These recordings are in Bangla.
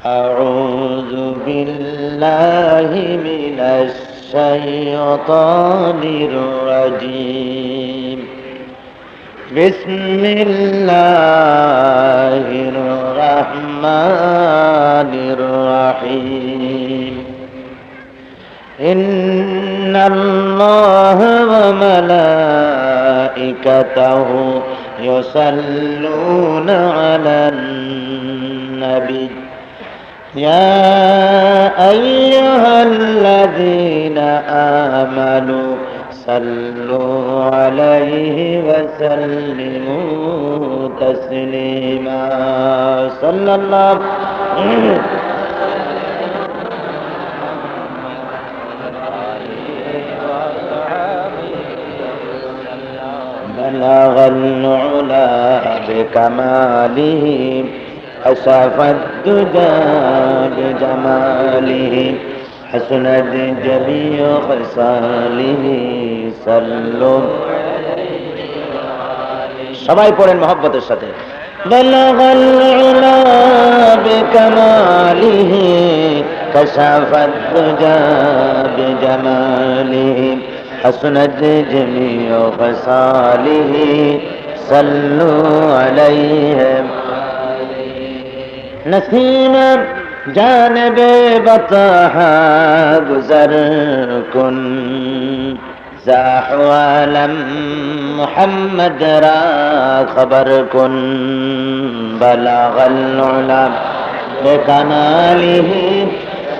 أعوذ بالله من الشيطان الرجيم. بسم الله الرحمن الرحيم. إن الله وملائكته يصلون على النبي يا أيها الذين آمنوا صلوا عليه وسلموا تسليما. صلى الله بلغ العلا بكماله كشف الدجى بجماله حسنت جميع خصاله صلوا. সবাই পড়েন মহব্বতের সাথে। بلغ العلا بكماله كشف الدجى بجماله حسنت جميع خصاله صلوا عليه. نسینا جانب بطحا گزر کن زاحوالم محمد را خبر کن. بلغ العلا بکماله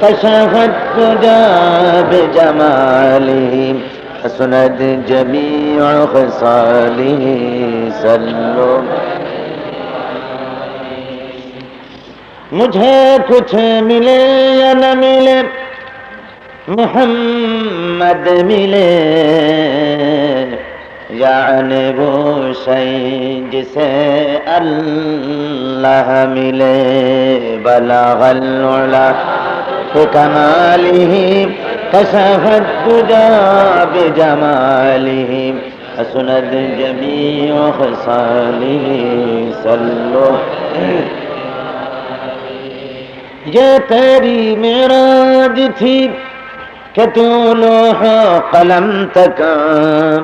کشف الدجى بجماله حسنت جميع خصاله صلوا. मुझे कुछ मिले या न मिले मोहम्मद मिले यानी वो शय जिसे अल्लाह मिले. बलगल उला बिकमालिही कशफत दुजा बिजमालिही हसनत जमीउ खसालिही सल्लो. ये तेरी मेराज थी कि तू लोह कलम तक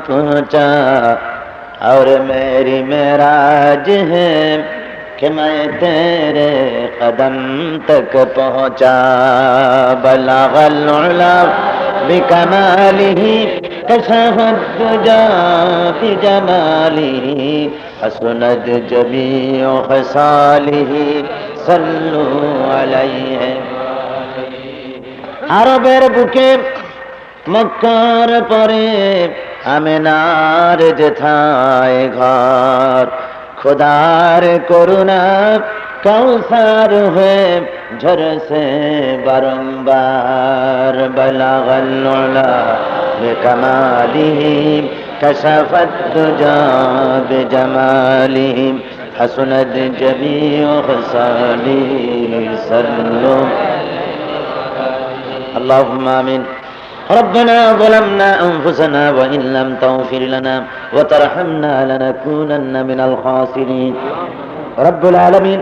पहुँचा और मेरी मेराज है कि मैं तेरे कदम तक पहुँचा. बलगल उला बिकमालिही कशफत दुजा बिजमालिही हसनत जमीउ खसालिही सल्लु अलैहि. আরবের বুকে মক্কার পরে আমিনার যেথায় ঘর খুদার করুণা কৌসার হয়ে ঝরসে বারংবার. বলগল উলা বিকমালিহি কশফত দুজা বিজমালিহি حسنت جميع خصاله صلوا. اللهم آمين. ربنا ظلمنا أنفسنا وإن لم تغفر لنا وترحمنا لنكونن من الخاسرين. رب العالمين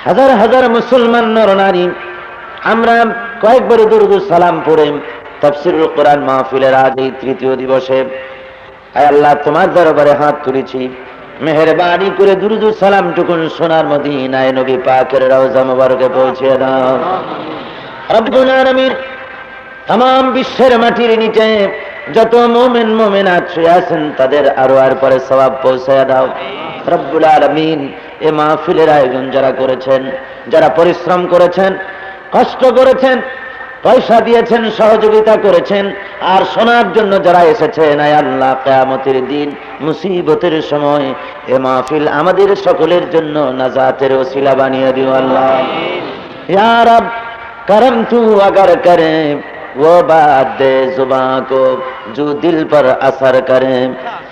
হাজার হাজার মুসলমান নরনারী আমরা কয়েকবার দুরূদ সালাম পড়ে তাফসীরুল কোরআন মাহফিলের আজ এই তৃতীয় দিবসে আয় আল্লাহ তোমার দরবারে হাত তুলেছি. মেহেরবানি করে দুরূদ সালাম টুকুন সোনার মদিনায় নবী পাকের রওজা মুবারকে পৌঁছে দাও. রব্বুল আলামিন तमाम বিশ্বের মাটির নিচে যত মুমিন মুমিনাত শুয়ে আছেন তাদের আরো আর পরে সওয়াব পৌঁছায় দাও. রব্বুল আলামিন এই মাহফিলের আয়োজন যারা করেছেন, যারা পরিশ্রম করেছেন, কষ্ট করেছেন, পয়সা দিয়েছেন, সহযোগিতা করেছেন, আর শোনার জন্য যারা এসেছেন, আয় আল্লাহ কিয়ামতের দিন মুসিবতের সময় এ মাহফিল আমাদের সকলের জন্য নাজাতের ওসিলা বানিয়ে দিও আল্লাহ. ইয়া রব करम तू अगर करे वो बात दे जुबां को जो दिल पर असर करे.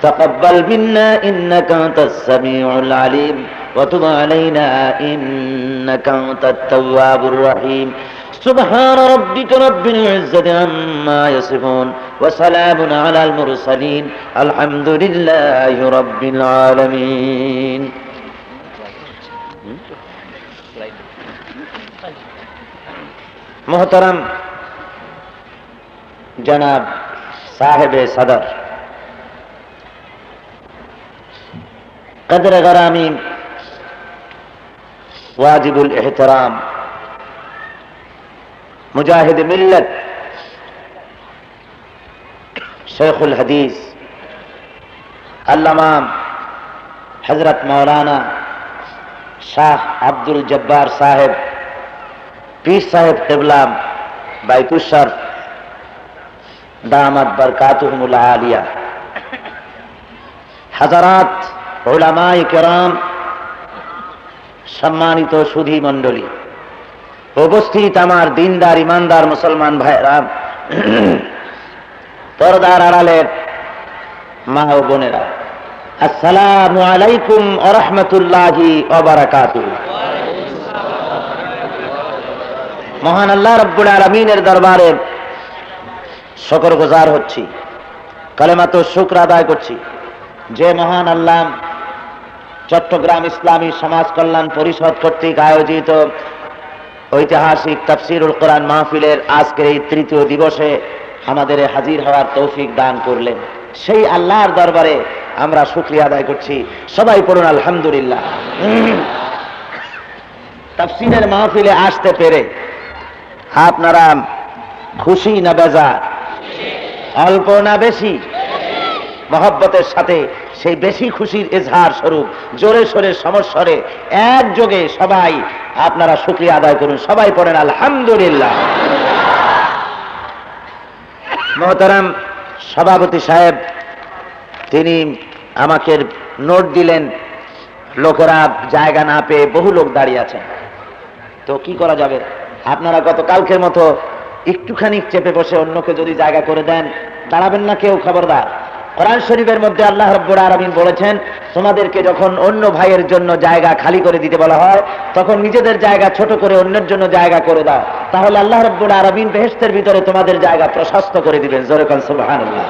तक़ब्बल मिन्ना इन्नका अंतस-समीउल अलीम व तुब अलैना इन्नका अंतत-तव्वाबुर रहीम. سبحان ربك رب العزة عما يصفون وسلام على المرسلين الحمد لله رب العالمين. मोहतरम जनाब साहिब सदर कदर गरामी वाजिबुल एहतराम मुजाहिद मिल्लत शेखुल हदीस अल्लामा हजरत मौलाना शाह अब्दुल जब्बार साहेब पीर साहेब क़िबला बैतुशर्फ दामत बरकातुहुमुल आलिया, हजरात उलमाए किराम, সম্মানিত সুধী মণ্ডলী, উপস্থিত আমার দিনদার ইমানদার মুসলমান ভাইরা, পর্দার আড়ালের মা ও বোনেরা, আসসালামু আলাইকুম ওয়া রাহমাতুল্লাহি ওয়া বারাকাতুহু। মহান আল্লাহ রাব্বুল আলামিনের দরবারে শুকরগুজার হচ্ছি, কালেমাত শুকর আদায় করছি যে মহান আল্লাহ চট্টগ্রাম ইসলামী সমাজ কল্যাণ পরিষদ কর্তৃক আয়োজিত ঐতিহাসিক তাফসীরুল কোরআন মাহফিলের আজকের এই তৃতীয় দিবসে আমাদের হাজির হওয়ার তৌফিক দান করলেন। সেই আল্লাহর দরবারে আমরা শুকরিয়া আদায় করছি। সবাই পড়ুন আলহামদুলিল্লাহ। তাফসীরের মাহফিলে আসতে পেরে আপনারা খুশি না বেজার? অল্প না বেশি? মহব্বতের সাথে সেই বেশি খুশির ইজহার স্বরূপ জোরে সোরে সমস্বরে একযোগে সবাই আপনারা শুকরিয়া আদায় করুন। সবাই পড়েন আলহামদুলিল্লাহ। মোহতারাম সভাপতি সাহেব তিনি আমাকে নোট দিলেন, লোকেরা জায়গা না পেয়ে বহু লোক দাঁড়িয়ে আছেন, তো কি করা যাবে? আপনারা গতকালকের মতো একটুখানি চেপে বসে অন্যকে যদি জায়গা করে দেন, দাঁড়াবেন না কেউ, খবরদার। কোরআন শরীফের মধ্যে আল্লাহ রাব্বুল আলামিন বলেছেন, তোমাদেরকে যখন অন্য ভাইয়ের জন্য জায়গা খালি করে দিতে বলা হয়, তখন নিজেদের জায়গা ছোট করে অন্যের জন্য জায়গা করে দাও, তাহলে আল্লাহ রাব্বুল আলামিন বেহেশতের ভিতরে তোমাদের জায়গা প্রশস্ত করে দিবেন। জোরে কোন সুবহানাল্লাহ।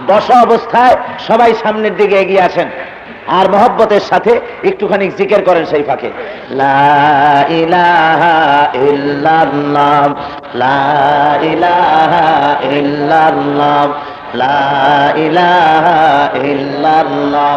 বসা অবস্থায় সবাই সামনের দিকে এগিয়ে আসেন আর মহব্বতের সাথে একটুখানি জিকির করেন সেই ফাঁকে, লা ইলাহা ইল্লাল্লাহ, লা ইলাহা ইল্লাল্লাহ, লা ইলাহা ইল্লাল্লাহ।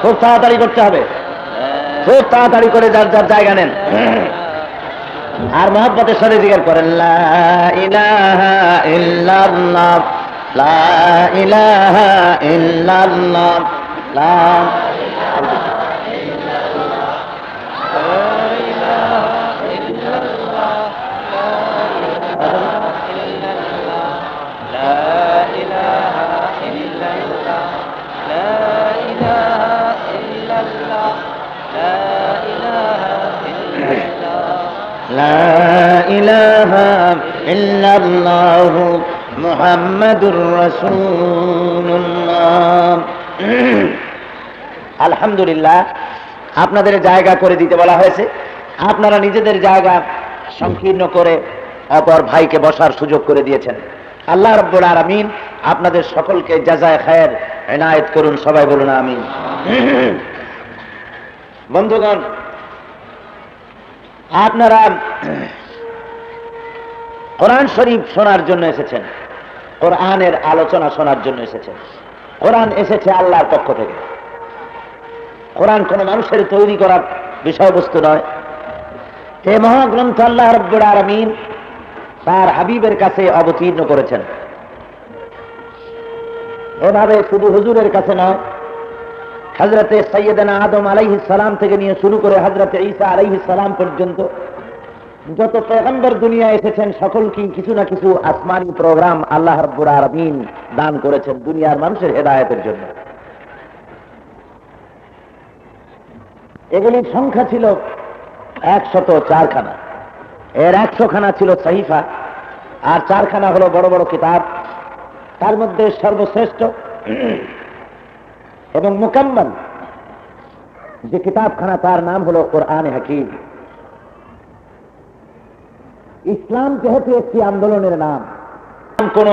খুব তাড়াতাড়ি করতে হবে, খুব তাড়াতাড়ি করে যার যার জায়গা নেন আর মহব্বতের সাথে জিকির করেন, লা ইলাহা ইল্লাল্লাহ, লা ইলাহা ইল্লাল্লাহ, লা ইলাহা ইল্লাল্লাহু মুহাম্মাদুর রাসূলুল্লাহ। আলহামদুলিল্লাহ, আপনাদের জায়গা করে দিতে বলা হয়েছে, আপনারা নিজেদের জায়গা সংকীর্ণ করে অপর ভাইকে বসার সুযোগ করে দিয়েছেন। আল্লাহ রাব্বুল আলামিন আপনাদের সকলকে জাযায়ে খায়ের এনায়েত করুন। সবাই বলুন আমিন। বন্ধুগণ, আপনারা কোরআন শরীফ শোনার জন্য এসেছেন, কোরআনের আলোচনা শোনার জন্য এসেছেন। কোরআন এসেছে আল্লাহর পক্ষ থেকে। কোরআন কোন মানুষের তৈরি করার বিষয়বস্তু নয়। এই মহাগ্রন্থ আল্লাহ রাব্বুল আলামিন তার হাবিবের কাছে অবতীর্ণ করেছেন। এভাবে শুধু হুজুরের কাছে নয়, হযরতে সাইয়্যিদানা আদম আলাইহিস সালাম থেকে নিয়ে শুরু করে হযরতে ঈসা আলাইহিস সালাম পর্যন্ত যত পয়গম্বর দুনিয়ায় এসেছেন সকলকেই কিছু না কিছু আসমানি প্রোগ্রাম আল্লাহ রাব্বুল আলামিন দান করেছেন দুনিয়ার মানুষের হেদায়েতের জন্য। এগুলির সংখ্যা ছিল 104 খানা। এর 100 খানা ছিল সহিফা, আর 4 খানা হলো বড় বড় কিতাব। তার মধ্যে সর্বশ্রেষ্ঠ এবং মুকাম্মাল যে কিতাবখানা তার নাম হলো কোরআনে হাকিম। ইসলাম যেহেতু একটি আন্দোলনের নাম, কোন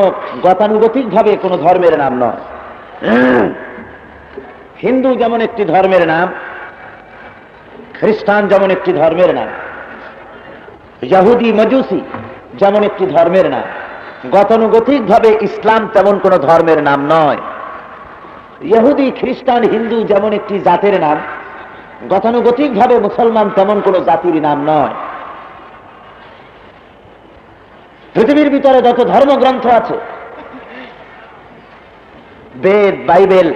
গতানুগতিক ভাবে কোন ধর্মের নাম নয়। হিন্দু যেমন একটি ধর্মের নাম, খ্রিস্টান যেমন একটি ধর্মের নাম, ইহুদি মজুসি যেমন একটি ধর্মের নাম, গতানুগতিক ভাবে ইসলাম তেমন কোন ধর্মের নাম নয়। ইহুদি খ্রিস্টান হিন্দু যেমন একটি জাতের নাম, গতানুগতিক ভাবে মুসলমান তেমন কোন জাতির নাম নয়। পৃথিবীর ভিতরে যত ধর্মগ্রন্থ আছে, বেদ, বাইবেল,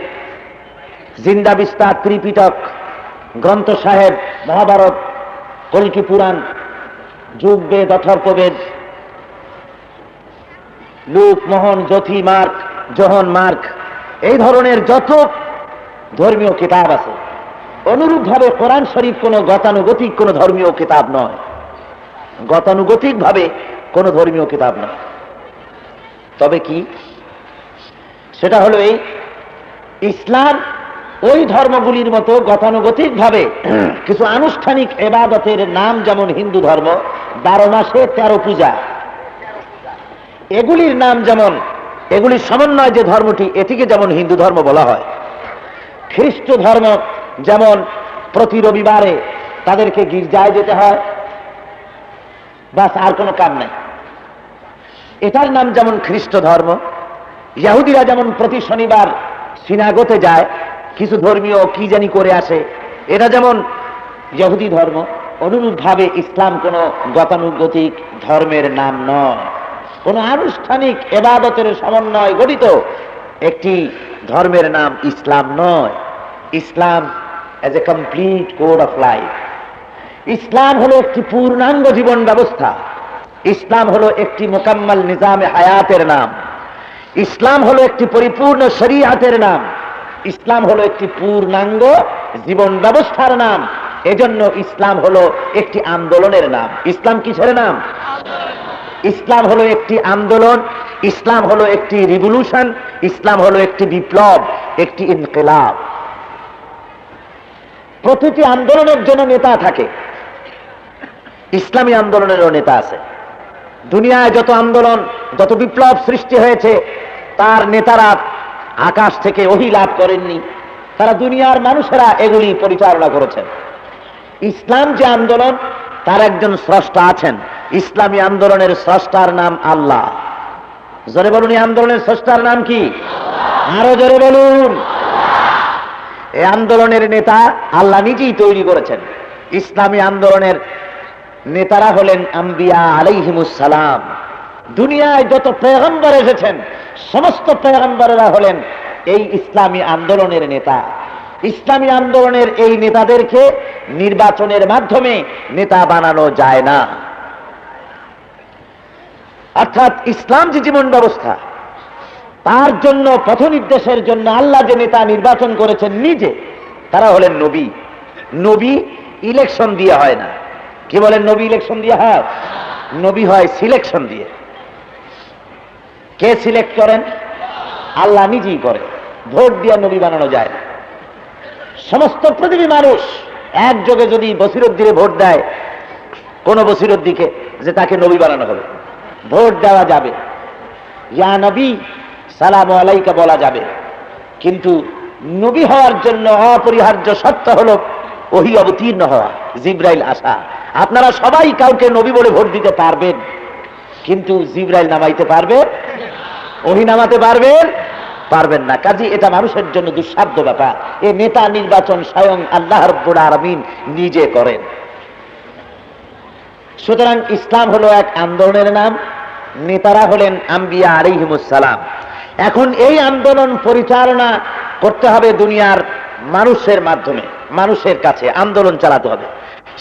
জিন্দা বিস্তার, ত্রিপিটক, গ্রন্থ সাহেব, মহাভারত, কল্কি পুরাণ, যুগবেদ, অথর্ববেদ, লুক, মোহন, জ্যোতি, মার্ক, জোহন মার্ক, এই ধরনের যত ধর্মীয় কিতাব আছে, অনুরূপভাবে কোরআন শরীফ কোন গতানুগতিক কোন ধর্মীয় কিতাব নয়, গতানুগতিক ভাবে কোন ধর্মীয় কিতাব নয়। তবে কি, সেটা হলো এই, ইসলাম ওই ধর্মগুলির মতো গতানুগতিক ভাবে কিছু আনুষ্ঠানিক ইবাদতের নাম, যেমন হিন্দু ধর্ম 12 মাসে 13 পূজা, এগুলির নাম যেমন, এগুলির সমন্বয় যে ধর্মটি, এটিকে যেমন হিন্দু ধর্ম বলা হয়। খ্রিস্ট ধর্ম যেমন প্রতি রবিবারে তাদেরকে গির্জায় যেতে হয়, বাস, আর কোনো কাম নাই, এটার নাম যেমন খ্রিস্ট ধর্ম। ইহুদিরা যেমন প্রতি শনিবার সিনাগোতে যায়, কিছু ধর্মীয় কি জানি করে আসে, এটা যেমন ইহুদি ধর্ম। অনুরূপভাবে ইসলাম কোন গতানুগতিক ধর্মের নাম নয়, কোন আনুষ্ঠানিক ইবাদতের সমন্বয় গঠিত একটি ধর্মের নাম ইসলাম নয়। Islam as a complete code of life, ইসলাম হলো একটি পূর্ণাঙ্গ জীবন ব্যবস্থা, ইসলাম হলো একটি মোকাম্মল নিজামে হায়াতের নাম, ইসলাম হলো একটি পরিপূর্ণ শরীয়তের নাম, ইসলাম হলো একটি পূর্ণাঙ্গ জীবন ব্যবস্থার নাম। এজন্য ইসলাম হলো একটি আন্দোলনের নাম। ইসলাম কিসের নাম? ইসলাম হলো একটি আন্দোলন, ইসলাম হলো একটি রিভলিউশন, ইসলাম হলো একটি বিপ্লব, একটি ইনকিলাব। প্রতিটি আন্দোলনের জন্য নেতা থাকে, ইসলামী আন্দোলনেরও নেতা আছে। দুনিয়ায় যত আন্দোলন, যত বিপ্লব সৃষ্টি হয়েছে, তার নেতারা আকাশ থেকে ওহী লাভ করেননি, তারা দুনিয়ার মানুষেরা এগুলি পরিচালনা করেছেন। ইসলাম যে আন্দোলন, তার একজন স্রষ্টা আছেন। ইসলামী আন্দোলনের স্রষ্টার নাম আল্লাহ। জোরে বলুন, এই আন্দোলনের স্রষ্টার নাম কি? আরো জোরে বলুন। এই আন্দোলনের নেতা আল্লাহ নিজেই তৈরি করেছেন। ইসলামী আন্দোলনের নেতারা হলেন আম্বিয়া আলাইহিমুস সালাম। দুনিয়ায় যত পয়গম্বর এসেছেন, সমস্ত পয়গম্বরেরা হলেন এই ইসলামী আন্দোলনের নেতা। ইসলামী আন্দোলনের এই নেতাদেরকে নির্বাচনের মাধ্যমে নেতা বানানো যায় না। অর্থাৎ ইসলাম যে জীবন ব্যবস্থা, তার জন্য পথ নির্দেশের জন্য আল্লাহ যে নেতা নির্বাচন করেছেন নিজে, তারা হলেন নবী। নবী ইলেকশন দিয়ে হয় না। কি বলেন? নবী ইলেকশন দিয়ে হয়? নবী হয় সিলেকশন দিয়ে। কে সিলেক্ট করেন? আল্লাহ নিজেই করে। ভোট দিয়ে নবী বানানো যায় না। সমস্ত পৃথিবী মানুষ একযোগে যদি বসিরউদ্দিনে ভোট দেয়, কোন বসিরউদ্দিকে, যে তাকে নবী বানানো হবে, ভোট দেওয়া যাবে, ইয়া নবী সালাম আলাইকা বলা যাবে। কিন্তু নবী হওয়ার জন্য অপরিহার্য শর্ত হলো ওহী অবতীর্ণ হওয়া, জিবরাইল আসা। আপনারা সবাই কাউকে নবী বলে ভোট দিতে পারবেন, কিন্তু জিবরাইল নামাইতে পারবেন? ওহী নামাতে পারবেন না। কাজী এটা মানুষের জন্য দুঃসাধ্য ব্যাপার। এই নেতা নির্বাচন স্বয়ং আল্লাহ রাব্বুল আলামিন নিজে করেন। সুতরাং ইসলাম হলো এক আন্দোলনের নাম, নেতারা হলেন আম্বিয়া আলাইহিমুস সালাম। এখন এই আন্দোলন পরিচালনা করতে হবে দুনিয়ার মানুষের মাধ্যমে, মানুষের কাছে আন্দোলন চালাতে হবে।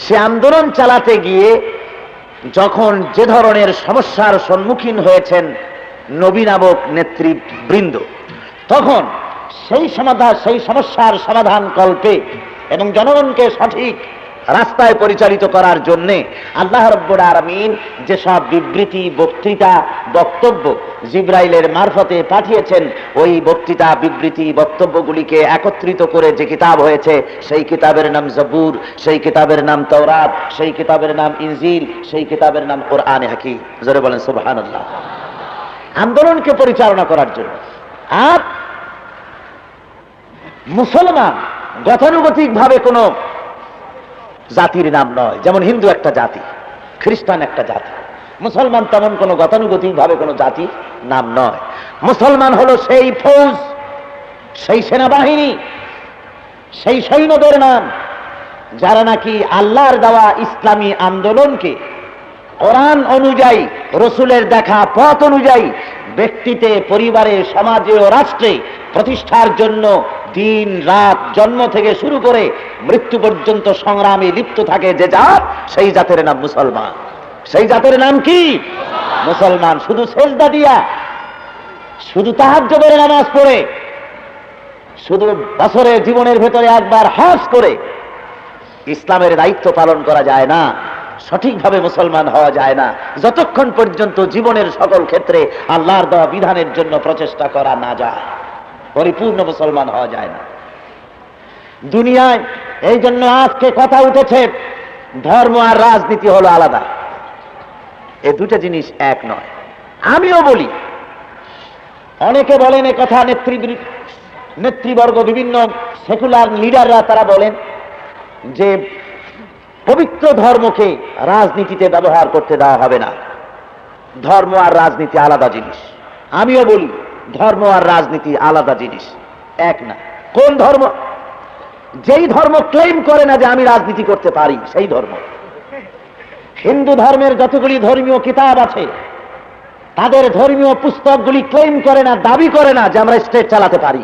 সে আন্দোলন চালাতে গিয়ে যখন যে ধরনের সমস্যার সম্মুখীন হয়েছেন নবী নামক নেতৃবৃন্দ, তখন সেই সমস্যার সমাধান কল্পে এবং জনগণকে সঠিক রাস্তায় পরিচালিত করার জন্য আল্লাহ রাব্বুল আলামিন যেসব বিবৃতি, বক্তৃতা, বক্তব্য জিবরাইলের মারফতে পাঠিয়েছেন, ওই বক্তৃতা, বিবৃতি, বক্তব্যগুলিকে একত্রিত করে যে কিতাব হয়েছে, সেই কিতাবের নাম জবুর, সেই কিতাবের নাম তাওরাত, সেই কিতাবের নাম ইনজিল, সেই কিতাবের নাম কোরআনে হাকিম। জোরে বলেন সুবহানাল্লাহ। আন্দোলনকে পরিচালনা করার জন্য। আর মুসলমান গতানুগতিক ভাবে কোন জাতির নাম নয়, যেমন হিন্দু একটা জাতি, খ্রিস্টান একটা জাতি। মুসলমান তেমন কোন গতানুগতিক ভাবে কোন জাতির নাম নয়। মুসলমান হলো সেই ফৌজ, সেই সেনাবাহিনী, সেই সৈন্যদের নাম যারা নাকি আল্লাহর দেওয়া ইসলামী আন্দোলনকে কোরআন অনুযায়ী, রসুলের দেখা পথ অনুযায়ী ব্যক্তিতে, পরিবারে, সমাজে ও রাষ্ট্রে প্রতিষ্ঠার জন্য দিন রাত, জন্ম থেকে শুরু করে মৃত্যু পর্যন্ত সংগ্রামে লিপ্ত থাকে যে জাত, সেই জাতের নাম মুসলমান। সেই জাতের নাম কি? মুসলমান। শুধু সেজদা দিয়া, শুধু তাহাজ্জুদের নামাজ পড়ে, শুধু বছরের জীবনের ভেতরে একবার হজ করে ইসলামের দায়িত্ব পালন করা যায় না, সঠিকভাবে মুসলমান হওয়া যায় না, যতক্ষণ পর্যন্ত জীবনের সকল ক্ষেত্রে আল্লাহর দেওয়া বিধানের জন্য প্রচেষ্টা করা না যায়, পরিপূর্ণ মুসলমান হওয়া যায় না দুনিয়ায়। এই জন্য আজকে কথা উঠেছে ধর্ম আর রাজনীতি হলো আলাদা। এই দুটো জিনিস এক নয়। আমিও বলি, অনেকে বলেন এ কথা, নেতৃবর্গ, বিভিন্ন সেকুলার লিডাররা তারা বলেন যে পবিত্র ধর্মকে রাজনীতিতে ব্যবহার করতে দেওয়া হবে না, ধর্ম আর রাজনীতি আলাদা জিনিস। আমিও বলি ধর্ম আর রাজনীতি আলাদা জিনিস, এক না। কোন ধর্ম? যেই ধর্ম ক্লেম করে না যে আমি রাজনীতি করতে পারি, সেই ধর্ম। হিন্দু ধর্মের যতগুলি ধর্মীয় কিতাব আছে, তাদের ধর্মীয় পুস্তকগুলি ক্লেম করে না, দাবি করে না যে আমরা স্টেট চালাতে পারি।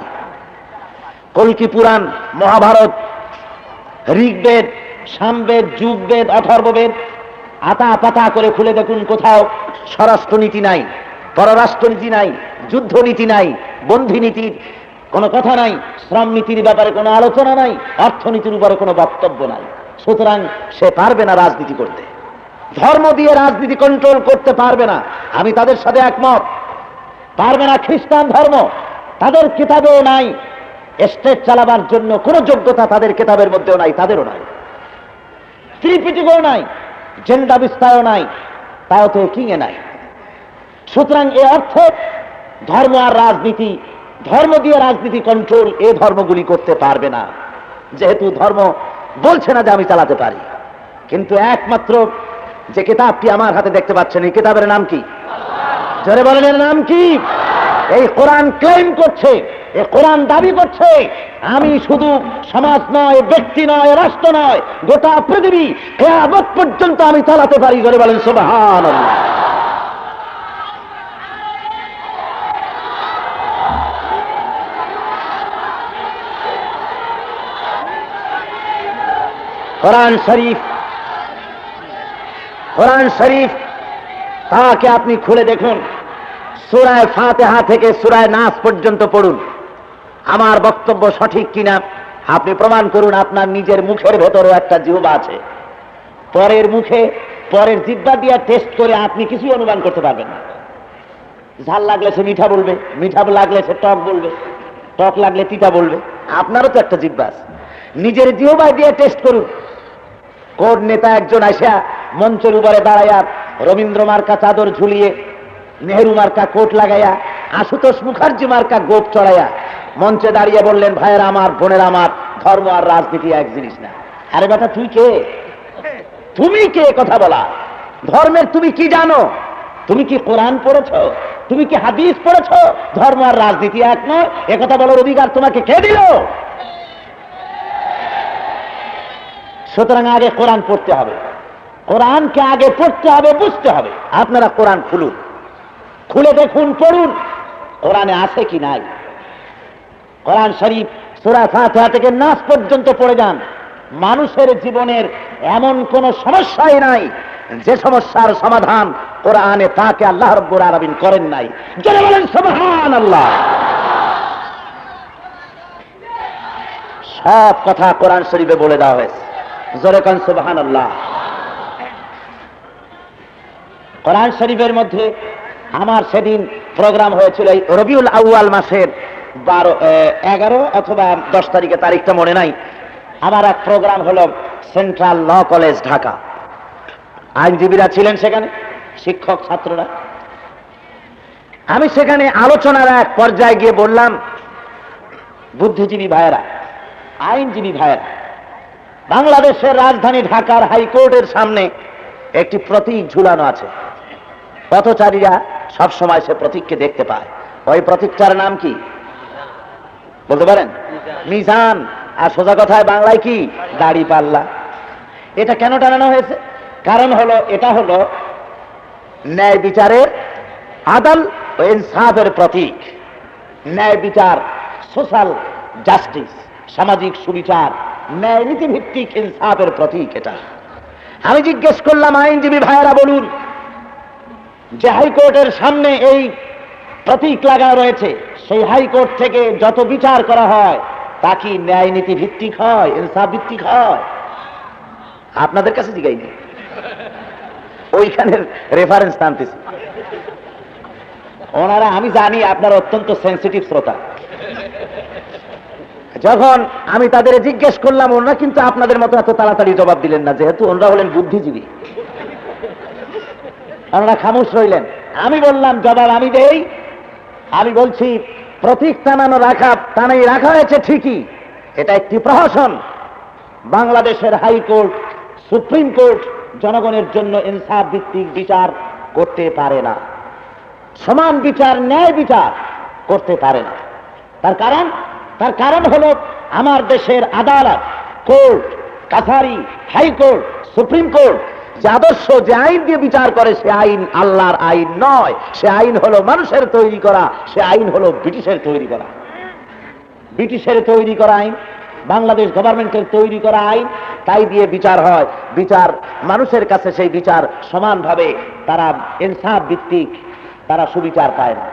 কল্কি পুরাণ, মহাভারত, ঋগ্বেদ, সামবেদ, যুগবেদ, অথর্ববেদ, আতা পাতা করে খুলে দেখুন, কোথাও স্বরাষ্ট্রনীতি নাই, পররাষ্ট্রনীতি নাই, যুদ্ধনীতি নাই, বন্দিনীতির কোনো কথা নাই, শ্রম নীতির ব্যাপারে কোনো আলোচনা নাই, অর্থনীতির উপরে কোনো বক্তব্য নাই। সুতরাং সে পারবে না রাজনীতি করতে, ধর্ম দিয়ে রাজনীতি কন্ট্রোল করতে পারবে না। আমি তাদের সাথে একমত, পারবে না। খ্রিস্টান ধর্ম, তাদের কিতাবেও নাই স্টেট চালাবার জন্য কোনো যোগ্যতা, তাদের কিতাবের মধ্যেও নাই, তাদেরও নাই, ত্রিপিটকেও নাই, জেন্ডাবিস্তায়ও নাই, তাও তো কিংয়ে নাই। সুতরাং এ অর্থে ধর্ম আর রাজনীতি, ধর্ম দিয়ে রাজনীতি কন্ট্রোল, এ ধর্মগুলি করতে পারবে না, যেহেতু ধর্ম বলছে না যে আমি চালাতে পারি। কিন্তু একমাত্র যে কিতাবটি আমার হাতে দেখতে পাচ্ছেন, এই কিতাবের নাম কি? জোরে বলেন, এর নাম কি? এই কোরআন ক্লেম করছে, এই কোরআন দাবি করছে আমি শুধু সমাজ নয়, ব্যক্তি নয়, রাষ্ট্র নয়, গোটা পৃথিবী কিয়ামত পর্যন্ত আমি চালাতে পারি। জোরে বলেন সুবহানাল্লাহ। কোরআন শরীফ, কোরআন শরীফ তাকে আপনি খুলে দেখুন, সূরা ফাতিহা থেকে সূরা নাস পর্যন্ত পড়ুন। আমার বক্তব্য সঠিক কিনা আপনি প্রমাণ করুন। আপনার নিজের মুখের ভেতরও একটা জিহ্বা আছে, পরের মুখে, পরের জিহ্বা দিয়ে টেস্ট করে আপনি কিছুই অনুমান করতে পারবেন না। ঝাল লাগলে সে মিঠা বলবে, মিঠা লাগলে সে টক বলবে, টক লাগলে তিতা বলবে। আপনারও তো একটা জিহ্বা আছে, নিজের জিহ্বা দিয়ে টেস্ট করুন। কোন নেতা একজন আসা মঞ্চের উপরে দাঁড়াইয়া রবীন্দ্র মার্কা চাদর ঝুলিয়ে, নেহেরু মার্কা কোট লাগাইয়া, আশুতোষ মুখার্জি মার্কা গোপ চড়াইয়া মঞ্চে দাঁড়িয়ে বললেন, ভাইয়ের আমার, বোনের আমার, ধর্ম আর রাজনীতি এক জিনিস না। আরে বেটা, তুই কে? তুমি কে কথা বলা? ধর্মের তুমি কি জানো? তুমি কি কোরআন পড়েছ? তুমি কি হাদিস পড়েছ? ধর্ম আর রাজনীতি এক নয়, একথা বলার অধিকার তোমাকে কে দিল? সুতরাং আগে কোরআন পড়তে হবে, কোরআনকে আগে পড়তে হবে, বুঝতে হবে। আপনারা কোরআন খুলুন, খুলে দেখুন, পড়ুন, কোরআনে আছে কি নাই। কোরআন শরীফ সূরা ফাতিহা থেকে নাস পর্যন্ত পড়ে যান। মানুষের জীবনের এমন কোন সমস্যাই নাই যে সমস্যার সমাধান কোরআনে তাকে আল্লাহ রাব্বুল আলামিন করেন নাই। জোরে বলেন সুবহানাল্লাহ। সব কথা কোরআন শরীফে বলে দেওয়া হয়েছে। জোরে কান সুবহানাল্লাহ। কোরআন শরীফের মধ্যে আমার সেদিন প্রোগ্রাম হয়েছিল এই রবিউল আউয়াল মাসের 11 অথবা 10 তারিখে, তারিখটা মনে নাই। আমার এক প্রোগ্রাম হলো সেন্ট্রাল ল কলেজ ঢাকা। আইনজীবীরা ছিলেন সেখানে, শিক্ষক ছাত্ররা। আমি সেখানে আলোচনার এক পর্যায়ে গিয়ে বললাম, বুদ্ধিজীবী ভাইয়েরা, আইনজীবী ভাইয়েরা, বাংলাদেশের রাজধানী ঢাকার হাইকোর্টের সামনে একটি প্রতীক ঝুলানো আছে। পথচারীরা সবসময় সে প্রতীককে দেখতে পায়। ওই প্রতীকটার নাম কি বলতে পারেন? মিজান। আর সোজা কথায় বাংলায় কি? দাড়িপাল্লা। এটা কেন টানানো হয়েছে? কারণ হলো, এটা হলো ন্যায় বিচারের, আদাল ও ইনসাফের প্রতীক। ন্যায় বিচার, সোশ্যাল জাস্টিস, সামাজিক সুবিচার, ন্যায় নীতি ভিত্তিক ইনসাফের প্রতীক এটা। আমি জিজ্ঞেস করলাম, আইনজীবী ভাইয়েরা বলুন, যে হাইকোর্টের সামনে এই প্রতীক লাগা রয়েছে, সেই হাইকোর্ট থেকে যত বিচার করা হয় তা কি ন্যায় নীতি ভিত্তিক হয়, ইনসাফ ভিত্তিক হয়? আপনাদের কাছে জিজ্ঞাইনি, ওইখানের রেফারেন্স টানতেছি। ওনারা, আমি জানি আপনারা অত্যন্ত সেন্সিটিভ শ্রোতা। যখন আমি তাদের জিজ্ঞেস করলাম, ওনারা কিন্তু আপনাদের মতো এত তাড়াতাড়ি জবাব দিলেন না, যেহেতু ওনারা হলেন বুদ্ধিজীবী। ওনারা খামোশ রইলেন। আমি বললাম, জবাব আমি দেই। আমি বলছি, প্রতীক টানাই রাখা হয়েছে ঠিকই, এটা একটি প্রহসন। বাংলাদেশের হাইকোর্ট, সুপ্রিম কোর্ট জনগণের জন্য ইনসাফ ভিত্তিক বিচার করতে পারে না, সমান বিচার, ন্যায় বিচার করতে পারে না। তার কারণ হলো, আমার দেশের আদালত, কোর্ট, কাছারি, হাইকোর্ট, সুপ্রিম কোর্ট যে আদর্শ, যে আইন দিয়ে বিচার করে, সে আইন আল্লাহর আইন নয়। সে আইন হলো মানুষের তৈরি করা, সে আইন হলো ব্রিটিশের তৈরি করা। ব্রিটিশের তৈরি করা আইন, বাংলাদেশ গভর্নমেন্টের তৈরি করা আইন, তাই দিয়ে বিচার হয়। বিচার মানুষের কাছে, সেই বিচার সমানভাবে তারা ইনসাফ ভিত্তিক, তারা সুবিচার পায় না।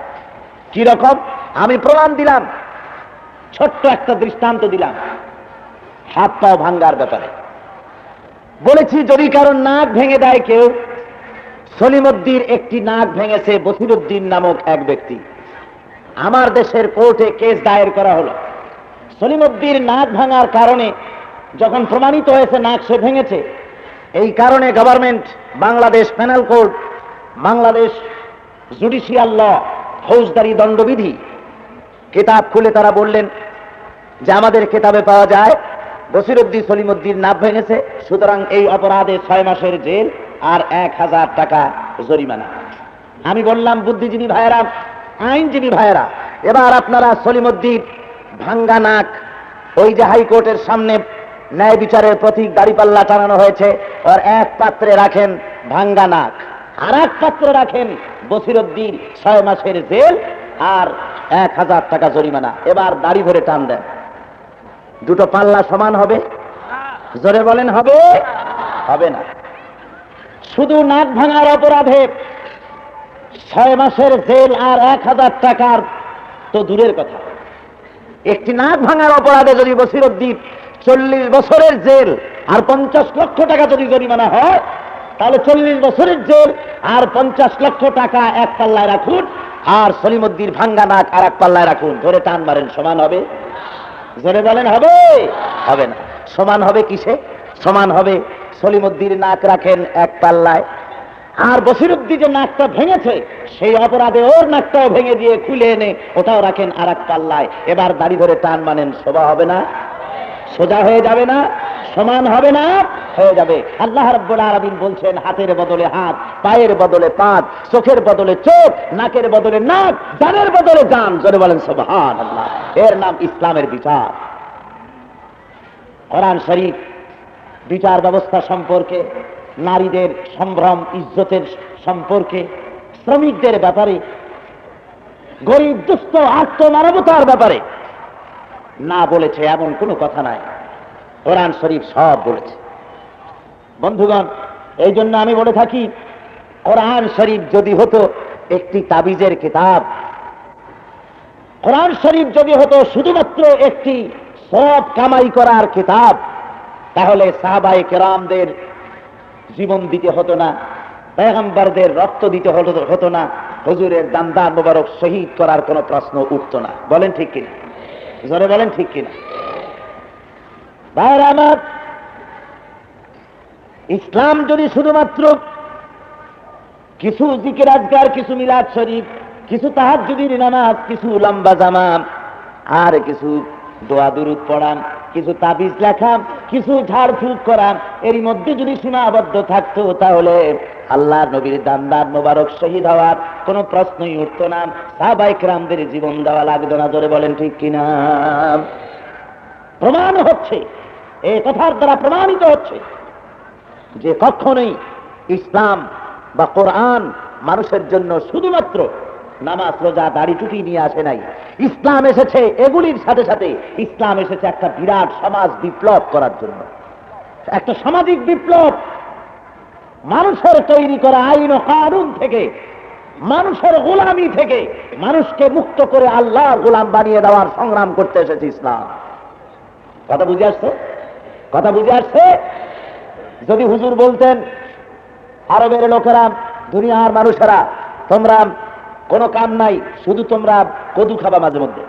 কি রকম? আমি প্রমাণ দিলাম, ছোট্ট একটা দৃষ্টান্ত দিলাম হাত পাও ভাঙ্গার ব্যাপারে। বলেছি, যদি কারণ নাক ভেঙে দেয় কেউ, সলিমউদ্দির একটি নাক ভেঙেছে বসিরউদ্দিন নামক এক ব্যক্তি। আমার দেশের কোর্টে কেস দায়ের করা হলো। সলিমউদ্দির নাক ভাঙার কারণে যখন প্রমাণিত হয়েছে নাক সে ভেঙেছে, এই কারণে government, Bangladesh penal code, Bangladesh judicial law, ফৌজদারি দণ্ডবিধি কিতাব খুলে তারা বললেন যে আমাদের কিতাবে পাওয়া যায় বসিরউদ্দিন সলিমউদ্দিন নাক ভেঙেছে, সুতরাং এই অপরাধে 6 মাসের জেল আর 1000 টাকা জরিমানা। আমি বললাম, বুদ্ধিজীবী ভাইয়েরা, আইনজীবী ভাইয়েরা, এবার আপনারা সলিমউদ্দিন ভাঙ্গা নাক, ওই যে হাইকোর্টের সামনে ন্যায় বিচারের প্রতীক দাড়িপাল্লা টানানো হয়েছে, ওর এক পাত্রে রাখেন ভাঙ্গা নাক, আর এক পাত্রে রাখেন বসিরউদ্দিন 6 মাসের জেল আর 1000 টাকা জরিমানা। এবার দাড়ি ভরে টান দেন, দুটো পাল্লা সমান হবে? জোরে বলেন, হবে? হবে না। শুধু নাক ভাঙার অপরাধে 6 মাসের জেল আর 1000 টাকার তো দূরের কথা, একটি নাক ভাঙার অপরাধে যদি বসিরউদ্দিন 40 বছরের জেল আর 50 লক্ষ টাকা যদি জরিমানা হয়, তাহলে 40 বছরের জেল আর 50 লক্ষ টাকা এক পাল্লায় রাখুন, আর সলিমউদ্দিন ভাঙ্গা নাক আর এক পাল্লায় রাখুন, ধরে টান মারেন, সমান হবে? জোরে বলেন, হবে? হবে না। সমান হবে কিসে? সমান হবে, সলিমউদ্দিন নাক রাখেন এক পাল্লায়, আর বসিরউদ্দিন যে নাকটা ভেঙেছে সেই অপরাধে ওর নাকটাও ভেঙে দিয়ে খুলে এনে ওটাও রাখেন আর এক পাল্লায়। এবার দাড়ি ধরে টান মানেন, শোভা হবে না? সোজা হয়ে যাবে না? সমান হবে না? হয়ে যাবে। আল্লাহ রাব্বুল আলামিন বলছেন, হাতের বদলে হাত, পায়ের বদলে পা, চোখের বদলে চোখ, নাকের বদলে নাক, জানের বদলে জান। জোরে বলেন সুবহানাল্লাহ। এর নাম ইসলামের বিচার। কোরআন শরীফ বিচার ব্যবস্থা সম্পর্কে, নারীদের সম্ভ্রম ইজ্জতের সম্পর্কে, শ্রমিকদের ব্যাপারে, গরিব দুস্থ আর্ত মানবতার ব্যাপারে না বলেছে এমন কোনো কথা নাই। কোরআন শরীফ সব বলেছে। বন্ধুগণ, এই জন্য আমি বলে থাকি, কোরআন শরীফ যদি হতো একটি তাবিজের কিতাব, কোরআন শরীফ যদি হতো শুধুমাত্র একটি সব কামাই করার কিতাব, তাহলে সাহাবায়ে কেরামদের জীবন দিতে হতো না, পয়গম্বরদের রক্ত দিতে হতো না, হুজুরের দান্দার মোবারক শহীদ করার কোনো প্রশ্ন উঠতো না। বলেন ঠিক কিনা? জোরে বলেন ঠিক কিনা? ভাইরা আমার, ইসলাম যদি শুধুমাত্র কিছু জিকির আজকার, কিছু মিলাদ শরীফ, কিছু তাহাজ্জুদের নামাজ, কিছু লম্বা জামাম, আর কিছু দোয়া দুরুদ পড়ান, কিছু তাবিজ লেখা, কিছু ঝাড়ফুঁক করান, এরই মধ্যে যদি সীমাবদ্ধ থাকতো তাহলে আল্লাহ নবীর দান্দার মোবারক শহীদ হওয়ার কোনো প্রশ্নই উঠতো না, সাহাবায়ে কেরামদের জীবন দেওয়া লাগতো না। জোরে বলেন ঠিক কিনা? প্রমাণ হচ্ছে, এই কথার দ্বারা প্রমাণিত হচ্ছে যে কখনোই ইসলাম বা কোরআন মানুষের জন্য শুধুমাত্র নামাজ রোজা দাড়ি টুপি নিয়ে আসে নাই। ইসলাম এসেছে এগুলির সাথে সাথে, ইসলাম এসেছে একটা বিরাট সমাজ বিপ্লব করার জন্য, একটা সামাজিক বিপ্লব। মানুষের তৈরি করা আইন ও কানুন থেকে, মানুষের গোলামি থেকে মানুষকে মুক্ত করে আল্লাহর গোলাম বানিয়ে দেওয়ার সংগ্রাম করতে এসেছে ইসলাম। কথা বুঝে আসছে? কথা বুঝে আসছে? যদি হুজুর বলতেন, আরবের লোকেরা, দুনিয়ার মানুষেরা, তোমরা কোনো কাম নাই, শুধু তোমরা কদু খাবা মাঝে মধ্যে,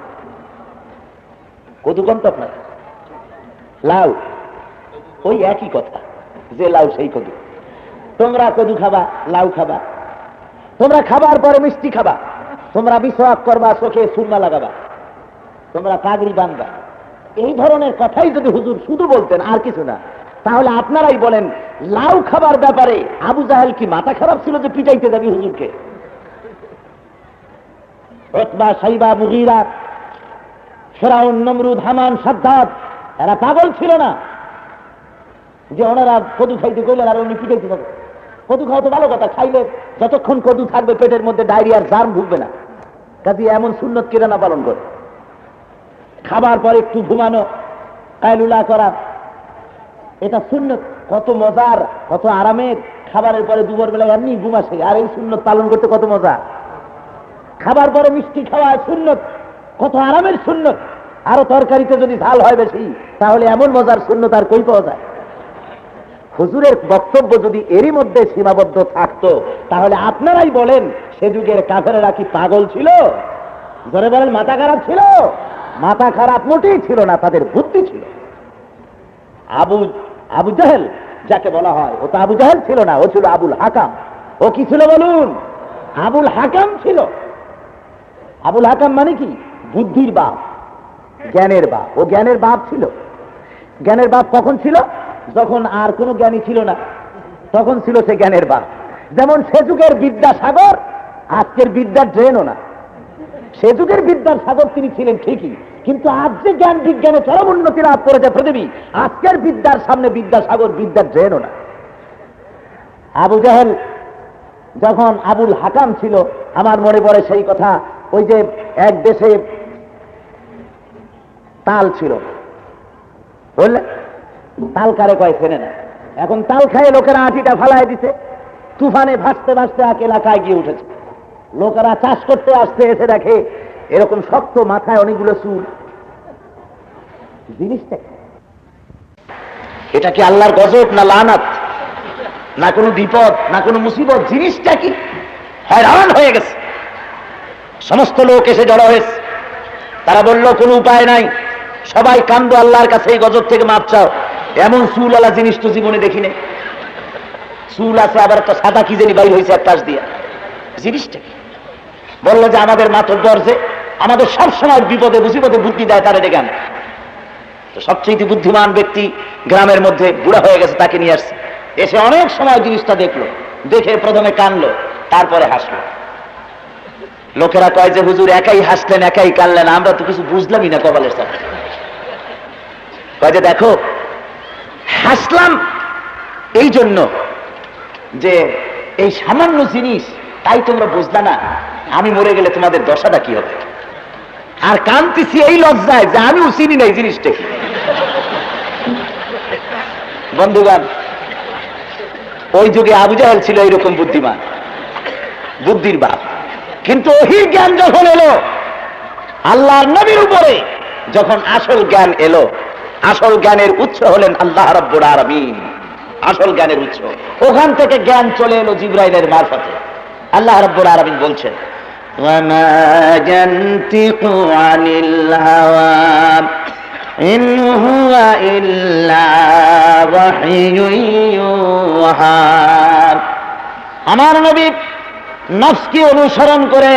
কদু কম তো আপনার লাউ, ওই একই কথা, যে লাউ সেই কদু, তোমরা কদু খাবা, লাউ খাবা, তোমরা খাবার পরে মিষ্টি খাবা, তোমরা মিসওয়াক করবা, চোখে সুরমা লাগাবা, তোমরা পাগড়ি বাঁধবা, এই ধরনের কথাই যদি হুজুর শুধু বলতেন, আর কিছু না, তাহলে আপনারাই বলেন, লাউ খাবার ব্যাপারে আবু জাহেল কি মাথা খারাপ ছিল যে পিটাইতে যাবি হুজুরকে? উতবা, সাইবা, মুগীরা, ফিরআউন, নমরুদ, হামান, সাদ্দাত, এরা পাগল ছিল না যে ওনারা কদু খাইতে কইলেন আর উনি পিটাইতে যাবে? কদু খাওয়া তো ভালো কথা, খাইলে যতক্ষণ কদু থাকবে পেটের মধ্যে ডায়রিয়ার জার্ম ঢুকবে না। কাজে এমন সুন্নত কেরা না পালন করে? খাবার পর একটু ঘুমানো, কায়লুলা করা, এটা সুন্নত। কত মজার, কত আরামের। খাবারের পরে দুপুর বেলায় এমনি ঘুম আসে, আর এই সুন্নত পালন করতে কত মজা। খাবার পরে মিষ্টি খাওয়া সুন্নত, কত আরামের সুন্নত। আরো তরকারিতে যদি ঝাল হয় বেশি, তাহলে এমন মজার সুন্নত আর কই পাওয়া যায়? হুজুরের বক্তব্য যদি এরই মধ্যে সীমাবদ্ধ থাকতো, তাহলে আপনারাই বলেন, সে যুগের কাফেরেরা কি পাগল ছিল? ধরে বলেন, মাথা খারাপ ছিল? মাথা খারাপ মোটেই ছিল না, তাদের বুদ্ধি ছিল। আবু জাহেল যাকে বলা হয়, ও তো আবু জাহেল ছিল না, ও ছিল আবুল হাকাম। ও কি ছিল বলুন? আবুল হাকাম ছিল। আবুল হাকাম মানে কি? বুদ্ধির বাপ, জ্ঞানের বাপ। ও জ্ঞানের বাপ ছিল। জ্ঞানের বাপ কখন ছিল? যখন আর কোনো জ্ঞানী ছিল না, তখন ছিল সে জ্ঞানের বাপ। যেমন সে যুগের বিদ্যাসাগর আজকের বিদ্যার ড্রেনও না। সে যুগের বিদ্যার সাগর তিনি ছিলেন ঠিকই, কিন্তু আজ যে জ্ঞান বিজ্ঞানে চরম উন্নতি লাভ করেছে পৃথিবী, আজকের বিদ্যার সামনে বিদ্যাসাগর বিদ্যার ড্রেনও না। আবু জাহেল যখন আবুল হাকাম ছিল, আমার মনে পড়ে সেই কথা, ওই যে এক দেশে তাল ছিল, বললেন তাল কারে কয় চেনে না। এখন তাল খায় লোকেরা আটিটা ফালায় দিছে, তুফানে ভাসতে ভাসতে এক এলাকায় গিয়ে উঠেছে। লোকেরা চাষ করতে আসতে, এসে দেখে এরকম শক্ত, মাথায় অনেকগুলো চুল। জিনিসটা এটা কি আল্লাহর গজব না লানাত, না কোনো বিপদ, না কোনো মুসিবত? জিনিসটা কি? হয়রান হয়ে গেছে। সমস্ত লোক এসে জড়ো হয়েছে। তারা বলল, কোনো উপায় নাই, সবাই কান্দো আল্লাহর কাছে, এই গজব থেকে মাপ চাও। এমন চুলওয়ালা জিনিস তো জীবনে দেখি নাই। চুল আছে, আবার একটা সাদা কি জানি বাইর হয়েছে এক পাশ দিয়ে। জিনিসটা কি? বললো যে আমাদের মাতব্বর যে আমাদের সবসময় বিপদে মুসিবতে বুদ্ধি দেয়, তারা ডেকে আনে। তো সবচেয়ে বুদ্ধিমান ব্যক্তি গ্রামের মধ্যে বুড়া হয়ে গেছে, তাকে নিয়ে আসছে। এসে অনেক সময় জিনিসটা দেখলো, দেখে প্রথমে কানলো, তারপরে হাসলো। লোকেরা কয় যে হুজুর একাই হাসলেন, একাই কানলেন, আমরা তো কিছু বুঝলামই না কপালের সাথে। কয় যে দেখো, হাসলাম এই জন্য যে এই সামান্য জিনিস, তাই তোমরা বুঝলা না, আমি মরে গেলে তোমাদের দশাটা কি হবে। আর কান্তিছি এই লজ্জায় যে আমিও চিনি না এই জিনিসটা কি। বন্ধুগণ, ওই যুগে আবু জাহেল ছিল এইরকম বুদ্ধিমান, বুদ্ধির বাপ। কিন্তু ওহির জ্ঞান যখন এলো, আল্লাহর নবীর উপরে যখন আসল জ্ঞান এলো, আসল জ্ঞানের উৎস হলেন আল্লাহ রাব্বুল আলামিন। আসল জ্ঞানের উৎস, ওখান থেকে জ্ঞান চলে এলো জিবরাইলের মারফতে। আল্লাহ রাব্বুল আলামিন বলছেন, ওয়ামা ইয়ানতিকু আনিল হাওয়া ইন হুয়া ইল্লা ওয়াহয়ুন ইউহা। আমার নবী নফসকে অনুসরণ করে,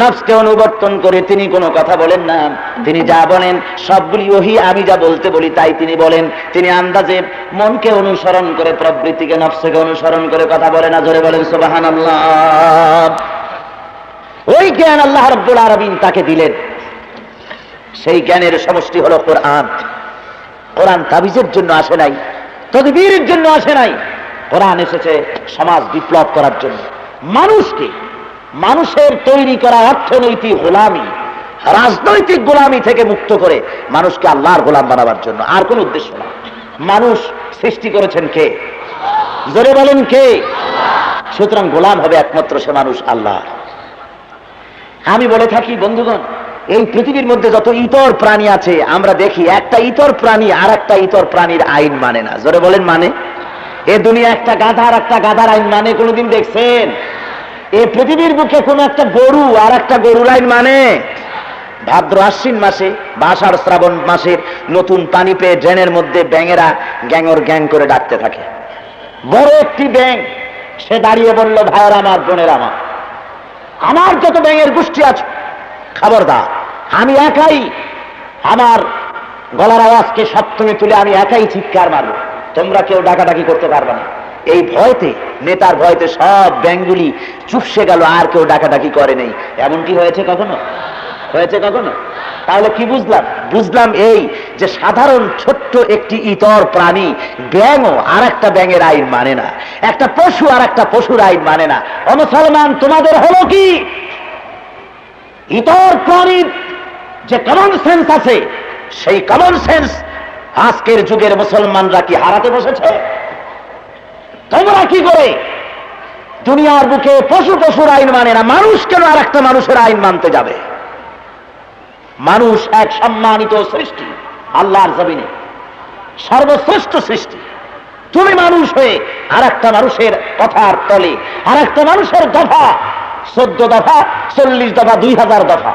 নফসকে অনুবর্তন করে তিনি কোনো কথা বলেন না। তিনি যা বলেন সবগুলি ওহী, আমি যা বলতে বলি তাই তিনি বলেন। তিনি আন্দাজে মনকে অনুসরণ করে, প্রবৃত্তিকে, নফসকে অনুসরণ করে কথা বলে না। জোরে বলেন সুবহানাল্লাহ। ওই জ্ঞান আল্লাহ রাব্বুল আলামিন তাকে দিলেন। সেই জ্ঞানের সমষ্টি হলো কোরআন। কোরআন তাবিজের জন্য আসে নাই, তদবীরের জন্য আসে নাই। কোরআন এসেছে সমাজ বিপ্লব করার জন্য, মানুষকে, মানুষের তৈরি করা অর্থনৈতিক গোলামি, রাজনৈতিক গোলামি থেকে মুক্ত করে মানুষকে আল্লাহর গোলাম বানাবার জন্য, আর কোন উদ্দেশ্য না। মানুষ সৃষ্টি করেছেন কে? জোরে বলেন কে? সুতরাং গোলাম হবে একমাত্র সে মানুষ আল্লাহ। আমি বলে থাকি বন্ধুগণ, এই পৃথিবীর মধ্যে যত ইতর প্রাণী আছে, আমরা দেখি একটা ইতর প্রাণী আর একটা ইতর প্রাণীর আইন মানে না। জোরে বলেন মানে? এ দুনিয়া একটা গাধা আর একটা গাধার আইন মানে? কোনদিন দেখছেন? এই পৃথিবীর বুকে কোন একটা গরু আর একটা গরুর আইন মানে? ভাদ্র আশ্বিন মাসে বা আষাঢ় শ্রাবণ মাসের নতুন পানি পেয়ে ড্রেনের মধ্যে ব্যাঙেরা গ্যাঙর গ্যাং করে ডাকতে থাকে। বড় একটি ব্যাঙ সে দাঁড়িয়ে বলল, ভাইয়ের আমার, বোনের আমার, আমার যত ব্যাঙের গোষ্ঠী আছে, খবরদার, আমি একাই আমার গলার আওয়াজকে সপ্তমে তুলে আমি একাই চিৎকার মারব, তোমরা কেউ ডাকাডাকি করতে পারবে না। এই ভয়তে, নেতার ভয়তে সব ব্যাঙগুলি চুপসে গেল, আর কেউ ডাকাডাকি করে নেই। এমনকি হয়েছে কখনো? হয়েছে কখনো? তাহলে কি বুঝলাম? বুঝলাম এই যে সাধারণ ছোট্ট একটি ইতর প্রাণী ব্যাঙও আর একটা ব্যাঙের আইন মানে না, একটা পশু আর একটা পশুর আইন মানে না। ও মুসলমান, তোমাদের হলো কি? ইতর প্রাণীর যে কমন সেন্স আছে, সেই কমন সেন্স আজকের যুগের মুসলমানরা কি হারাতে বসেছে? তোমরা কি করে দুনিয়ার বুকে পশু পশুর আইন মানে না, মানুষ কেন আর একটা মানুষের আইন মানতে যাবে? মানুষ এক সম্মানিত সৃষ্টি, আল্লাহর জমিনে সর্বশ্রেষ্ঠ সৃষ্টি। তুমি মানুষ হয়ে আর একটা মানুষের কথার তলে, আর একটা মানুষের দফা 14 দফা, 40 দফা, 2000 দফা,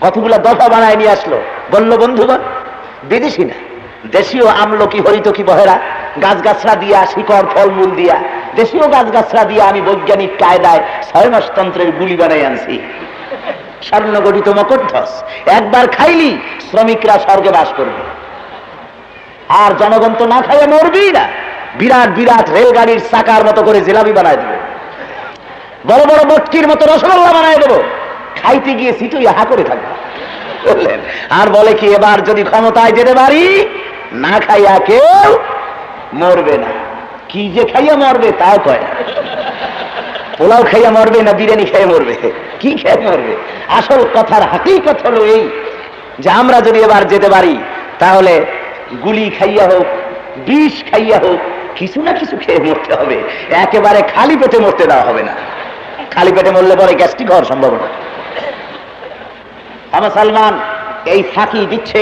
কতগুলা দফা বানায় নিয়ে আসলো। বলল বন্ধুগণ, বিদেশি না, দেশীয় আমলকি, হরিতকি, বহেরা, গাছগাছরা দিয়া, শিকড় ফলমূল দিয়া, দেশীয় গাছগাছরা দিয়া আমি বৈজ্ঞানিক কায়দায় 6 মাসতন্ত্রের গুলি বানাই আনছি। স্বর্ণগঠিত মকরধ্বজ, একবার খাইলি শ্রমিকরা স্বর্গে বাস করবে, আর জনগণ তো না খাইয়ে মরবেই না। বিরাট বিরাট রেলগাড়ির চাকার মতো করে জিলাপি বানায় দেবো, বড় বড় মটকির মতো রসগোল্লা বানায় দেবো, খাইতে গিয়ে সিটুই হা করে থাকবে। বললেন, আর বলে কি, এবার যদি ক্ষমতায় যেতে পারি, না খাইয়া কেউ মরবে না। কি যে খাইয়া মরবে তাও কয় না। পোলাও খাইয়া মরবে না বিরিয়ানি খেয়ে মরবে, কি খেয়ে মরবে? আসল কথার হাকিকত হলো এই যে আমরা যদি এবার যেতে পারি, তাহলে গুলি খাইয়া হোক, বিষ খাইয়া হোক, কিছু না কিছু খেয়ে মরতে হবে। একেবারে খালি পেটে মরতে দেওয়া হবে না। খালি পেটে মরলে পরে গ্যাস্ট্রিক হওয়ার সম্ভাবনা। মুসলমান, এই ফাঁকি দিচ্ছে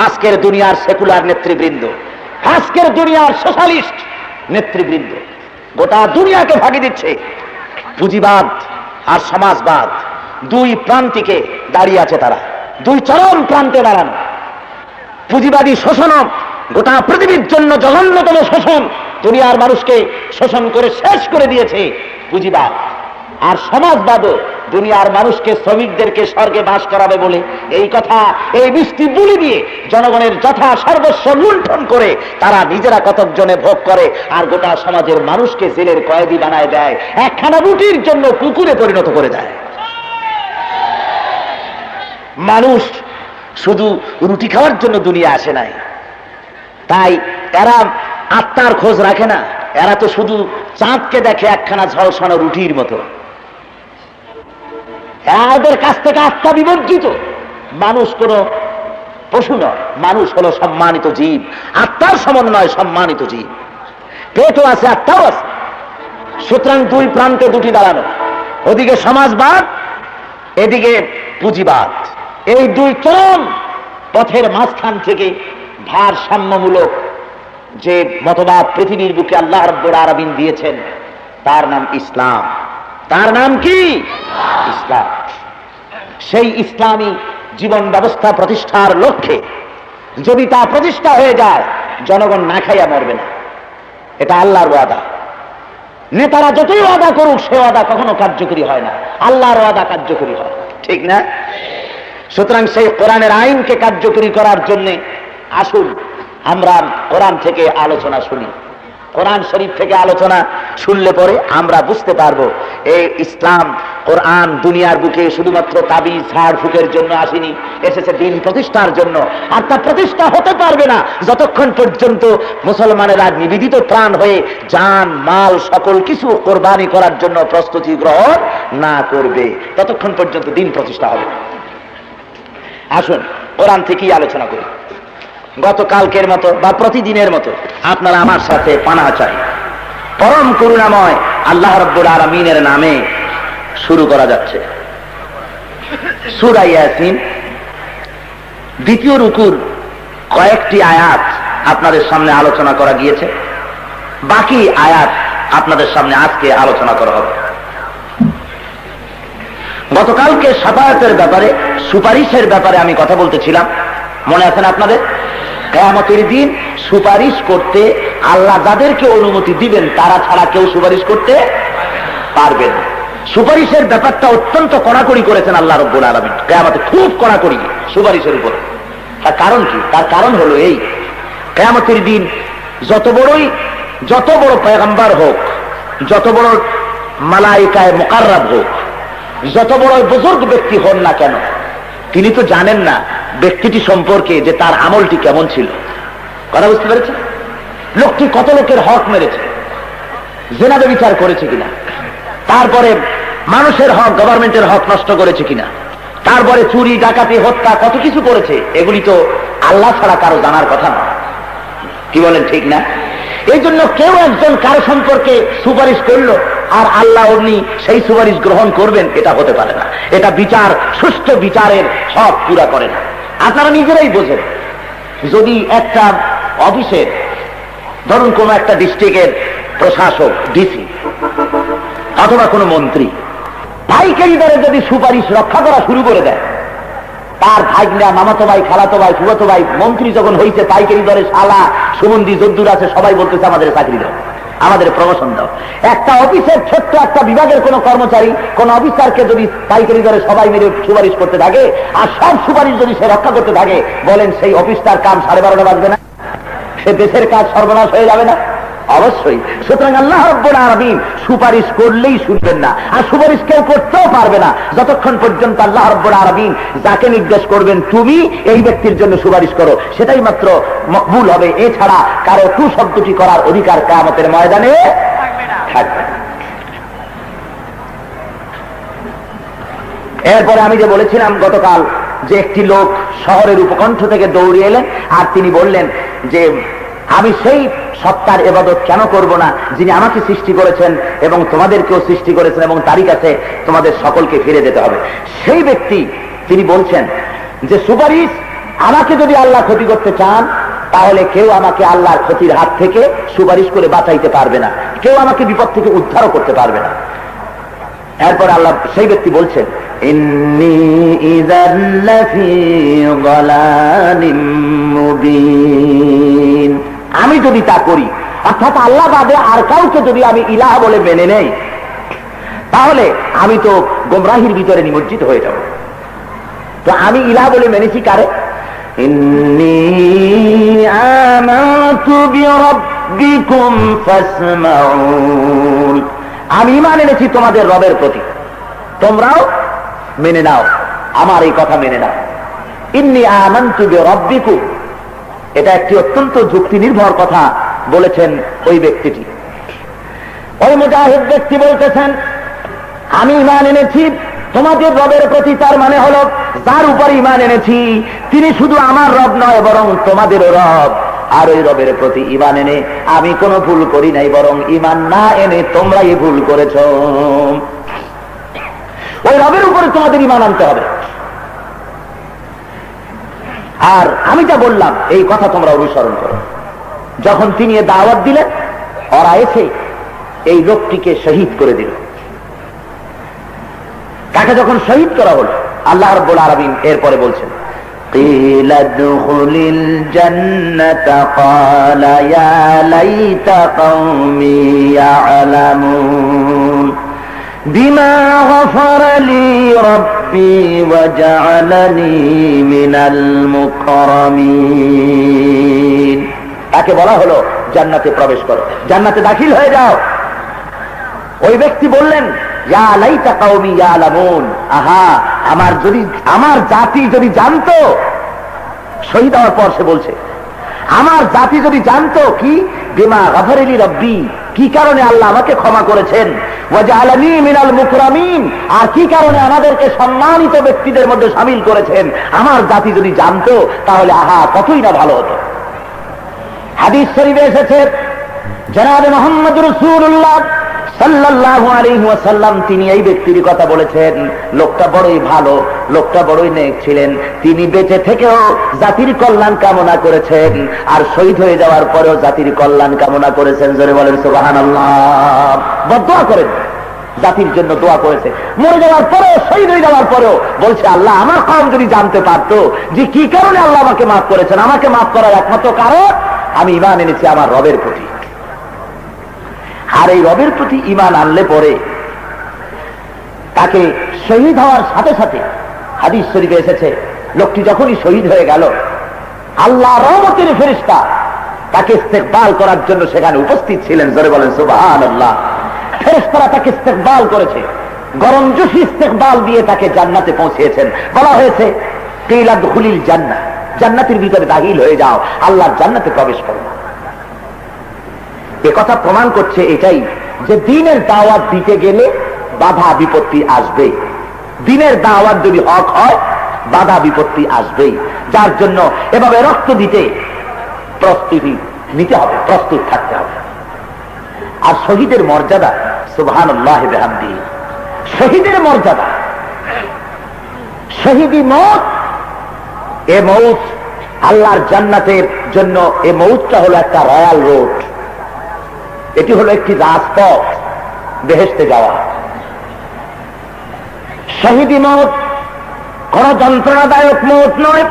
আজকের দুনিয়ার সেকুলার নেতৃবৃন্দ, আজকের দুনিয়ার সোশ্যালিস্ট নেতৃবৃন্দ, গোটা দুনিয়াকে ফাঁকি দিচ্ছে। পুঁজিবাদ আর সমাজবাদ দুই প্রান্তিকে দাঁড়িয়ে আছে, তারা দুই চরম প্রান্তে দাঁড়ানো। পুঁজিবাদী শোষণ গোটা পৃথিবীর জন্য জঘন্যতম শোষণ, দুনিয়ার মানুষকে শোষণ করে শেষ করে দিয়েছে পুঁজিবাদ। আর সমাজবাদও দুনিয়ার মানুষকে, শ্রমিকদেরকে স্বর্গে বাস করাবে বলে এই কথা, এই মিষ্টি বুলি দিয়ে জনগণের যথা সর্বস্ব লুণ্ঠন করে তারা নিজেরা কতক জনে ভোগ করে, আর গোটা সমাজের মানুষকে জেলের কয়েদি বানায় দেয়, একখানা রুটির জন্য কুকুরে পরিণত করে দেয়। মানুষ শুধু রুটি খাওয়ার জন্য দুনিয়া আসে নাই, তাই এরা আত্মার খোঁজ রাখে না। এরা তো শুধু চাঁদকে দেখে একখানা ঝলসানো রুটির মতো। এদের কাছ থেকে আত্মা বিবর্জিত। মানুষ কোন পশু নয়, মানুষ হলো সম্মানিত জীব, আত্মার সমন্বয় সম্মানিত জীব। পেটও আছে, আত্মাও আছে। সুতরাং দুই প্রান্তে দুটি দাঁড়ানো, ওদিকে সমাজবাদ, এদিকে পুঁজিবাদ। এই দুই চরম পথের মাঝখান থেকে ভারসাম্যমূলক যে মতবাদ পৃথিবীর বুকে আল্লাহ রাব্বুল আলামিন দিয়েছেন তার নাম ইসলাম। তার নাম কি? ইসলাম। সেই ইসলামী জীবন ব্যবস্থা প্রতিষ্ঠার লক্ষ্যে যদি তা প্রতিষ্ঠা হয়ে যায়, জনগণ না খাইয়া মরবে না। এটা আল্লাহর ওয়াদা। নেতারা যতই ওয়াদা করুক, সে ওয়াদা কখনো কার্যকরী হয় না, আল্লাহর ওয়াদা কার্যকরী হয়, ঠিক না? সুতরাং সেই কোরআনের আইনকে কার্যকরী করার জন্য আসুন আমরা কোরআন থেকে আলোচনা শুনি। কোরআন শরীফ থেকে আলোচনা শুনলে পরে আমরা বুঝতে পারবো এই ইসলাম কোরআন দুনিয়ার বুকে শুধুমাত্র তাবিজ ঝাড় ফুকের জন্য আসেনি, এসেছে দিন প্রতিষ্ঠার জন্য। আর তা প্রতিষ্ঠা হতে পারবে না যতক্ষণ পর্যন্ত মুসলমানেরা নিবেদিত প্রাণ হয়ে জান মাল সকল কিছু কোরবানি করার জন্য প্রস্তুতি গ্রহণ না করবে, ততক্ষণ পর্যন্ত দিন প্রতিষ্ঠা হবে। আসুন কোরআন থেকেই আলোচনা করি। গতকালকের মতো বা প্রতিদিনের মতো আপনারা আমার সাথে পানাহ চাই। পরম করুণাময় আল্লাহ রাব্বুল আলামিনের নামে শুরু করা যাচ্ছে। সূরা ইয়াসিন দ্বিতীয় রুকুর কয়েকটি আয়াত আপনাদের সামনে আলোচনা করা গিয়েছে, বাকি আয়াত আপনাদের সামনে আজকে আলোচনা করা হবে। গতকালকে শাফায়াতের ব্যাপারে, সুপারিশের ব্যাপারে আমি কথা বলতেছিলাম, মনে আছেন আপনাদের? কিয়ামতের দিন সুপারিশ করতে আল্লাহ যাদেরকে অনুমতি দিবেন তারা ছাড়া কেউ সুপারিশ করতে পারবে না। সুপারিশের ব্যাপারটা অত্যন্ত কড়াকড়ি করেছেন আল্লাহ রাব্বুল আলামিন, কিয়ামতে খুব কড়াকড়ি সুপারিশের উপর। তার কারণ কি? তার কারণ হলো এই, কিয়ামতের দিন যত বড় পয়গম্বর হোক, যত বড় মালায়েকায়ে মুকাররাব হোক, যত বড় বুজুর্গ ব্যক্তি হন না কেন, তিনি তো জানেন না ব্যক্তিটি সম্পর্কে যে তার আমলটি কেমন ছিল। কথা বুঝতে পেরেছে? লোকটি কত লোকের হক মেরেছে, জেনা ব্যভিচার করেছে কিনা, তারপরে মানুষের হক, গভর্নমেন্টের হক নষ্ট করেছে কিনা, তারপরে চুরি ডাকাতি হত্যা কত কিছু করেছে, এগুলি তো আল্লাহ ছাড়া কারো জানার কথা না। কি বলেন, ঠিক না? এই জন্য কেউ একজন কারো সম্পর্কে সুপারিশ করলো আর আল্লাহ অমনি সেই সুপারিশ গ্রহণ করবেন, এটা হতে পারে না। এটা বিচার, সুষ্ঠু বিচারের হক পুরা করে না। আপনারা নিজেরাই বোঝেন, যদি একটা অফিসের, ধরুন কোন একটা ডিস্ট্রিক্টের প্রশাসক, ডিসি অথবা কোনো মন্ত্রী পাইকারি দরে যদি সুপারিশ রক্ষা করা শুরু করে দেয়, তার ভাইগনা, মামাতো ভাই, খালাতো ভাই, ফুফাতো ভাই মন্ত্রী যখন হয়েছে, পাইকারি দরে শালা সুমন্দি যদ্দুর আছে সবাই বলতেছে আমাদের চাকরি দাও, আমাদের প্রমোশন দাও। একটা অফিসের ছোট্ট একটা বিভাগের কোন কর্মচারী, কোন অফিসারকে যদি পাইকারি দরে সবাই মিলে সুপারিশ করতে থাকে আর সব সুপারিশ যদি সে রক্ষা করতে থাকে, বলেন সেই অফিসটার কাম 12:30 বাজবে না? সে দেশের কাজ সর্বনাশ হয়ে যাবে না? অবশ্যই। সুতরাং আল্লাহ রাব্বুল আলামিন সুপারিশ করলেই শুনবেন না, আর সুপারিশ কেউ করতেও পারবে না যতক্ষণ পর্যন্ত আল্লাহ রাব্বুল আলামিন যাকে নির্দেশ করবেন তুমি এই ব্যক্তির জন্য সুপারিশ করো, সেটাই মাত্র মকবুল হবে। এছাড়া কারো টু শব্দটি করার অধিকার কিয়ামতের ময়দানে থাকবে না। এরপরে আমি যে বলেছিলাম গতকাল, যে একটি লোক শহরের উপকণ্ঠ থেকে দৌড়ে এলেন আর তিনি বললেন যে আমি সেই সত্তার ইবাদত কেন করব না যিনি আমাকে সৃষ্টি করেছেন এবং তোমাদেরকেও সৃষ্টি করেছেন, এবং তারই কাছে তোমাদের সকলকে ফিরে যেতে হবে। সেই ব্যক্তি তিনি বলছেন যে সুপারিশ, আমাকে যদি আল্লাহ ক্ষতি করতে চান তাহলে কেউ আমাকে আল্লাহর ক্ষতির হাত থেকে সুপারিশ করে বাঁচাইতে পারবে না, কেউ আমাকে বিপদ থেকে উদ্ধারও করতে পারবে না। এরপর আল্লাহ, সেই ব্যক্তি বলছেন ইন্নী ইযাল লাফি যালালিম মুবিন, আমি যদি তা করি, অর্থাৎ আল্লাহ বাদে আর কাউকে যদি আমি ইলাহ বলে মেনে নেই, তাহলে আমি তো গোমরাহির ভিতরে নিমজ্জিত হয়ে যাব। তো আমি ইলাহ বলে মেনেছি কারে? ইন্নী আমানতু বিরাব্বিকুম ফাসমাউন, আমি ঈমান এনেছি তোমাদের রবের প্রতি, তোমরাও মেনে নাও, আমার এই কথা মেনে নাও। ইন্নী আমানতু বিরাব্বিকুম, এটা একটি অত্যন্ত যুক্তি নির্ভর কথা বলেছেন ওই ব্যক্তিটি। ওই মুজাহিদ ব্যক্তি বলতেছেন আমি ঈমান এনেছি তোমাদের রবের প্রতি, তার মানে হলো যার উপর ঈমান এনেছি তিনি শুধু আমার রব নয় বরং তোমাদেরও রব। আর ওই রবের প্রতি ঈমান এনে আমি কোনো ভুল করি নাই, বরং ঈমান না এনে তোমরাই ভুল করেছ। ওই রবের উপরে তোমাদের ঈমান আনতে হবে। আর আমি যা বললাম এই কথা তোমরা অনুসরণ করো। যখন তিনি এ দাওয়াত দিলেন, ওরা এসে এই লোকটিকে শহীদ করে দিল। তাকে যখন শহীদ করা হলো, আল্লাহ রাব্বুল আলামিন এরপরে বলছেন, قيل ادخل الجنة قال يا ليت قومي يعلمون بما غفر لي ربي وجعلني من المكرمين। তাকে বলা হলো জান্নাতে প্রবেশ করো, জান্নাতে দাখিল হয়ে যাও। ওই ব্যক্তি বললেন, ইয়া লাইতা কওমি ইয়ালামুন, আহা আমার জাতি যদি জানতো। শহীদ হওয়ার পর সে বলছে, আমার জাতি যদি জানতো কি বিমা গফারা লি রব্বি, কি কারণে আল্লাহ আমাকে ক্ষমা করেছেন, ওয়া জাআলানি মিনাল মুকরামিন, আর কি কারণে আমাদেরকে সম্মানিত ব্যক্তিদের মধ্যে শামিল করেছেন, আমার জাতি যদি জানতো তাহলে আহা কতই না ভালো হতো। হাদিস শরীফে এসেছে, জনাবে মুহাম্মদ রাসূলুল্লাহ সাল্লাল্লাহু আলাইহি ওয়াসাল্লাম তিনি এই ব্যক্তির কথা বলেছেন, লোকটা বড়ই ভালো, লোকটা বড়ই নেক ছিলেন। তিনি বেঁচে থেকেও জাতির কল্যাণ কামনা করেছেন, আর শহীদ হয়ে যাওয়ার পরেও জাতির কল্যাণ কামনা করেছেন। জোরে বলেন সুবহানাল্লাহ। বদদোয়া করেন, জাতির জন্য দোয়া করেছে। মরে যাওয়ার পরেও, শহীদ হয়ে যাওয়ার পরেও বলছে, আল্লাহ আমার কওম যদি জানতে পারতো যে কি কারণে আল্লাহ আমাকে মাফ করেছেন, আমাকে মাফ করার একমাত্র কারণ আমি ঈমান এনেছি আমার রবের প্রতি। আর এই রবের প্রতি ঈমান আনলে পরে তাকে শহীদ হওয়ার সাথে সাথে, হাদিস শরীফে এসেছে, লোকটি যখনই শহীদ হয়ে গেল, আল্লাহ রহমতের ফেরেশতা তাকে ইস্তেকবাল করার জন্য সেখানে উপস্থিত ছিলেন। জোরে বলেন সুবহানাল্লাহ। ফেরেশতারা তাকে ইস্তেকবাল করেছে, গরমজোশী ইস্তেকবাল দিয়ে তাকে জান্নাতে পৌঁছিয়েছেন। বলা হয়েছে, কিলা দুখুলিল জান্নাহ, জান্নাতের ভিতরে দাখিল হয়ে যাও, আল্লাহর জান্নাতে প্রবেশ করো। কথা প্রমাণ করছে এটাই যে দিনের দাওয়াত দিতে গেলে বাধা বিপত্তি আসবে। দিনের দাওয়াত যদি হক হয়, বাধা বিপত্তি আসবেই। যার জন্য এভাবে রক্ত দিতে প্রস্তুতি নিতে হবে, প্রস্তুত থাকতে হবে। আর শহীদের মর্যাদা, সুবহানাল্লাহ বিহামদিহি, শহীদের মর্যাদা, শহীদি মওত, এ মওত আল্লাহর জান্নাতের জন্য, এ মওতটা হলো একটা রয়্যাল রোড, এটি হলো একটি রাজপথ বেহেশতে যাওয়া। শহীদি মওত কোন যন্ত্রণাদায়ক মওত নয়।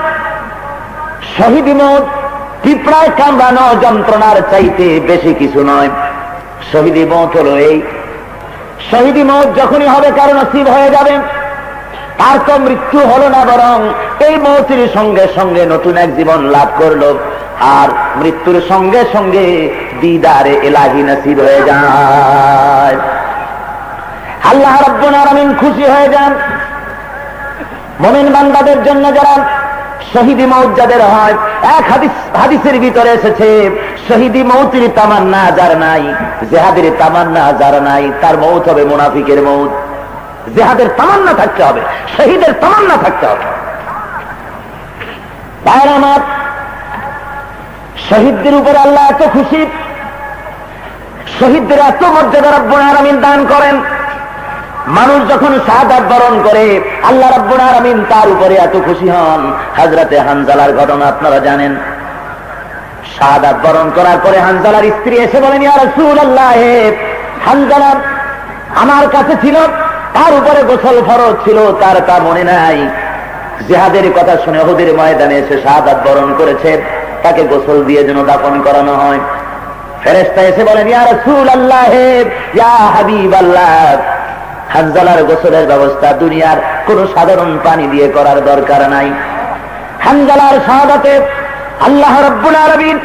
শহীদি মওত পিঁপড়ায় কামড়ানো যন্ত্রণার চাইতে বেশি কিছু নয়। শহীদি মওত হলো এই, শহীদি মওত যখনই হবে কারো নসিব হয়ে যাবে, তার তো মৃত্যু হলো না, বরং এই মওতের সঙ্গে সঙ্গে নতুন এক জীবন লাভ করলো। আর মৃত্যুর সঙ্গে সঙ্গে দিদারে ইলাহি নসিব হয়ে যায়। আল্লাহ রাব্বুল আলামিন খুশি হয়ে যান মুমিন বান্দাদের জন্য যারা শহীদি মওত যাদের হয়। এক হাদিসের ভিতরে এসেছে, শহীদি মওতের তামান্না যার নাই, জিহাদের তামান্না যার নাই, তার মওত হবে মুনাফিকের মওত। জিহাদের তামান্না থাকতে হবে, শহীদের তামান্না থাকতে হবে। ভাইরা আমার, শহীদদের উপর আল্লাহ এত খুশি, শহীদদের এত মর্যাদা রব্বুল আলামিন দান করেন। মানুষ যখন শাহাদাত বরণ করে, আল্লাহ রব্বুল আলামিন তার উপরে এত খুশি হন। হযরতে হানজালার ঘটনা আপনারা জানেন। শাহাদাত বরণ করার পরে হানজালার স্ত্রী এসে বলেন, ইয়া রাসূলুল্লাহ, হানজালা আমার কাছে ছিল, তার উপরে গোসল ফরজ ছিল, তার তা মনে নাই। জিহাদের কথা শুনে উহুদের ময়দানে এসে শাহাদাত বরণ করেছে, তাকে গোসল দিয়ে যেন দাফন করানো হয়। ফেরেশতা এসে বলেন, ইয়া রাসূলুল্লাহ, ইয়া হাবিবাল্লাহ, হানজালার গোসলের ব্যবস্থা দুনিয়ার কোন সাধারণ পানি দিয়ে করার দরকার নাই। হানজালার শাহাদাতে আল্লাহ রাব্বুল আলামিন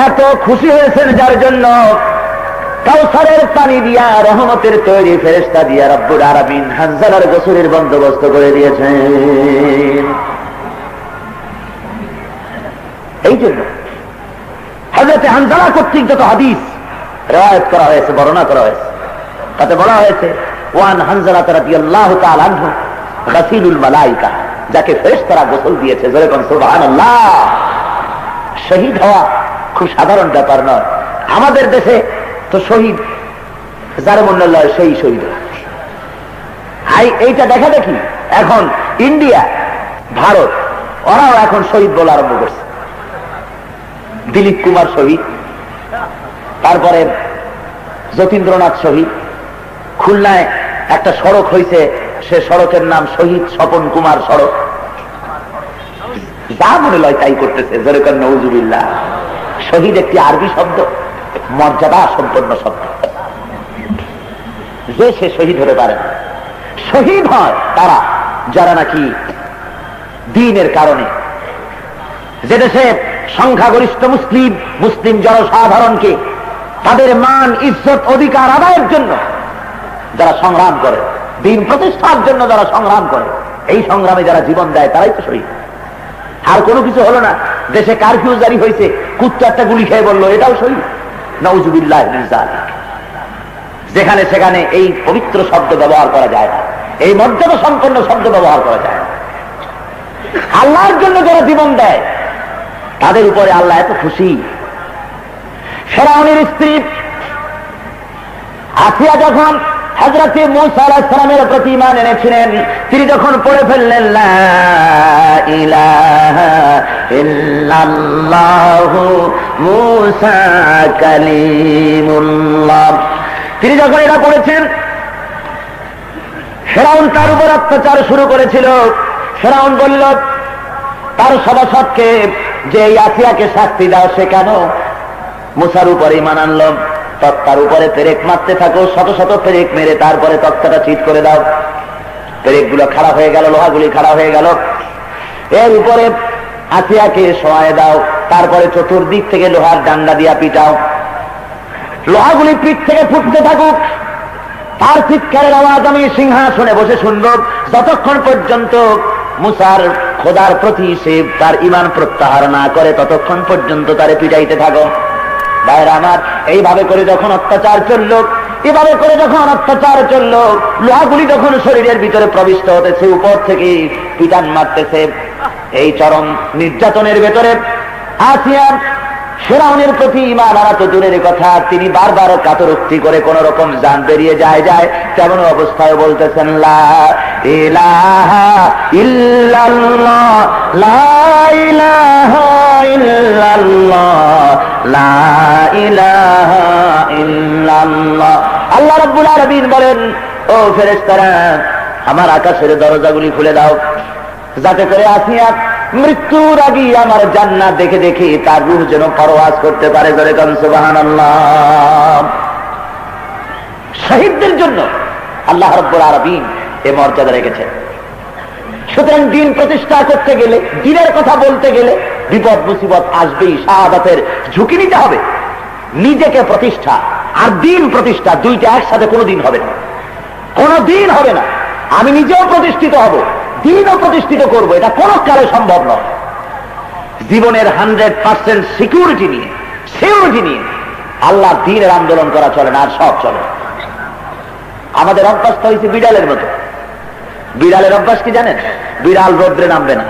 এত খুশি হয়েছেন, যার জন্য কাউসারের পানি দিয়া, রহমতের তৈরি ফেরেশতা দিয়া রব্বুল আলামিন হানজালার গোসলের বন্দোবস্ত করে দিয়েছেন। এই জন্য হযরত হানজালা কর্তৃক যত হাদিস রিওয়ায়াত করা হয়েছে, বর্ণনা করা হয়েছে, তাতে বলা হয়েছে, ওয়ান হানজালা রাদিয়াল্লাহু তাআলা আনহু গাসিলুল মালায়েকা, যাকে ফেরেশতারা গোসল দিয়েছে। জোরে বলেন সুবহানাল্লাহ। শহীদ হওয়া খুব সাধারণ ব্যাপার নয়। আমাদের দেশে তো শহীদ যার মনে লয় সেই শহীদ। এইটা দেখা দেখি এখন ইন্ডিয়া, ভারত, ওরাও এখন শহীদ বলে আরম্ভ করছে। দিলীপ কুমার শহীদ, তারপরে যতীন্দ্রনাথ শহীদ। খুলনায় একটা সড়ক হয়েছে, সে সড়কের নাম শহীদ স্বপন কুমার সড়ক। যা মনে লয় তাই করতেছে, যেরকম নওজুবিল্লাহ। শহীদ একটি আরবি শব্দ, মর্যাদা সম্পন্ন শব্দ। যে সে শহীদ হতে পারে না। শহীদ হয় তারা যারা নাকি দ্বীনের কারণে, যে দেশে সংখ্যাগরিষ্ঠ মুসলিম জনসাধারণকে তাদের মান ইজ্জত অধিকার আদায়ের জন্য যারা সংগ্রাম করে, দ্বীন প্রতিষ্ঠার জন্য যারা সংগ্রাম করে, এই সংগ্রামে যারা জীবন দেয় তারাই তো শহীদ। আর কোনো কিছু হলো না, দেশে কারফিউ জারি হয়েছে, কুত্তা একটা গুলি খেয়ে বললো, এটাও শহীদ। নাউজুবিল্লাহ মিন যালিক। যেখানে সেখানে এই পবিত্র শব্দ ব্যবহার করা যায় না, এই মর্যাদা সম্পন্ন শব্দ ব্যবহার করা যায় না। আল্লাহর জন্য যারা জীবন দেয় তাদের উপরে আল্লাহ এত খুশি। ফিরআউনের স্ত্রী আসিয়া যখন হযরত মূসা আলাইহিস সালামের প্রতি ঈমান এনেছিলেন, তিনি যখন পড়ে ফেললেন লা ইলাহা ইল্লাল্লাহু মূসা কালিমুল্লাহ, তিনি যখন এটা পড়েছেন, ফিরআউন তার উপর অত্যাচার শুরু করেছিল। ফিরআউন বলল তার সভাসদকে যে আসিয়াকে শাস্তি দাও, সে কেন মূসার উপরে ঈমান আনলো, তক্তার উপরে পেরেক মারতে থাকো, শত শত পেরেক মেরে তারপরে তক্তাটা চিৎ করে দাও। পেরেকগুলো খারাপ হয়ে গেল, লোহাগুলি খারাপ হয়ে গেল। এর উপরে আসিয়াকে শোয়ায় দাও, তারপরে চতুর্দিক থেকে লোহার ডান্ডা দিয়া পিটাও, লোহাগুলি পিঠ থেকে ফুটতে থাকুক। তার চিৎকারের আওয়াজ আমি সিংহাসনে বসে শুনব, যতক্ষণ পর্যন্ত মূসার খোদার প্রতি সে তার ঈমান প্রত্যাহার না করে, ততক্ষণ পর্যন্ত তারে পিটাইতে থাকো। ভাইরা আমার, এইভাবে করে যখন অত্যাচার চলল, এভাবে করে যখন অত্যাচার চলল, লোহাগুলি যখন শরীরের ভিতরে প্রবিষ্ট হতেছে, উপর থেকে পিটান মারতেছে, এই চরম নির্যাতনের ভেতরে আসিয়া ফিরআউনের প্রতি ঈমান আনা তো দূরের কথা, তিনি বারবার কাতরুক্তি করে কোন রকম জান বেরিয়ে যায়। তেমন অবস্থায় বলতেছেন লা ইলাহা ইল্লাল্লাহ, লা ইলাহা ইল্লাল্লাহ, লা ইলাহা ইল্লাল্লাহ। আল্লাহ রাব্বুল আলামিন বলেন, ও ফেরেশতারা, আমার আকাশের দরজাগুলি খুলে দাও, যাতে করে আসিয়া মৃত্যুর আগে আমার জান্নাত দেখে দেখে তার রূহ যেন পরওয়াজ করতে পারে। জোরে কান সুবহানাল্লাহ। শহীদদের জন্য আল্লাহ রাব্বুল আলামিন এই মর্যাদা রেখেছেন। সুতরাং দ্বীন প্রতিষ্ঠা করতে গেলে, দ্বীনের কথা বলতে গেলে বিপদ মুসিবত আসবেই, শাহাদাতের ঝুঁকি নিতে হবে। নিজেকে প্রতিষ্ঠা আর দ্বীন প্রতিষ্ঠা দুইটা একসাথে কোনোদিন হবে না, কোনোদিন হবে না। আমি নিজেও প্রতিষ্ঠিত হব, দ্বীনও প্রতিষ্ঠিত করব, এটা কোন কালে সম্ভব নয়। জীবনের 100% সিকিউরিটি নিয়ে আল্লাহ দ্বীনের আন্দোলন করা চলে না, আর সব চলে। আমাদের অভ্যাসটা হয়েছে বিড়ালের মতো। বিড়ালের অভ্যাস কি জানেন? বিড়াল রৌদ্রে নামবে না,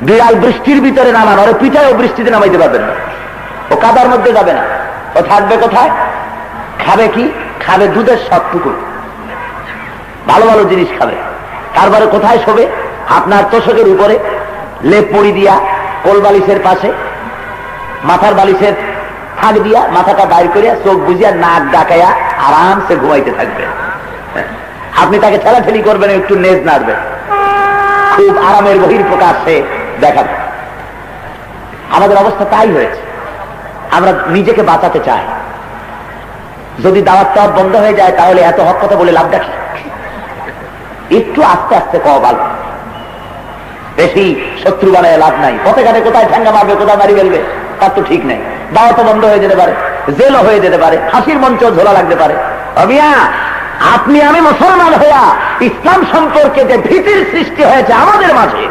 বিড়াল বৃষ্টির ভিতরে নামানো, ওরে পিঠায় ও বৃষ্টিতে নামাইতে পারবেন না, ও কাদার মধ্যে যাবে না। ও থাকবে কোথায়? খাবে কি? খাবে দুধের সবটুকু, ভালো ভালো জিনিস খাবে। তারপরে কোথায় শোবে? আপনার তোষকের উপরে, লেপ মুড়ি দিয়া, কোল বালিশের পাশে, মাথার বালিশের ফাঁক দিয়া মাথাটা বাইর করিয়া চোখ বুঝিয়া নাক ডাকাইয়া আরামসে ঘুমাইতে থাকবে। আপনি তাকে ঠেলাঠেলি করবেন, একটু নেজ নাড়বে, খুব আরামের বহির প্রকাশে দেখাবে। আমাদের অবস্থা তাই হয়েছে। আমরা নিজেকে বাঁচাতে চাই। যদি দাওয়াত টাওয়াত বন্ধ হয়ে যায় তাহলে এত হক কথা বলে লাভ দেখি, একটু আস্তে আস্তে কওয়া ভালো। বেশি শত্রু বানায় লাভ নাই। পথে ঘাটে কোথায় ঠ্যাঙ্গা মারবে, কোথায় মারি ফেলবে, তার তো ঠিক নাই। দাওয়াত বন্ধ হয়ে যেতে পারে, জেলও হয়ে যেতে পারে, হাসির মঞ্চ ঝোলা লাগতে পারে। অবিয়া, আপনি আমি মুসলমান হইয়া ইসলাম সম্পর্কে যে ভীতির সৃষ্টি হয়েছে আমাদের মাঝে,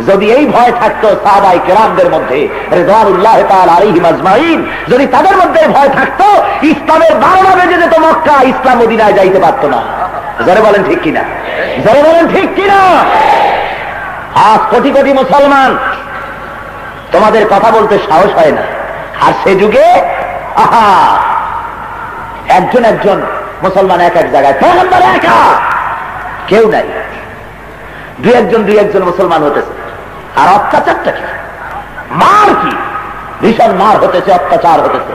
যদি এই ভয় থাকতো সাহাবায়ে কেরামদের মধ্যে রিদওয়ানুল্লাহ তাআলা আলাইহিম আজমাইন, যদি তাদের মধ্যে ভয় থাকতো, ইসলামের 12টা বেজে যেত মক্কা, ইসলাম মদিনায় যাইতে পারতো না। জোরে বলেন ঠিক কিনা? জোরে বলেন ঠিক কিনা? আজ কোটি কোটি মুসলমান, তোমাদের কথা বলতে সাহস হয় না। আর সে যুগে আহা, একজন একজন মুসলমান এক এক জায়গায়, পয়গম্বর একা, কেউ নাই। দুই একজন মুসলমান হতেছে। আর অত্যাচারটা কি? মার কি? ভীষণ মার হতেছে, অত্যাচার হতেছে।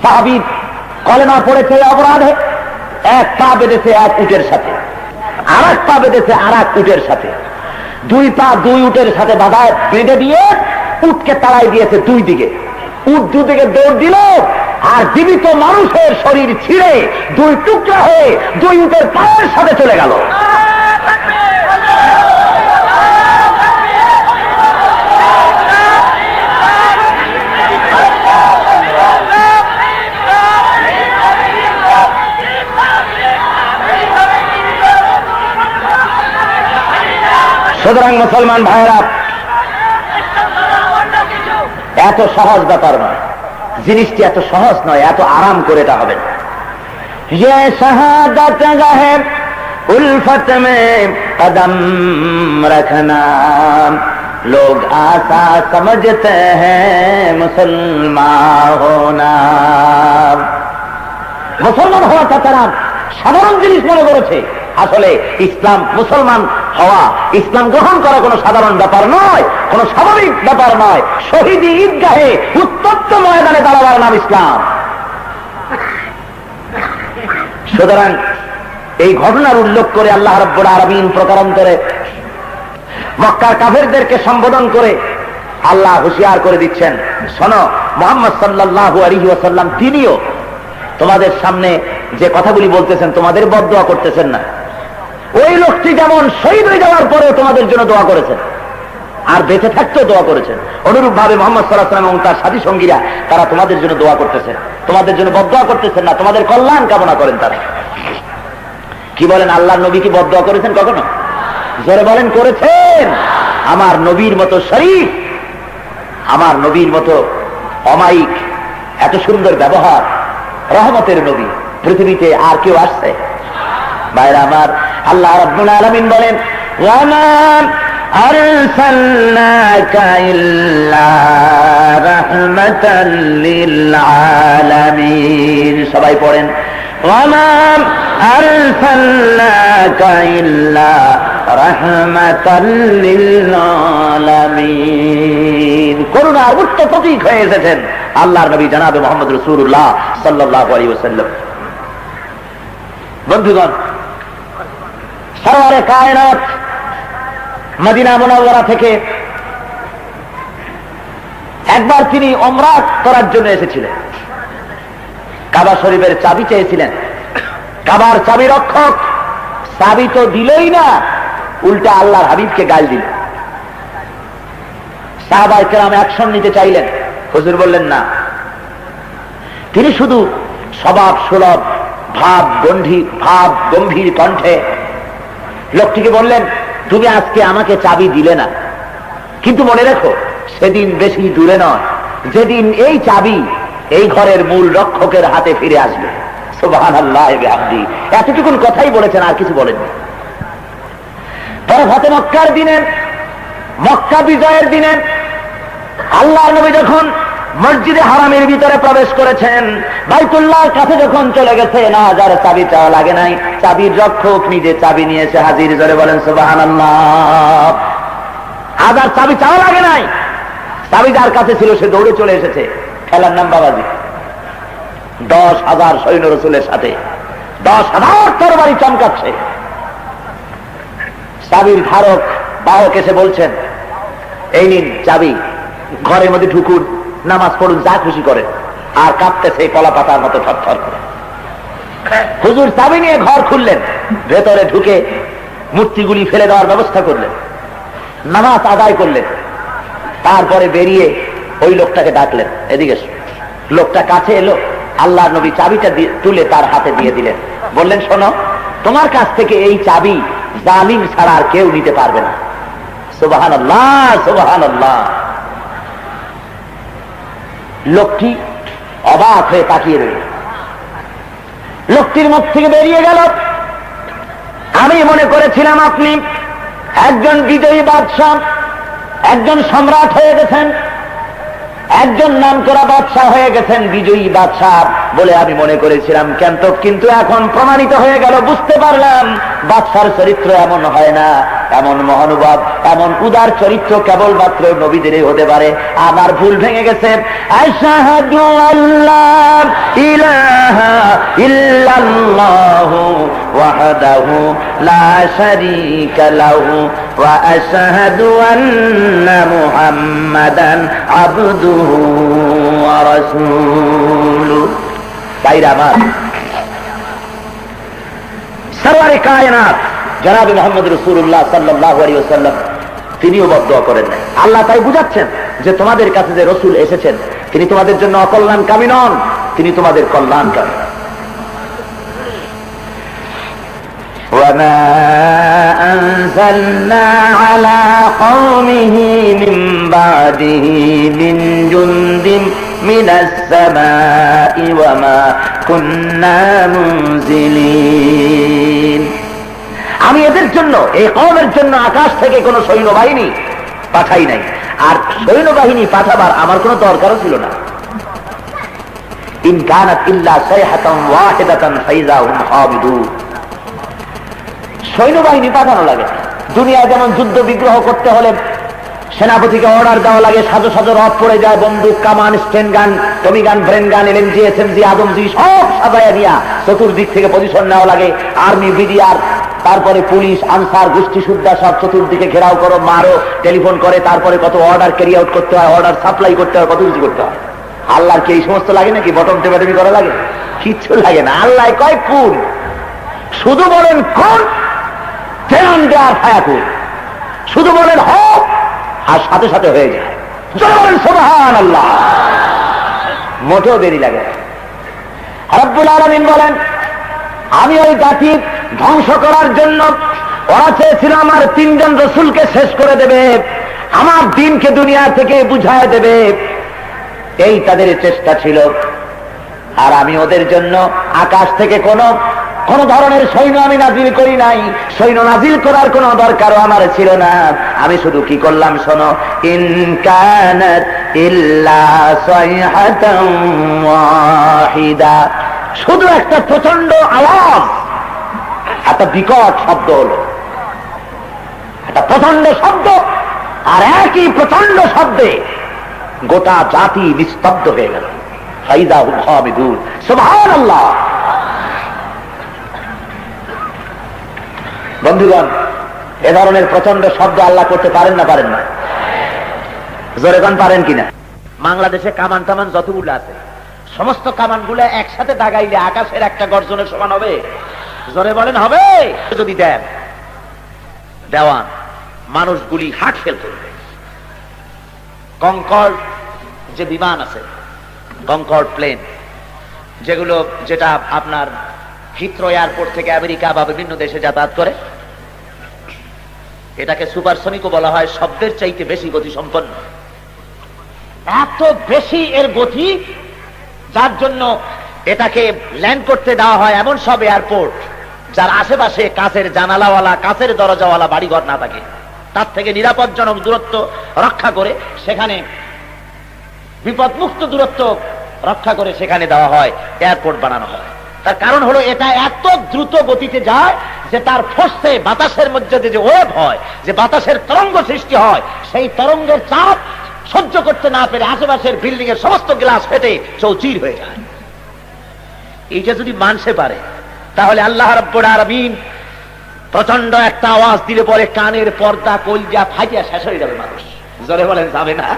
সাহাবী কলেমা পড়েছে অপরাধে, এক পা বেঁধেছে এক উটের সাথে, আর এক পা বেঁধেছে আর এক উটের সাথে, দুই পা দুই উটের সাথে বাঁধায় বেঁধে দিয়ে উটকে তাড়াই দিয়েছে দুই দিকে। উট দুদিকে দৌড় দিল, আর জীবিত মানুষের শরীর ছিঁড়ে দুই টুকরা হয়ে দুই উটের পায়ের সাথে চলে গেল। সুতরাং মুসলমান ভাইরা, এত সহজ ব্যাপার নয়, জিনিসটি এত সহজ নয়, এত আরাম করে এটা হবে না। ये शहादत है उल्फत में कदम रखना, लोग आशा समझते हैं मुसलमान होना। মুসলমান হওয়াটা তারা সাধারণ জিনিস মনে করেছে। আসলে ইসলাম, মুসলমান হওয়া, ইসলাম গ্রহণ করা কোনো সাধারণ ব্যাপার নয়, কোনো স্বাভাবিক ব্যাপার নয়। শহীদি ঈদগাহে উত্তপ্ত ময়দানে দাঁড়াবার নাম ইসলাম। সুতরাং এই ঘটনার উল্লেখ করে আল্লাহ রাব্বুল আলামিন প্রকারান্তরে মক্কার কাফেরদেরকে সম্বোধন করে আল্লাহ হুঁশিয়ার করে দিচ্ছেন, শোনো, মুহাম্মদ সাল্লাল্লাহু আলাইহি ওয়াসাল্লাম তিনিও তোমাদের সামনে যে কথাগুলি বলতেছেন, তোমাদের বদদোয়া করতেছেন না। ওই লোকটি যেমন শহীদ হয়ে যাওয়ার পরেও তোমাদের জন্য দোয়া করেছেন, আর বেঁচে থাকতেও দোয়া করেছেন, অনুরূপ ভাবে মুহাম্মদ সাল্লাল্লাহু আলাইহি ওয়াসাল্লাম এবং তার সাথী সঙ্গীরা তারা তোমাদের জন্য দোয়া করতেছেন, তোমাদের জন্য বদদোয়া করতেছেন না, তোমাদের কল্যাণ কামনা করেন তারা। কি বলেন, আল্লাহর নবী কি বদদোয়া করেছেন কখনো? জোরে বলেন, করেছেন। আমার নবীর মতো শরীফ, আমার নবীর মতো অমায়িক, এত সুন্দর ব্যবহার, রহমতের নবী পৃথিবীতে আর কেউ আসছে? ভাইরা আমার, আল্লাহ রাব্বুল আলামিন বলেন, ওয়া মা আরসালনাকা ইল্লা রাহমাতাল লিল আলামিন। সবাই পড়েন, ওয়া মা আরসালনাকা ইল্লা রাহমাতাল লিল আলামিন। করুণার উচ্চ প্রতীক হয়ে এসেছেন আল্লাহর নবী জনাবে মুহাম্মদ রাসূলুল্লাহ সাল্লাল্লাহু আলাইহি ওয়াসাল্লাম। বন্ধুগণ, সরওয়ারে কায়নাত মদিনা মুনাওয়ারা থেকে একবার তিনি উমরা করার জন্য এসেছিলেন। কাবা শরীফের চাবি চেয়েছিলেন। কাবার চাবি রক্ষক চাবি তো দিলই না, উল্টা আল্লাহর হাবিবকে গাল দিল। সাহাবায়ে কেরাম অ্যাকশন নিতে চাইলেন, হুজুর বললেন না। তিনি শুধু স্বভাব সুলভ ভাব গম্ভীর কণ্ঠে লোকটিকে বললেন, তুমি আজকে আমাকে চাবি দিলে না, কিন্তু মনে রেখো সেদিন বেশি দূরে নয় যেদিন এই চাবি এই ঘরের মূল রক্ষকের হাতে ফিরে আসবে। সুবহানাল্লাহ ওয়া বিহামদিহি। এতটুকুন কথাই বলেছেন, আর কিছু বলেননি। পরে ফাতে মক্কার দিনে, মক্কা বিজয়ের দিনে আল্লাহর নবী যখন মসজিদে হারামের ভিতরে প্রবেশ করেছেন, বাইতুল্লাহর কাছে যখন চলে গেছে, না যার চাবি চাওয়া লাগে নাই, চাবির রক্ষক নিজে চাবি নিয়ে এসে হাজির। জোরে বলেন সুবহানাল্লাহ। আদার চাবি চাওয়া লাগে নাই, চাবি যার কাছে ছিল সে দৌড়ে চলে এসেছে। খেলার নাম বাবাজি। 10,000 সৈন্য রাসূলের সাথে 10,000 তরবারি চমকাচ্ছে। চাবির ধারক বাহক এসে বলছেন, এই নিন চাবি, ঘরের মধ্যে ঢুকুন, নামাজ পড়ুন, যা খুশি করেন। আর কাঁপতেছে কলা পাতার মতো থরথর করে। হুজুর চাবি নিয়ে ঘর খুললেন, ভেতরে ঢুকে মূর্তিগুলি ফেলে দেওয়ার ব্যবস্থা করলেন, নামাজ আদায় করলেন। তারপরে বেরিয়ে ওই লোকটাকে ডাকলেন, এদিকে এসো। লোকটা কাছে এলো, আল্লাহর নবী চাবিটা তুলে তার হাতে দিয়ে দিলেন, বললেন, শোনো, তোমার কাছ থেকে এই চাবি জালিম ছাড়া আর কেউ নিতে পারবে না। সুবহানাল্লাহ, সুবহানাল্লাহ। লোকটি অবাক হয়ে তাকিয়ে রইল। লোকটির মুখ থেকে বেরিয়ে গেল, আমি মনে করেছিলাম আপনি একজন বিজয়ী বাদশাহ, একজন সম্রাট হয়ে গেছেন, একজন নামকরা বাদশাহ হয়ে গেছেন, বিজয়ী বাদশাহ বলে আমি মনে করেছিলাম। কিন্তু এখন প্রমাণিত হয়ে গেল, বুঝতে পারলাম বাদশার চরিত্র এমন হয় না। এমন মহানুভব, এমন উদার চরিত্র কেবলমাত্র নবীদেরই হতে পারে। আমার ভুল ভেঙে গেছে। আশহাদু আল্লা ইলাহা ইল্লাল্লাহু ওয়াহদাহু লা শারীকা লাহু ওয়া আশহাদু আন্না মুহাম্মাদান আবদুহু ওয়া রাসূলুহু। ভাইরা আমার, সরওয়ারে কায়নাত জনাবে মুহাম্মদ রাসূলুল্লাহ সাল্লাল্লাহু আলাইহি ওয়াসাল্লাম তিনিও বদদুয়া করেন নাই। আল্লাহ তাই বুঝাচ্ছেন যে তোমাদের কাছে যে রাসূল এসেছেন তিনি তোমাদের জন্য অকল্যাণকামী নন, তিনি তোমাদের কল্যাণকামী। وما أنزلنا على قومه من بعده من جند من السماء وما كنا منزلين। আমি এদের জন্য, এই কওমের জন্য আকাশ থেকে কোনো সৈন্যবাহিনী পাঠাই নাই, আর সৈন্যবাহিনী পাঠাবার আমার কোনো দরকারও ছিল না। ইন কানাত ইল্লা সাইহাতান ওয়াহিদাতান ফাইযা হুম খাবিদুন। সৈন্যবাহিনী পাঠানো লাগে। দুনিয়ায় যেমন যুদ্ধ বিগ্রহ করতে হলে সেনাপতিকে অর্ডার দেওয়া লাগে, সাজো সাজো রথ পড়ে যায়, বন্দুক, কামান, স্টেন গান, টমি গান, ব্রেন গান, এলএমজি, এসএমজি, আদমজি সব সাজায়া দিয়া চতুর্দিক থেকে পজিশন নেওয়া লাগে। আর্মি, বিডিআর, তারপরে পুলিশ, আনসার, গোষ্ঠী সুদ্ধা সব চতুর্দিকে ঘেরাও করো, মারো, টেলিফোন করে, তারপরে কত অর্ডার ক্যারি আউট করতে হয়, অর্ডার সাপ্লাই করতে হয়, কত কিছু করতে হয়। আল্লাহর কি এই সমস্ত লাগে নাকি? বটম টেপাটেপি করা লাগে? কিচ্ছু লাগে না। আল্লাহ কয় কোন, শুধু বলেন কোন, শুধু বলেন হোক, আর সাথে সাথে হয়ে যায়। বলেন সুবহানাল্লাহ, মোটেও দেরি লাগে। রব্বুল আলামিন বলেন, আমি ওই জাতি ধ্বংস করার জন্য, ওরা চেয়েছিল আমার 3 জন রাসূলকে শেষ করে দেবে, আমার দ্বীনকে দুনিয়া থেকে বুঝায় দেবে, এই তাদের চেষ্টা ছিল। আর আমি ওদের জন্য আকাশ থেকে কোন ধরনের সৈন্য আমি নাজিল করি নাই, সৈন্য নাজিল করার কোন দরকারও আমার ছিল না। আমি শুধু কি করলাম শোনো, ইন কানাত ইল্লা সাইহাতান ওয়াহিদা, শুধু একটা প্রচন্ড আওয়াজ, একটা বিকট শব্দ হলো, একটা প্রচন্ড শব্দ, আর একই প্রচন্ড শব্দে গোটা জাতি নিস্তব্ধ হয়ে গেল। ফাইদা হুম খাবিদুন। সুবহানাল্লাহ। বন্ধুগণ, এ ধরনের প্রচন্ড শব্দ আল্লাহ করতে পারেন না? পারেন না? জোরে গান পারেন কিনা? বাংলাদেশে কামান টামান যতগুলো আছে, সমস্ত কামানগুলো একসাথে দাগাইলে আকাশের একটা গর্জনের সমান হবে? জোরে বলেন হবে? যদি দেন দেওয়ান, মানুষগুলি হাট ফেল করবে। কনকর্ড যে বিমান আছে, কনকর্ড প্লেন, যেটা আপনার হিথ্রো এয়ারপোর্ট থেকে আমেরিকা বা বিভিন্ন দেশে যাতায়াত করে, এটাকে সুপারসনিকও বলা হয়, শব্দের চাইতে বেশি গতি সম্পন্ন। এত বেশি এর গতি, যার জন্য এটাকে ল্যান্ড করতে দেওয়া হয় এমন সব এয়ারপোর্ট যার আশেপাশে কাঁচের জানালাওয়ালা, কাঁচের দরজাওয়ালা বাড়িঘর না থাকে, তার থেকে নিরাপদজনক দূরত্ব রক্ষা করে, সেখানে বিপদমুক্ত দূরত্ব রক্ষা করে সেখানে দেওয়া হয়, এয়ারপোর্ট বানানো হয়। তার কারণ হলো এটা এত দ্রুত গতিতে যায় যে তার ফোর্সে বাতাসের মধ্যে যে ওয়েভ হয়, যে বাতাসের তরঙ্গ সৃষ্টি হয়, সেই তরঙ্গের চাপ সহ্য করতে না পেরে আশেপাশের বিল্ডিং এর সমস্ত গ্লাস ফেটে চৌচির হয়ে যায়। এইটা যদি মানতে পারে, তাহলে আল্লাহ রাব্বুল আলামিন প্রচন্ড একটা আওয়াজ দিলে পরে কানের পর্দা, কলজা ফাটিয়া শেষ হয়ে যাবে মানুষ। জোরে বলেন যাবে না?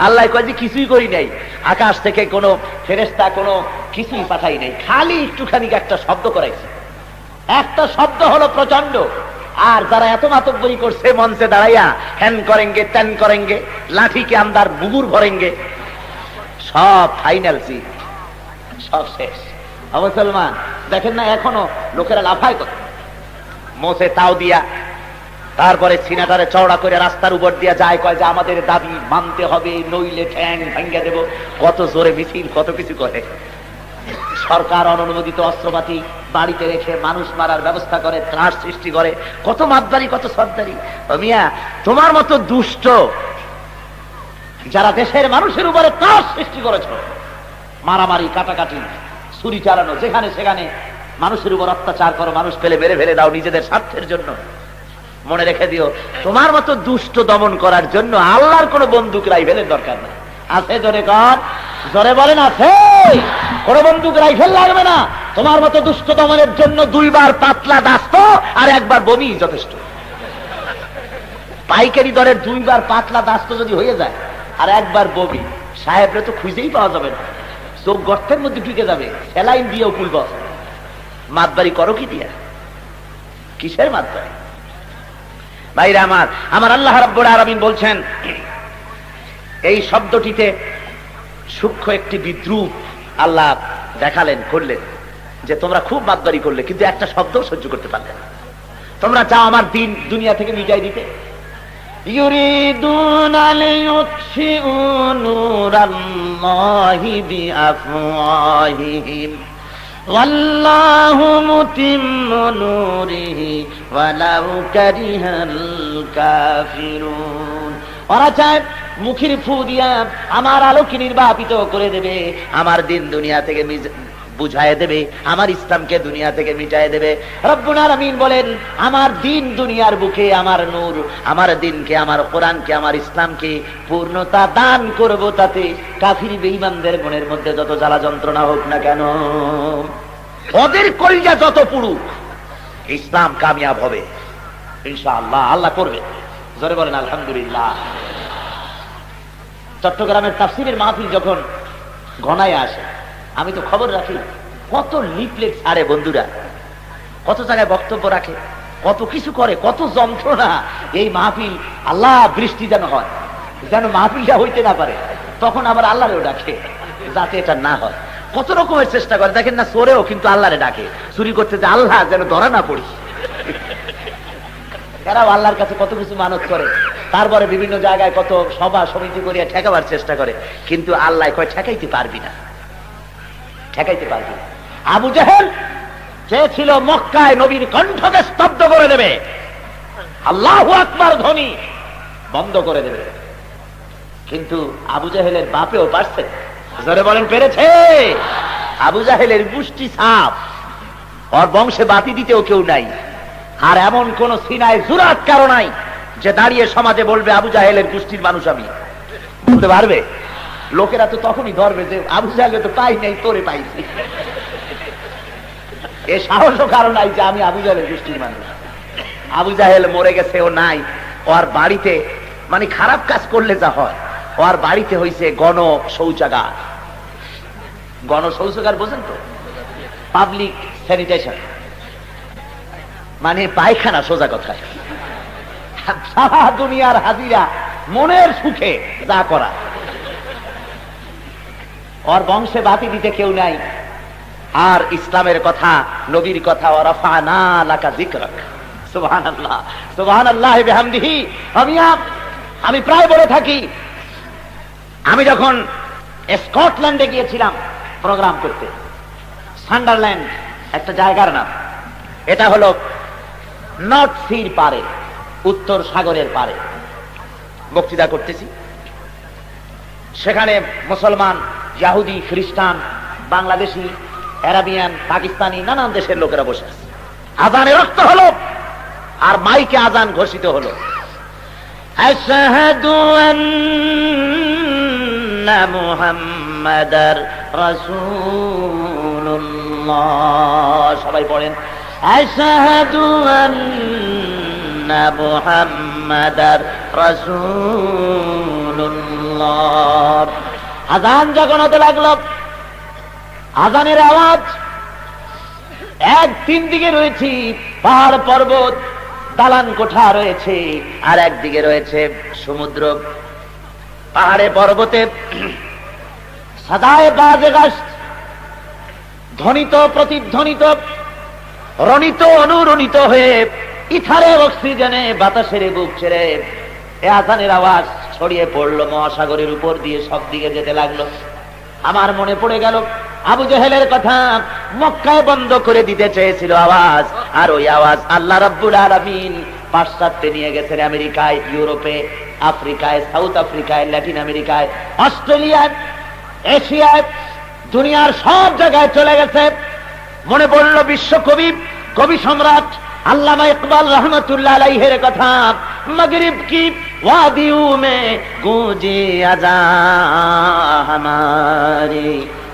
আল্লাহ কয় যে কিছুই করি নাই, আকাশ থেকে কোনো ফেরেশতা কোনো কিছুই পাঠাই নাই, খালি একটুখানি একটা শব্দ করাইছে। একটা শব্দ হলো প্রচন্ড। আর যারা এত মাতব্বরি করছে মঞ্চে দাঁড়াইয়া, হ্যান করেঙ্গে ত্যান করেঙ্গে, লাঠি কে আন্দার বুগুর ভরেঙ্গে, সব ফাইনাল সিট, সব শেষ। মুসলমান দেখেন না, এখনো লোকেরা লাফায় করে মোছে তাও দিয়া, তারপরে সিনাটারে চওড়া করে রাস্তার উপর দিয়া যায়, কয় যে আমাদের দাবি মানতে হবে, নইলে ঠ্যাং ভাঙ্গা দেব। কত জোরে মিছিল, কত কিছু করে। সরকার অনুমোদিত অস্ত্রপাতি বাড়িতে রেখে মানুষ মারার ব্যবস্থা করে, ত্রাস সৃষ্টি করে, কত মাতদারি, কত সর্দারি। মিয়া, তোমার মতো দুষ্ট যারা দেশের মানুষের উপরে ত্রাস সৃষ্টি করেছ, মারামারি, কাটাকাটি, ছুরি চালানো, যেখানে সেখানে মানুষের উপর অত্যাচার করো, মানুষ পেলে মেরে ফেলে দাও নিজেদের স্বার্থের জন্য, মনে রেখে দিও, তোমার মতো দুষ্ট দমন করার জন্য আল্লাহর কোনো বন্দুক রাইফেলের দরকার নেই। আছে জোরে কর, জোরে বলেন আছে। কোনো বন্দুক রাইফেল লাগবে না তোমার মতো দুষ্ট দমনের জন্য। 2 বার পাতলা দাস্ত আর 1 বার বমি যথেষ্ট। পাইকারি দরের 2 বার পাতলা দাস্ত যদি হয়ে যায় আর 1 বার বমি, সাহেবরা তো খুঁজেই পাওয়া যাবে না, চোখ গর্তের মধ্যে ঢুকে যাবে, সেলাইন দিয়েও কুল বস। মাতবাড়ি করো কি দিয়া? কিসের মাতবাড়ি? ভাইরা আমার আল্লাহ রাব্বুল আলামিন বলছেন, এই শব্দটিতে সূক্ষ্ম একটি বিদ্রুপ আল্লাহ দেখালেন, করলেন যে তোমরা খুব মাতবাড়ি করলে, কিন্তু একটা শব্দ সহ্য করতে পারলে না। তোমরা চাও আমার দিন দুনিয়া থেকে মিটাই দিতে। ইউরিদুনা লিইউতফিউ নূরাল্লাহি বিআফওয়াহিহিম ওয়াল্লাহু মুতিম্মু নূরিহি ওয়ালাউ কারিহাল কাফিরুন। ওরা চায় মুখের ফু দিয়া আমার আলোকে নির্বাপিত করে দেবে, আমার দিন দুনিয়া থেকে বুঝায় দেবে, আমার ইসলামকে দুনিয়া থেকে মিটায় দেবে। রব্বুল আলামিন বলেন, আমার দিন দুনিয়ার বুকে, আমার নূর, আমার দিনকে, আমার কোরআনকে, আমার ইসলামকে পূর্ণতা দান করব, তাতে কাফির বেঈমানদের মনের মধ্যে যত জ্বালা যন্ত্রণা হোক না কেন, ওদের কলিজা যত পুড়ুক, ইসলাম কামিয়াব হবে ইনশাআল্লাহ। আল্লাহ করবে, জোরে বলেন আলহামদুলিল্লাহ। চট্টগ্রামের তাফসীরের মাহফিল যখন ঘনায় আসে, আমি তো খবর রাখি, কত লিফলেট ছাড়ে বন্ধুরা, কত জায়গায় বক্তব্য রাখে, কত কিছু করে, কত যন্ত্রণা। এই মাহফিল, আল্লাহ বৃষ্টি যেন হয়, যেন মাহফিলটা হইতে না পারে, তখন আবার আল্লাহরেও ডাকে যাতে এটা না হয়। কত রকমের চেষ্টা করে, দেখেন না, চোরেও কিন্তু আল্লাহরে ডাকে চুরি করতে, যে আল্লাহ যেন ধরা না পড়ি। এরাও আল্লাহর কাছে কত কিছু মানত করে, তারপরে বিভিন্ন জায়গায় কত সভা সমিতি করিয়া ঠেকাবার চেষ্টা করে, কিন্তু আল্লাহ কয় ঠেকাইতে পারবি না, ঠেকাইতে পারবি না। আবু জাহেল চেয়েছিল মক্কায় নবীর কণ্ঠকে স্তব্ধ করে দেবে, আল্লাহু আকবার ধ্বনি বন্ধ করে দেবে, কিন্তু আবু জাহেলের বাপেও পারছে, জোরে বলেন পেরেছে। আবু জাহেলের গোষ্ঠী সাপ, ওর বংশে বাতি দিতেও কেউ নাই, আর এমন কোন সিনায় জুরাত কারো নাই যে দাঁড়িয়ে সমাজে বলবে আবু জাহেলের গোষ্ঠীর মানুষ আমি। বলতে পারবে? লোকেরা তো তখনই ধরবে যে আবু জাহেল তো পাই নাই, তোরে পাইছি। এ সাহসও কারো নাই যে আমি আবু জাহেলের গোষ্ঠীর মানুষ। আবু জাহেল মরে গেছে, ও নাই, ওর বাড়িতে, মানে খারাপ কাজ করলে যা হয়, ওর বাড়িতে হইছে গণ শৌচাগার। গণ শৌচাগার বোঝেন তো? পাবলিক স্যানিটেশন, মানে পায়খানা সোজা কথায়। সারা দুনিয়ার হাজিরা মনের সুখে যা করা। ওর বংশে বাতি দিতে কেউ নাই, আর ইসলামের কথা, নবীর কথা, ওয়ারাফা'না লাকা যিকরাক, সুবহানাল্লাহ সুবহানাল্লাহি বিহামদিহি। আমি প্রায় বলে থাকি, আমি যখন স্কটল্যান্ডে গিয়েছিলাম প্রোগ্রাম করতে, সান্ডারল্যান্ড একটা জায়গার নাম, এটা হলো নর্থ সির পারে, উত্তর সাগরের পারে বক্তৃতা করতেছি। সেখানে মুসলমান, ইহুদি, খ্রিস্টান, বাংলাদেশি, আরাবিয়ান, পাকিস্তানি, নানান দেশের লোকেরা বসে আছে। আজানে রক্ত হলো, আর মাইকে আজান ঘোষিত হলো, আশহাদু আন্না মুহাম্মাদার রাসূলুল্লাহ। সবাই পড়েন, আশহাদু আন্না মুহাম্মাদার রাসূলুল্লাহ। আজান যখন হতে লাগলো, আজানের আওয়াজ, এক তিন দিকে রয়েছে পাহাড় পর্বত, দালান কোঠা রয়েছে, আর একদিকে রয়েছে সমুদ্র। পাহাড়ে পর্বতে সাদায় বাজে গাছ, ধ্বনিত প্রতিধ্বনিত, রণিত অনুরণিত হয়ে ইথারে অক্সিজেনে বাতাসের বুক ছেড়ে এ আজানের আওয়াজ ছড়িয়ে পড়লো মহাসাগরের উপর দিয়ে, সব দিকে যেতে লাগলো। আমার মনে পড়ে গেল আবু জাহেলের কথা, মক্কায় বন্ধ করে দিতে চেয়েছিল আওয়াজ, আর ওই আওয়াজ আল্লাহ রাব্বুল আলামিন পাশ্চাত্যে নিয়ে গেছেন, আমেরিকায়, ইউরোপে, আফ্রিকায়, সাউথ আফ্রিকায়, ল্যাটিন আমেরিকায়, অস্ট্রেলিয়ায়, এশিয়ায়, দুনিয়ার সব জায়গায় চলে গেছে। মনে পড়ল বিশ্বকবি, কবি সম্রাট আল্লামা ইকবাল রহমতুল্লাহ আলাইহির কথা, মাগরিব কি ওয়াদিউ মে গूंजी আযা हमारी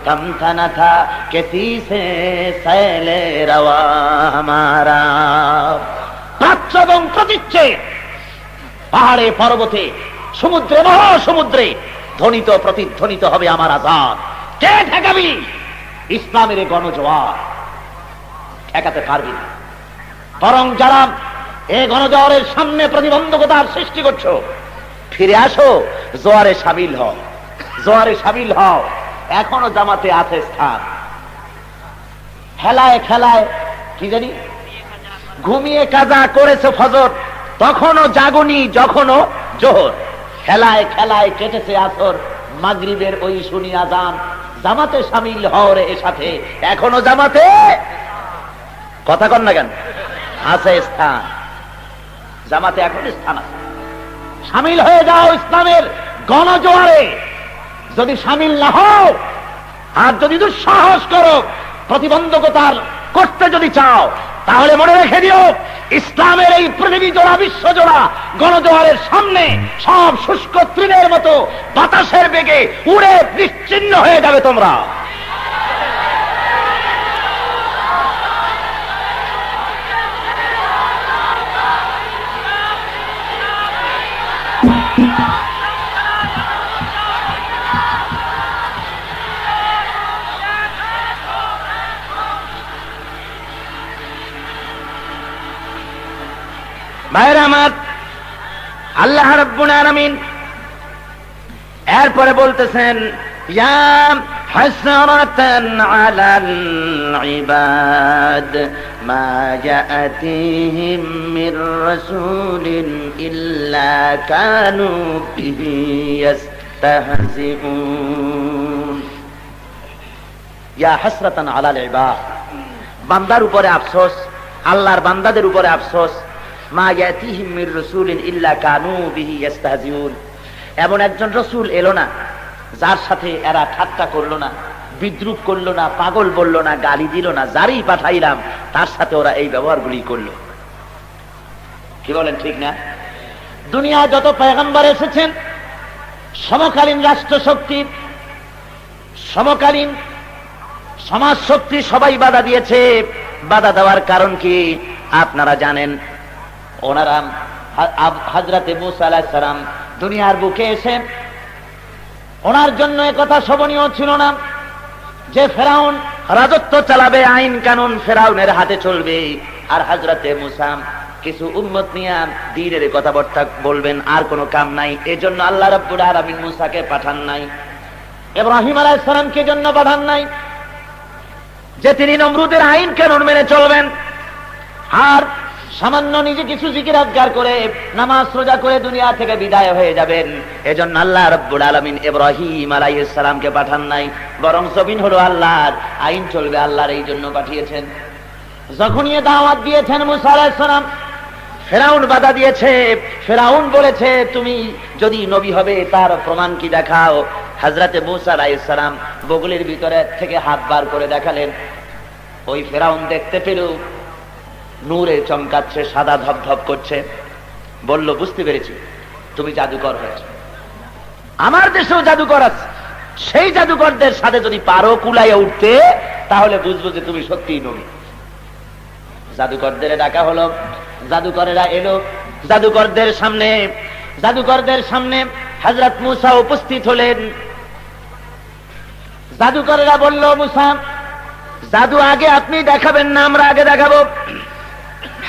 कम था न था किसी से सैले रवा हमारा। প্রাচ্য এবং প্রতীচ্যে, পাহাড়ে পর্বতে, সমুদ্রে মহাসমুদ্রে ধ্বনিত প্রতিধ্বনিত হবে আমার আযান। কে ঠেকাবি? ইসলামের গণজোয়ার ঠেকাতে পারবি না। বরং যারা এই গণজোয়ারের সামনে প্রতিবন্ধকতার সৃষ্টি করছো, ফিরে আসো, জোয়ারে সামিল হও, জোয়ারে সামিল হও। এখনো জামাতে আছে স্থান। খেলায় খেলায় কি জানি ঘুমিয়ে কাজা করেছে ফজর, তখনও জাগুনি যখনও জোহর। খেলায় খেলায় কেটেছে আসর, মাগরিবের ওই শুনি আযান। জামাতে সামিল হও রে এর সাথে, এখনো জামাতে কথা কন না কেন, আছে স্থান। জামাতে এখন স্থান আছে, সামিল হয়ে যাও ইসলামের গণজোয়ারে। যদি সামিল না হও আর যদি দুঃসাহস করো, প্রতিবন্ধকতার করতে যদি চাও, তাহলে মনে রেখে দিও, ইসলামের এই পৃথিবী জোড়া, বিশ্ব জোড়া গণজোয়ারের সামনে সব শুষ্ক তৃণের মতো বাতাসের বেগে উড়ে নিশ্চিহ্ন হয়ে যাবে তোমরা। ভাইরা আমার, আল্লাহ রাব্বুল আলামিন এরপরে বলতেছেন, ইয়া হাসরাতান আলাল ইবাদ মা ইয়াতিহিম মির রাসূলিন ইল্লা কানু বিহি ইস্তাহজিউন। ইয়া হাসরাতান আলাল ইবাদ, বান্দার উপরে আফসোস, আল্লাহর বান্দাদের উপরে আফসোস। মা ইয়াতিহিম মির রাসূলিন ইল্লা কানু বিহি ইস্তাহজিউন, এমন একজন রসুল এলো না যার সাথে এরা ঠাট্টা করলো না, বিদ্রুপ করলো না, পাগল বললো না, গালি দিল না। যারই পাঠাইলাম তার সাথে ওরা এই ব্যবহারগুলি করলো। কি বলেন, ঠিক না? দুনিয়ায় যত পয়গম্বর এসেছেন, সমকালীন রাষ্ট্র শক্তি, সমকালীন সমাজ শক্তি সবাই বাধা দিয়েছে। বাধা দেওয়ার কারণ কি আপনারা জানেন? ওনারা হযরতে মূসা আলাইহিস সালাম দুনিয়ার বুকে এসে, ওনার জন্য একথা শোভনীয় ছিল না যে ফেরাউন রাজত্ব চালাবে, আইন কানুন ফেরাউনের হাতে চলবে, আর হযরতে মূসা কিছু উম্মত নিয়ে দ্বীনের কথাবার্তা বলবেন, আর কোনো কাম নাই। এজন্য আল্লাহ রাব্বুল আলামিন মূসাকে পাঠান নাই, ইব্রাহিম আলাইহিস সালামকে জন্য পাঠান নাই যে তিনি নমরুদের আইন কানুন মেনে চলবেন আর সামান্য নিজে কিছু জিকির আজকার করে নামাজ রোজা করে দুনিয়া থেকে বিদায় হয়ে যাবেন। এজন্য আল্লাহ রাব্বুল আলামিন ইব্রাহিম আলাইহিস সালামকে পাঠান নাই, বরং জমিন হলো আল্লাহর, আইন চলবে আল্লাহর, এই জন্য পাঠিয়েছেন। যখনই দাওয়াত দিয়েছেন মূসা আলাইহিস সালাম, ফেরাউন বাধা দিয়েছে। ফেরাউন বলেছে, তুমি যদি নবী হবে তার প্রমাণ কি দেখাও। হযরতে মূসা আলাইহিস সালাম বগলের ভিতরে থেকে হাত বার করে দেখালেন। ওই ফেরাউন দেখতে পেল নূরে চমকাচ্ছে, সাদা ধবধব করছে। বলল, বুঝতে পেরেছি তুমি জাদুকর হয়েছে। আমার দেশেও জাদুকর আছে, সেই জাদুকরদের সাথে যদি পারো কুলাইয়া উঠতে, তাহলে বুঝবো যে তুমি সত্যিই নবী। জাদুকরদের ডাকা হলো, জাদুকরেরা এলো। জাদুকরদের সামনে হযরত মূসা উপস্থিত হলেন। জাদুকরেরা বলল, মূসা জাদু আগে আপনি দেখাবেন না, আমরা আগে দেখাবো।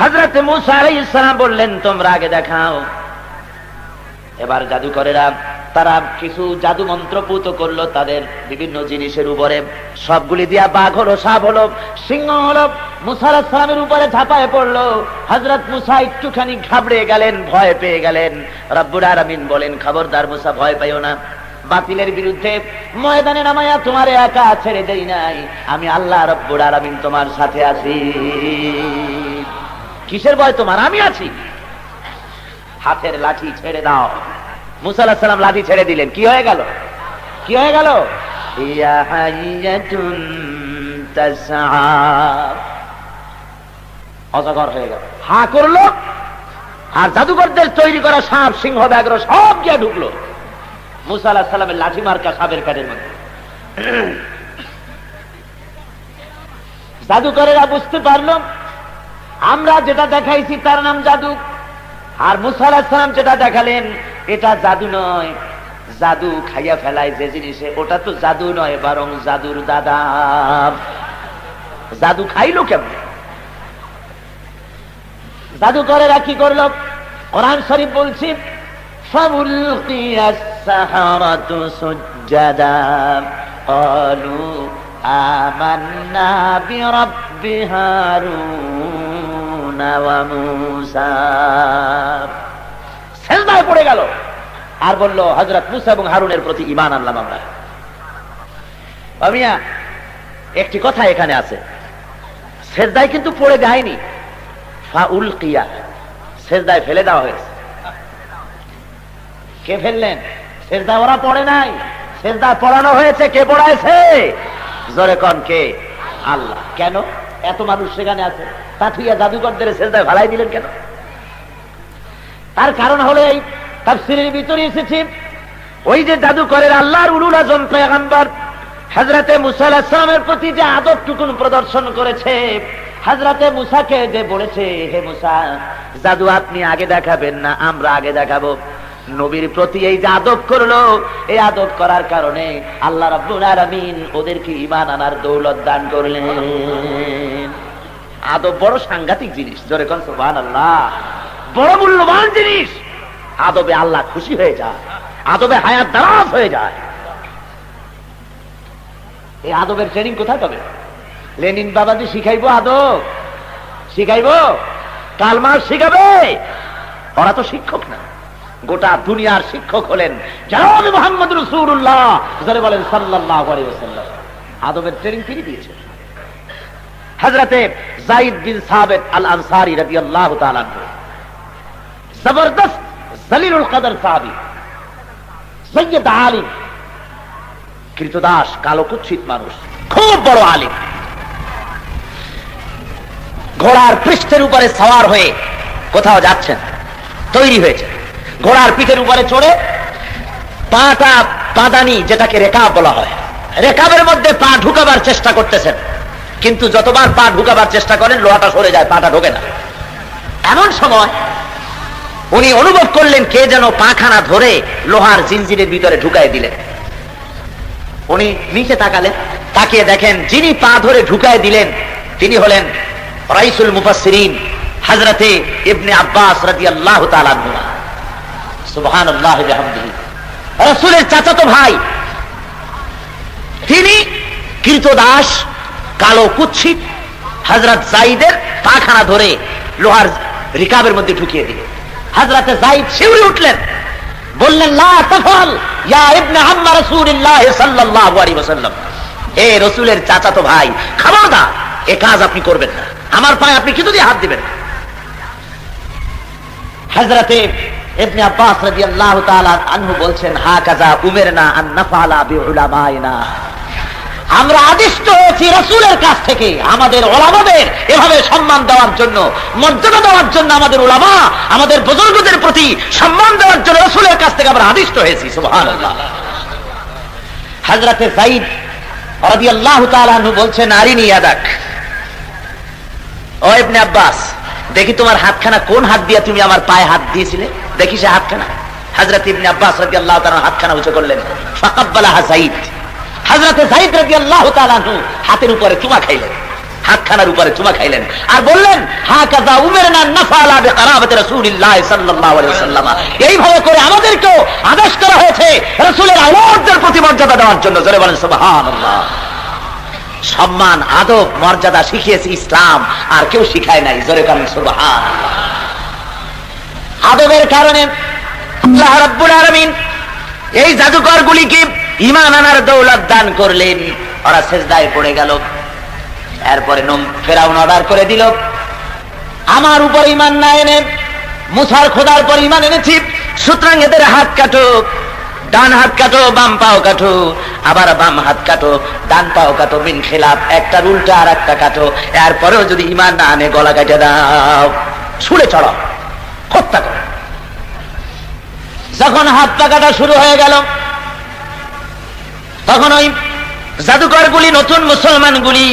হযরত মূসা আলাইহিস সালাম বললেন, তোমরা আগে দেখাও। এবার জাদুকরেরা তারা কিছু জাদু মন্ত্র পুত করলো তাদের বিভিন্ন জিনিসের উপরে। সবগুলি দিয়া বাঘ হলো, সাপ হলো, সিংহ হলো, মূসা আলাইহিস সালামের উপরে ঝাঁপায় পড়লো। হযরত মূসা একটুখানি ঘাবড়ে গেলেন, ভয় পেয়ে গেলেন। রব্বুল আলামিন বলেন, খবরদার মূসা, ভয় পাইও না। বাতিলের বিরুদ্ধে ময়দানে নামায়া তোমারে একা ছেড়ে দেই নাই, আমি আল্লাহ রব্বুল আলামিন তোমার সাথে আছি। কিসের ভয় তোমার? আমি আছি। হাতের লাঠি ছেড়ে দাও। মূসা আলাইহিস সালাম লাঠি ছেড়ে দিলেন। কি হয়ে গেল? কি হয়ে গেল? ইয়া হাইয়াতুন তাসআ। অজগর হয়ে গেল, হা করলো, আর জাদুকরদের তৈরি করা সাপ, সিংহ, ব্যাঘ্র সব গিয়ে ঢুকলো মুসা আলাইহিস সালামের লাঠি মার্কা সাপের কাঠের মধ্যে। জাদুকরেরা বুঝতে পারলো আমরা যেটা দেখাইছি তার নাম জাদু, আর মুসা আলাইহিস সালাম যেটা দেখালেন এটা জাদু নয়, জাদু খাইয়া ফেলায় যে জিনিসে, ওটা তো জাদু নয় বরং জাদুর দাদা। জাদু খাইলো কেমন? জাদুকরেরা কি করলো? কোরআন শরীফ বলছি ফাউলকিয়াস সাহারাতু সুজদাা ক্বালু আমান্না বিরাব্বি হারুন ওয়া মূসা। সিজদায় পড়ে গেল আর বলল হযরত মূসা এবং হারুনের প্রতি ঈমান আনলাম আমরা। আমিয়া একটি কথা এখানে আছে, সিজদায় কিন্তু পড়ে যায়নি, ফাউলকিয়া সিজদায় ফেলে দেওয়া হয়েছে। কে ফেললেন? সিজদা ওরা পড়ে নাই, সিজদা পড়ানো হয়েছে। কে পড়াইছে? জোরে কোন কে? আল্লাহ। কেন? এত মানুষ সেখানে আছে, তাথুইয়া জাদুকরদের সিজদায় ফেলাই দিলেন কেন? তার কারণ হলো এই তাফসীরের ভিতরে এসেছে, ওই যে জাদুকরের আল্লাহর উলুল আযম পয়গম্বর হযরতে মূসা আলাইহিস সালামের প্রতি যে আদবটুকুন প্রদর্শন করেছে, হযরতে মূসাকে যে বলেছে হে মূসা জাদু আপনি আগে দেখাবেন না, আমরা আগে দেখাবো। নবীর প্রতি এই যে আদব করলো, এই আদব করার কারণে আল্লাহ রাব্বুল আলামিন ওদেরকে ঈমান আনার দৌলত দান করলেন। আদব বড় সাংঘাতিক জিনিস, জোরে কোন সুবহানাল্লাহ। বড় মূল্যবান জিনিস। আদবে আল্লাহ খুশি হয়ে যায়, আদবে হায়াত দারাজ হয়ে যায়। এই আদবের ট্রেনিং কোথায় পাবে? লেনিন বাবাজি শিখাইবো আদব? শিখাইবো? কাল মাস শিখাবে? ওরা তো শিক্ষক না, গোটা দুনিয়ার শিক্ষক হলেন জনাব মুহাম্মদ রাসূলুল্লাহ বলেন সাল্লাল্লাহু আলাইহি ওয়াসাল্লাম। আদবের ট্রেনিং তিনি দিয়েছেন। হযরতে যায়েদ বিন সাবিত আল আনসারী রাদিয়াল্লাহু তাআলা আনহু জবরদস্ত জলিলুল কদর সাহাবী, সৈয়দ আলিম, কৃতদাস, কালো কুৎসিত মানুষ, খুব বড় আলিম। ঘোড়ার পৃষ্ঠের উপরে সওয়ার হয়ে কোথাও যাচ্ছেন, তৈরি হয়েছে, ঘোড়ার পিঠের উপরে চড়ে পাটা পাদানি, যেটাকে রেকাব বলা হয়, রেকাবের মধ্যে পা ঢুকাবার চেষ্টা করতেছেন, কিন্তু যতবার পা ঢুকাবার চেষ্টা করেন লোহাটা সরে যায়, পাটা ঢোকে না। এমন সময় উনি অনুভব করলেন কে যেন পাখানা ধরে লোহার জিনজিরের ভিতরে ঢুকাই দিলেন। উনি নিচে তাকালেন, তাকিয়ে দেখেন যিনি পা ধরে ঢুকাই দিলেন তিনি হলেন রাইসুল মুফাসসিরিন হযরতে ইবনে আব্বাস রাদিয়াল্লাহু তাআলা আনহু। সুবহানাল্লাহি ওয়া বিহামদিহি। রাসূলের চাচাতো ভাই, তিনি কৃতদাস, কালো কুৎসিত হযরত যায়েদের পাখানা ধরে লোহার রিকাবের মধ্যে ঢুকিয়ে দিলেন। হযরতে যায়েদ শিউরে উঠলেন, বললেন লা তাফাল ইয়া ইবনে আম্মা রাসূলিল্লাহ সাল্লাল্লাহু আলাইহি ওয়াসাল্লাম। হে রাসূলের চাচাতো ভাই, খবরদার এই কাজ আপনি করবেন না, আমার পায়ে আপনি কিছু দিয়ে হাত দিবেন না। হযরতে ইবনে আব্বাস রাদিয়াল্লাহু তাআলা আনহু বলছেন হাকাযা উমিরনা আন নাফআলা বিউলামাইনা। আমরা আদিষ্ট হয়েছি রাসূলের কাছ থেকে আমাদের উলামাদের এভাবে সম্মান দেওয়ার জন্য, মর্যাদা দেওয়ার জন্য, আমাদের উলামা, আমাদের বুজুর্গদের প্রতি সম্মান দেওয়ার জন্য রাসূলের কাছ থেকে আমরা আদিষ্ট হয়েছি। সুবহানাল্লাহ। হযরতে যায়েদ রাদিয়াল্লাহু তাআলা আনহু বলছেন আরিনি ইয়াদাক। ও ইবনে আব্বাস, দেখি তোমার হাতখানা কোন হাত দিয়ে তুমি আমার পায়ে হাত দিয়েছিলে, দেখি সে হাতখানা। হযরত ইবনে আব্বাস রাদিয়াল্লাহু তাআলা হাতখানা উঁচু করলেন, ফাকাব্বালাহা যায়েদ। হযরত যায়েদ রাদিয়াল্লাহু তাআলা আনহু হাতের উপরে চুমা খাইলেন, হাতখানার উপরে চুমা খাইলেন আর বললেন হাকাযা উমিরনা নাফআলা বিকরাবাতি রাসূলিল্লাহ সাল্লাল্লাহু আলাইহি ওয়াসাল্লাম। এইভাবে করে আমাদেরকেও আদেশ করা হয়েছে রাসূলের আওলাদদের প্রতি মর্যাদা দেওয়ার জন্য। জোরে বলেন সুবহানাল্লাহ। সম্মান, আদব, মর্যাদা শিখিয়েছে ইসলাম, আর কেউ শিখায় নাই। জোরে বলেন সুবহানাল্লাহ। আদবের কারণে আল্লাহ রাব্বুল আলামিন এই জাদুকরগুলিকে ঈমান আনার দৌলত দান করলেন। ওরা সিজদায় পড়ে গেল। এরপরে ফেরাউন অর্ডার করে দিল আমার উপর ঈমান না এনে মুসার খোদার পর ঈমান এনেছি, সুতরাং এদের হাত কাটো। ডান হাত কাটো, বাম পাও কাটো, আবার বাম হাত কাটো, ডান পাও কাটো, মিন খিলাফ, একটা উল্টা আর একটা কাটো। এরপরেও যদি ঈমান না আনে গলা কেটে দাও, ছুঁড়ে চড়াও, হত্যা করো। যখন হাত পা কাটা শুরু হয়ে গেল, তখন ওই জাদুকরগুলি, নতুন মুসলমানগুলি,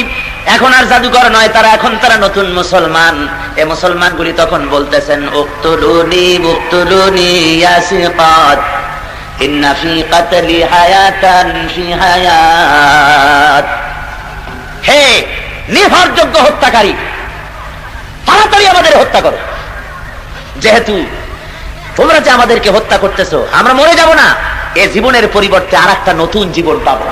এখন আর জাদুকর নয়, তারা নতুন মুসলমান। এই মুসলমানগুলি তখন বলতেছেন, উক্তুলুনি উক্তুলুনি ইয়া সিকাত, ইন্না ফি কাতলি হায়াতান ফি হায়াত। হে নির্ভরযোগ্য হত্যাকারী, তাড়াতাড়ি আমাদের হত্যা করো। যেহেতু তোমরা যে আমাদেরকে হত্যা করতেছো, আমরা মরে যাব না, এ জীবনের পরিবর্তে আর একটা নতুন জীবন পাবো।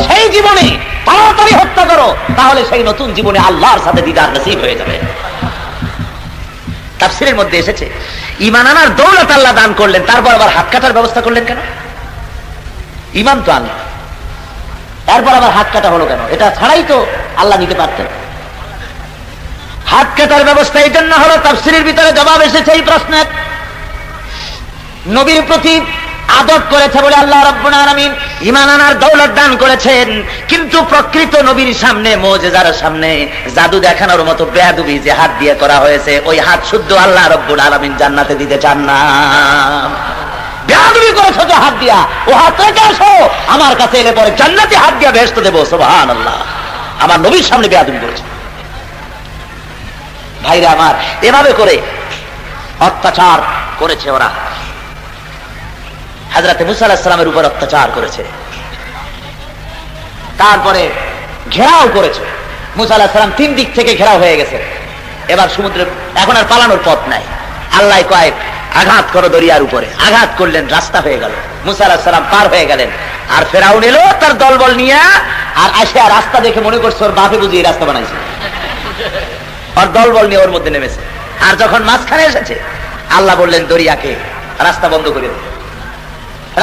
সেই জীবনে তাড়াতাড়ি হত্যা করো, তাহলে সেই নতুন জীবনে আল্লাহর সাথে দিদার নসিব হয়ে যাবে। তাফসীরের মধ্যে এসেছে, ঈমান আনার দৌলত আল্লাহ দান করলেন, তারপর আবার হাত কাটার ব্যবস্থা করলেন কেন? ঈমান তো আল্লাহ, তারপর আবার হাত কাটা হলো কেন? এটা ছাড়াই তো আল্লাহ নিতে পারতেন। হাত কাটার ব্যবস্থা এই জন্য হলো, তাফসীরের ভিতরে জবাব এসেছে এই প্রশ্নের। নবীর প্রতি আদব করেছে বলে আল্লাহ রাব্বুল আলামিন ঈমান আনার দৌলত দান করেছেন, কিন্তু প্রকৃত নবীর সামনে, মুজিজার সামনে জাদু দেখানোর মতো বেয়াদবি যে হাত দিয়ে করা হয়েছে, ওই হাত শুদ্ধ আল্লাহ রাব্বুল আলামিন জান্নাতে দিতে চান না। বেয়াদবি করেছো যে হাত দিয়া, ও হাত রেখে আসো, আমার কাছে এলে পরে জান্নাতে হাত দিয়া বেহেশত দেবো। সুবহানাল্লাহ, আমার নবীর সামনে বেয়াদবি করেছে। ভাইরা আমার, এভাবে করে অত্যাচার করেছে ওরা। হযরত মুসা আলাইহিস সালামের উপর অত্যাচার করেছে, তারপরে ঘেরাও করেছে। মুসা আলাইহিস সালাম 3 দিক থেকে ঘেরাও হয়ে গেছে, এবার সমুদ্রে এখন আর পালানোর পথ নাই। আল্লাহ কয়, আঘাত করো দরিয়ার উপরে। আঘাত করলেন, রাস্তা হয়ে গেল, মুসা আলাইহিস সালাম পার হয়ে গেলেন। আর ফেরাউন এলো তার দলবল নিয়ে, আর আসে রাস্তা দেখে মনে করছে ওর বাপে বুঝি এই রাস্তা বানাইছে, আর দলবল নিয়ে ওর মধ্যে নেমেছে। আর যখন মাঝখানে এসেছে, আল্লাহ বললেন দরিয়াকে রাস্তা বন্ধ করে দাও।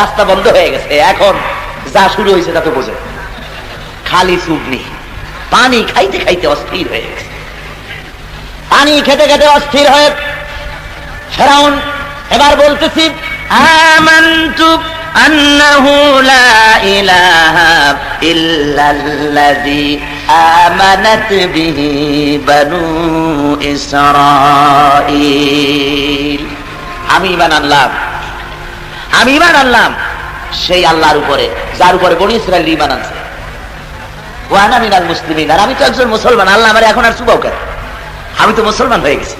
রাস্তা বন্ধ হয়ে গেছে, এখন যা শুরু হয়েছে তা তো বোঝে, খালি চুবনি, পানি খাইতে খাইতে অস্থির হয়ে গেছে। পানি খেতে খেতে অস্থির হয়ে ফেরাউন এবার বলতেছি, আমানতু আন্নাহু লা ইলাহা ইল্লাল্লাযী আমানাত বিহি বানু ইসরাঈল। আমি ঈমান আনলাম, আমি ঈমান আনলাম সেই আল্লাহর উপরে যার উপরে বনি ইসরাঈল ঈমান আনছে। ওয়া আনা মিনাল মুসলিমিন, আর আমি তো একজন মুসলমান। আল্লাহ আমারে এখন আর চুবাও কেন? আমি তো মুসলমান হয়ে গেছি।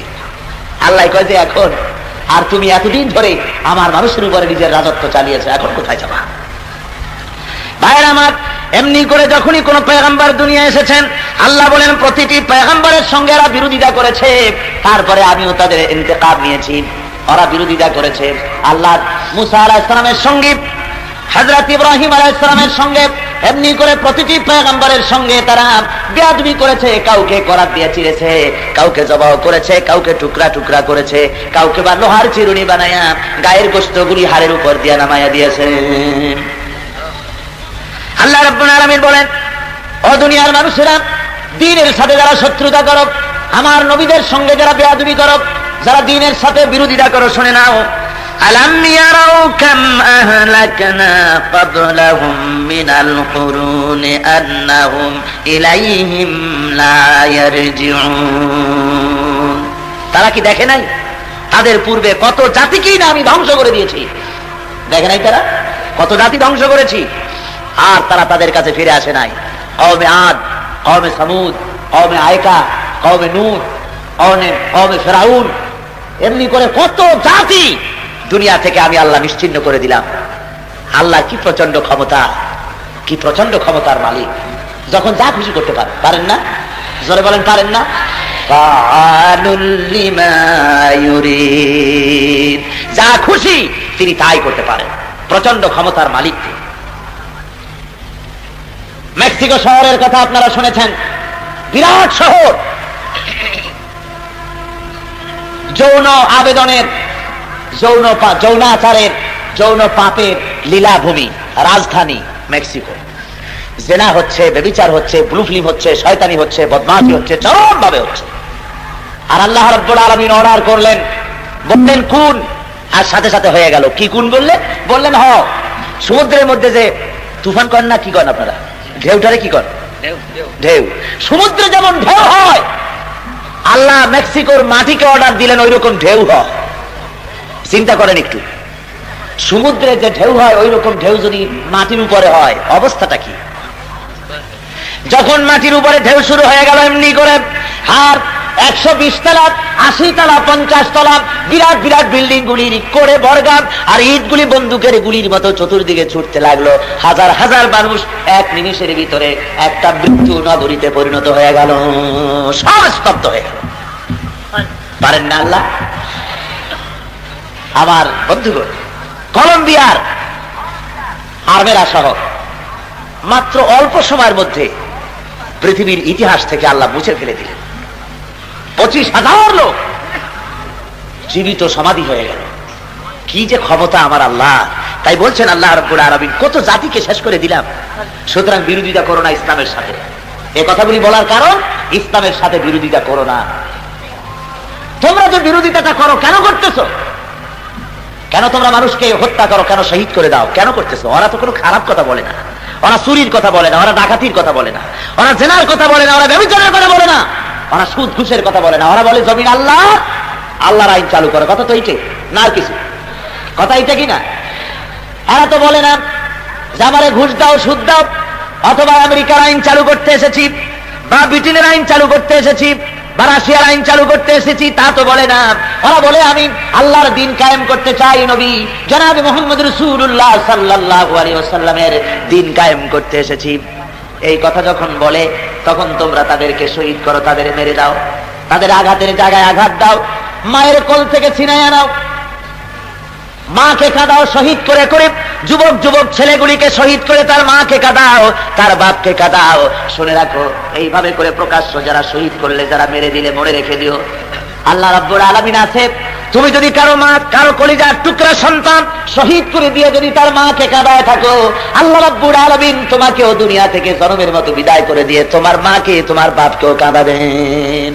আল্লাহ কয় যে এখন আর তুমি এতদিন ধরে আমার মানুষের উপরে নিজের রাজত্ব চালিয়েছো, এখন কোথায় যাবা? ভাইয়ের আমার, এমনি করে যখনই কোন পয়গম্বর দুনিয়া এসেছেন, আল্লাহ বলেন প্রতিটি পয়গম্বরের সঙ্গে এরা বিরোধিতা করেছে, তারপরে আমিও তাদের ইন্তেকাম নিয়েছি। ওরা বিরোধিতা করেছে আল্লাহ মুসা আলাইহিস সালামের সঙ্গে, হযরত ইব্রাহিম আলাইহিস সালামের সঙ্গে, এমনি করে প্রতিটি পয়গম্বরের সঙ্গে তারা বেয়াদবি করেছে। কাউকে করাত দিয়ে চিরেছে, কাউকে জবাহ করেছে, কাউকে টুকরা টুকরা করেছে, কাউকে বা লোহার চিরুনি বানায়া গায়ের গোশতগুলি হাড়ের উপর দিয়ে নামায়া দিয়েছে। আল্লাহ রাব্বুল আলামিন বলেন, ও দুনিয়ার মানুষেরা, দ্বীনের সাথে যারা শত্রুতা করো, আমার নবীদের সঙ্গে যারা বেয়াদবি করো, যারা দ্বীনের সাথে বিরোধিতা করো, শুনে নাও। আলাম ইয়ারাউ কাম আহলাকনা ক্বাবলাহুম মিনাল কুরুনি আন্নাহুম ইলাইহিম লা ইয়ারজিউন। তারা কি দেখে নাই তাদের পূর্বে কত জাতিকেই না আমি ধ্বংস করে দিয়েছি? দেখে নাই তারা কত জাতি ধ্বংস করেছি, আর তারা তাদের কাছে ফিরে আসে নাই। কওমে আদ, কওমে সামুদ, কওমে আয়কা, কওমে নূহ, কওমে ফিরাউন, এমনি করে কত জাতি দুনিয়া থেকে আমি আল্লাহ নিশ্চিহ্ন করে দিলাম। আল্লাহ কি প্রচন্ড ক্ষমতা, কি প্রচন্ড ক্ষমতার মালিক, যখন যা খুশি করতে পারেন না? জোরে বলেন, পারেন না? ফাআলুল লিমা ইউরিদ, যা খুশি তিনি তাই করতে পারেন, প্রচন্ড ক্ষমতার মালিক। মেক্সিকো শহরের কথা আপনারা শুনেছেন, বিরাট শহর, যৌন আবেদনের, যৌনাচারের, যৌন পাপের লীলাভূমি, রাজধানী মেক্সিকো। জেনা হচ্ছে, ব্যভিচার হচ্ছে, ব্লু ফিল্ম হচ্ছে, শয়তানি হচ্ছে, বদমাশি হচ্ছে, চরম ভাবে হচ্ছে। আর আল্লাহ রাব্বুল আলামিন অর্ডার করলেন, বললেন কুন, আর সাথে সাথে হয়ে গেল। কি কুন বললেন? বললেন হ। সমুদ্রের মধ্যে যে তুফান করেন না, কি করেন আপনারা? ঢেউটারে কি করেন? ঢেউ। সমুদ্রে যেমন ঢেউ হয়, আল্লাহ মেক্সিকোর মাটিকে অর্ডার দিলেন ওই রকম ঢেউ হয়। চিন্তা করেন একটু, সমুদ্রে যে ঢেউ হয় ওই রকম ঢেউ যদি মাটির উপরে হয়, অবস্থাটা কি? যখন মাটির উপরে ঢেউ শুরু হয়ে গেল এমনি করে, আর 120 তলা, 80 তলা, 50 তলা বিরাট বিরাট বিল্ডিং গুলি করে বর্গাম, আর ইটগুলি বন্দুকের গুলির মতো চতুর্দিকে ছুটতে লাগলো। হাজার হাজার মানুষ এক নিমিষের ভিতরে একটা মৃত্যু নগরীতে পরিণত হয়ে গেল, সব স্তব্ধ হয়ে গেল। পারেন না আল্লাহ? আমার বন্ধুগণ, কলম্বিয়ার আর্মেরা সহ মাত্র অল্প সময়ের মধ্যে পৃথিবীর ইতিহাস থেকে আল্লাহ মুছে ফেলে দিলেন। 25,000 লোক জীবিত সমাধি হয়ে গেল। কি যে ক্ষমতা আমার আল্লাহ! তাই বলছেন আল্লাহ রাব্বুল আলামিন, কত জাতিকে শেষ করে দিলাম। সুতরাং বিরোধিতা করো না ইসলামের সাথে। এই কথাগুলি বলার কারণ, ইসলামের সাথে বিরোধিতা করো না। তোমরা যে বিরোধিতাটা করো, কেন করতেছো? কেন তোমরা মানুষকে হত্যা করো? কেন শহীদ করে দাও? কেন করতেছো? ওরা তো কোনো খারাপ কথা বলে না, ওরা চুরির কথা বলে না, ওরা ডাকাতির কথা বলে না, ওরা জেনার কথা বলে না, ওরা ব্যভিচারের কথা বলে না, ওরা সুদ ঘুষের কথা বলে না। ওরা বলে জমিন আল্লাহ, আল্লাহর আইন চালু করে। কথা তো এইটাই না, আর কিছু কথা এইটা কি না? এরা তো বলে না যে আমারে ঘুষ দাও, সুদ দাও, অথবা আমেরিকার আইন চালু করতে এসেছি, বা ব্রিটেনের আইন চালু করতে এসেছি, বা রাশিয়ার আইন চালু করতে এসেছি, তা তো বলে না। ওরা বলে আমি আল্লাহর দিন কায়েম করতে চাই, নবী জনাব মুহাম্মদ রাসূলুল্লাহ সাল্লাল্লাহু আলাইহি ওয়াসাল্লামের দিন কায়েম করতে এসেছি। এই কথা যখন বলে, তখন তোমরা তাদেরকে শহীদ করো, তাদের মেরে দাও, তাদের আঘাতের জায়গায় আঘাত দাও, মায়ের কোল থেকে ছিনাইয়া নাও, মাকে কাঁদাও শহীদ করে করে, যুবক যুবক ছেলেগুলিকে শহীদ করে তার মাকে কাঁদাও, তার বাপকে কাঁদাও। শুনে রাখো, এইভাবে করে প্রকাশ্য যারা শহীদ করলে, যারা মেরে দিলে, মনে রেখে দিও আল্লাহ রাব্বুল আলামিন আছে। তুমি যদি কারো মা, কারো কলিজার টুকরা সন্তান শহীদ করে দিয়ে যদি তার মাকে কাঁদায় থাকো, আল্লাহ রাব্বুল আলামিন তোমাকেও দুনিয়া থেকে জনমের মতো বিদায় করে দিয়ে তোমার মাকে, তোমার বাপকেও কাঁদাবেন।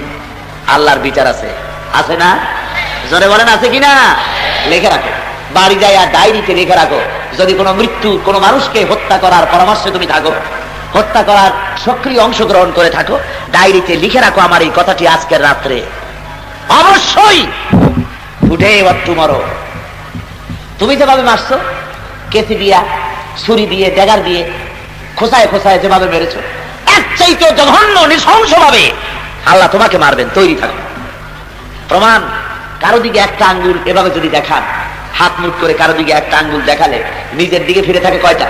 আল্লাহর বিচার আছে, আছে না? জোরে বলেন আছে কিনা? লিখে রাখো, বাড়ি যায় আর ডায়েরিতে লিখে রাখো। যদি কোনো মৃত্যু, কোনো মানুষকে হত্যা করার পরামর্শে তুমি থাকো, হত্যা করার সক্রিয় অংশগ্রহণ করে থাকো, ডায়েরিতে লিখে রাখো আমার এই কথাটি আজকের রাত্রে। অবশ্যই উঠে টুমরো তুমি যেভাবে মারছো, কেসি দিয়া, ছুরি দিয়ে, ড্যাগার দিয়ে, খোসায় খোসায় যেভাবে মেরেছো, এর চাইতে জঘন্য নৃশংসভাবে আল্লাহ তোমাকে মারবেন। তৈরি থাকো। প্রমাণ, কারো দিকে একটা আঙ্গুল এভাবে যদি দেখান, হাত মুট করে কারো দিকে একটা আঙ্গুল দেখালে নিজের দিকে ফিরে থাকে কয়টা?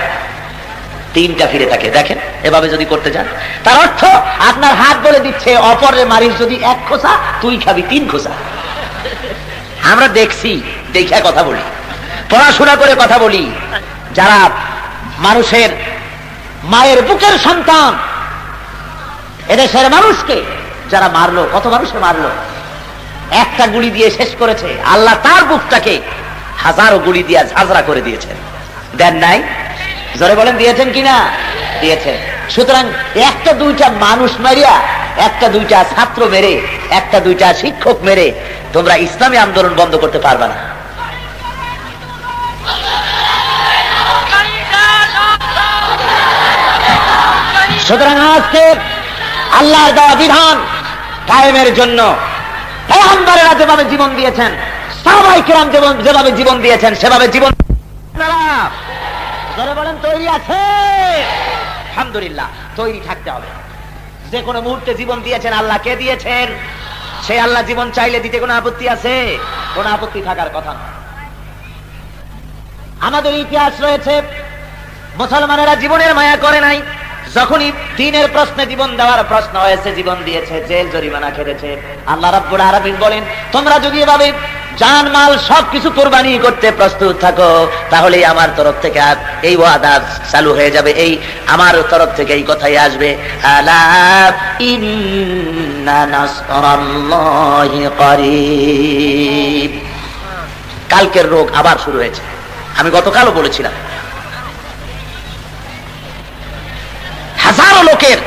3টা ফিরে থাকে। দেখেন, এভাবে যদি করতে চান, তার অর্থ আপনার হাত বলে দিচ্ছে অপরের মারিস যদি 1 খোসা, তুই খাবি 3 খোসা। আমরা দেখছি, দেখে কথা বলি, পড়াশোনা করে কথা বলি। যারা মানুষের মায়ের বুকের সন্তান, এদেশের মানুষকে যারা মারলো, কত মানুষকে মারলো, একটা গুলি দিয়ে শেষ করেছে। আল্লাহ তার বুকটাকে হাজারো গুলি দিয়ে ঝাঁঝরা করে দিয়েছেন। দেন নাই? জোরে বলেন, দিয়েছেন কিনা? দিয়েছেন। সুতরাং একটা দুইটা মানুষ মারিয়া, একটা দুইটা ছাত্র মেরে, একটা দুইটা শিক্ষক মেরে তোমরা ইসলামী আন্দোলন বন্ধ করতে পারবে না। সুতরাং আজকে আল্লাহর দেওয়া বিধান কায়েমের জন্য পয়গম্বরেরা যেভাবে জীবন দিয়েছেন, সাহাবায়ে কেরাম যেভাবে জীবন দিয়েছেন, সেভাবে জীবন বলেন তৈরি আছে। আলহামদুলিল্লাহ, তৈরি থাকতে হবে। যে কোনো মুহূর্তে জীবন দিয়েছেন আল্লাহ। কে দিয়েছেন? সে আল্লাহ। জীবন চাইলে দিতে কোনো আপত্তি আছে? কোনো আপত্তি থাকার কথা না। আমাদের ইতিহাস রয়েছে, মুসলমানেরা জীবনের মায়া করে নাই। যখনই দ্বীনের প্রশ্নে জীবন দেওয়ার প্রশ্ন হয়েছে, জীবন দিয়েছে, জেল জরিমানা খেটেছে। আল্লাহ রাব্বুল আলামিন বলেন, তোমরা যদি এভাবে জান মাল সবকিছু কুরবানি করতে প্রস্তুত থাকো, তাহলে আমার তরফ থেকে এই ওয়াদা চালু হয়ে যাবে, এই আমার তরফ থেকে এই কথাই আসবে, আলা ইন্না নাসরাল্লাহি করিব। কালকের রোগ আবার শুরু হয়েছে। আমি গতকালও বলেছিলাম, হাজারো লোকের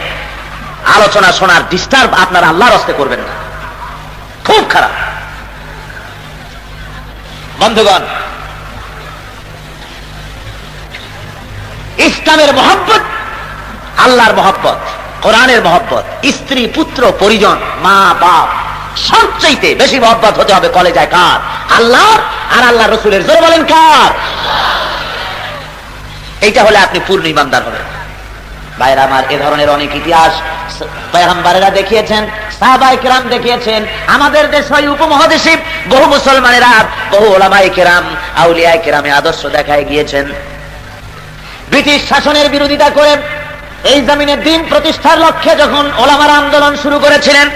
আলোচনা শোনার ডিস্টার্ব আপনারা আল্লাহর হস্তে করবেন না, খুব খারাপ। বন্ধুগণ, ইসলামের মহব্বত, আল্লাহর মহব্বত, কোরআনের মহব্বত, স্ত্রী পুত্র পরিজন মা বাপ সবচাইতে বেশি মহব্বত হতে হবে কলেজায় কার? আল্লাহ আর আল্লাহ রসুলের। জোরে বলেন কার? এইটা হলে আপনি পূর্ণ ইমানদার হবেন। ভাইরা আমার, এ ধরনের অনেক ইতিহাস পয়গম্বরেরা দেখিয়েছেন, সাহাবায়ে কেরাম দেখিয়েছেন। আমাদের দেশ হয় উপমহাদেশে বহু মুসলমানেরা, বহু ওলামায়ে কেরাম, আউলিয়ায়ে কেরামে আদর্শ দেখায় গিয়েছেন। ব্রিটিশ শাসনের বিরোধিতা করে এই জমিনে দ্বীন প্রতিষ্ঠার লক্ষ্যে যখন ওলামারা আন্দোলন শুরু করেছিলেন,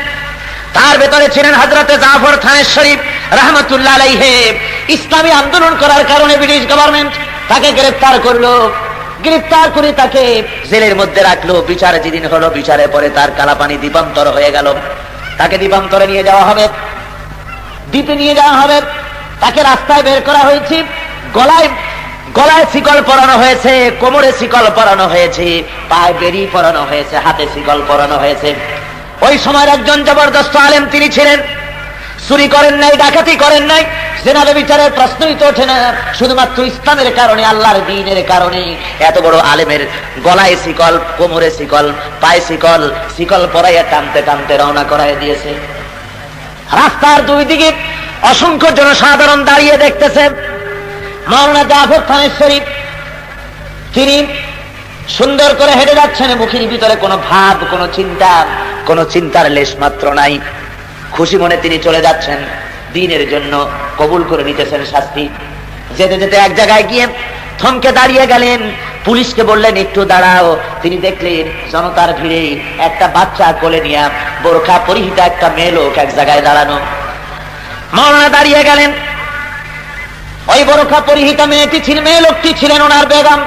তার ভেতরে ছিলেন হযরতে জাফর থানেশ্বরী রাহমাতুল্লাহ আলাইহি। ইসলামী আন্দোলন করার কারণে ব্রিটিশ গভর্নমেন্ট তাকে গ্রেফতার করলো। গ্রেফতার করে তাকে জেলের মধ্যে রাখলো। বিচারে যেদিন হলো, বিচারে পরে তার কালাপানি দ্বীপান্তর হয়ে গেল। তাকে দ্বীপান্তরে নিয়ে যাওয়া হবে, দ্বীপে নিয়ে যাওয়া হবে। তাকে রাস্তায় বের করা হয়েছে, গলায় গলায় শিকল পরানো হয়েছে, কোমরে শিকল পরানো হয়েছে, পায়ে বেরি পরানো হয়েছে, হাতে শিকল পরানো হয়েছে। ওই সময়ের একজন জবরদস্ত আলেম তিনি ছিলেন। চুরি করেন নাই, ডাকাতি করেন নাই, জেনাবে বিচারের প্রশ্নই তো ওঠে না। শুধুমাত্র ইসলামের কারণে, আল্লাহর দ্বীনের কারণে এত বড় আলেমের গলায় শিকল, কোমরে শিকল, পায়ে শিকল, শিকল পরাইয়া টানতে টানতে রওনা করাই দিয়েছে। রাস্তার দুই দিকে অসংখ্য জনসাধারণ দাঁড়িয়ে দেখতেছে। মাওলানা জাফর থানেশ্বরী তিনি সুন্দর করে হেঁটে যাচ্ছেন, মুখের ভিতরে কোনো ভাব, কোনো চিন্তা, কোনো চিন্তার লেশ মাত্র নাই। খুশি মনে তিনি চলে যাচ্ছেন, দ্বীনের জন্য কবুল করে নিতেছেন শাস্তি। যেতে যেতে এক জায়গায় গিয়ে থমকে দাঁড়িয়ে গেলেন। পুলিশকে বললেন একটু দাঁড়াও। তিনি দেখলেন জনতার ভিড়ে একটা বাচ্চা কোলে নিয়ে বোরখা পরিহিতা একটা মেয়ে লোক এক জায়গায় দাঁড়ানো। মাওলানা দাঁড়িয়ে গেলেন। ওই বোরখা পরিহিতা মেয়েটি ছিলেন, মেয়ে লোকটি ছিলেন ওনার বেগম,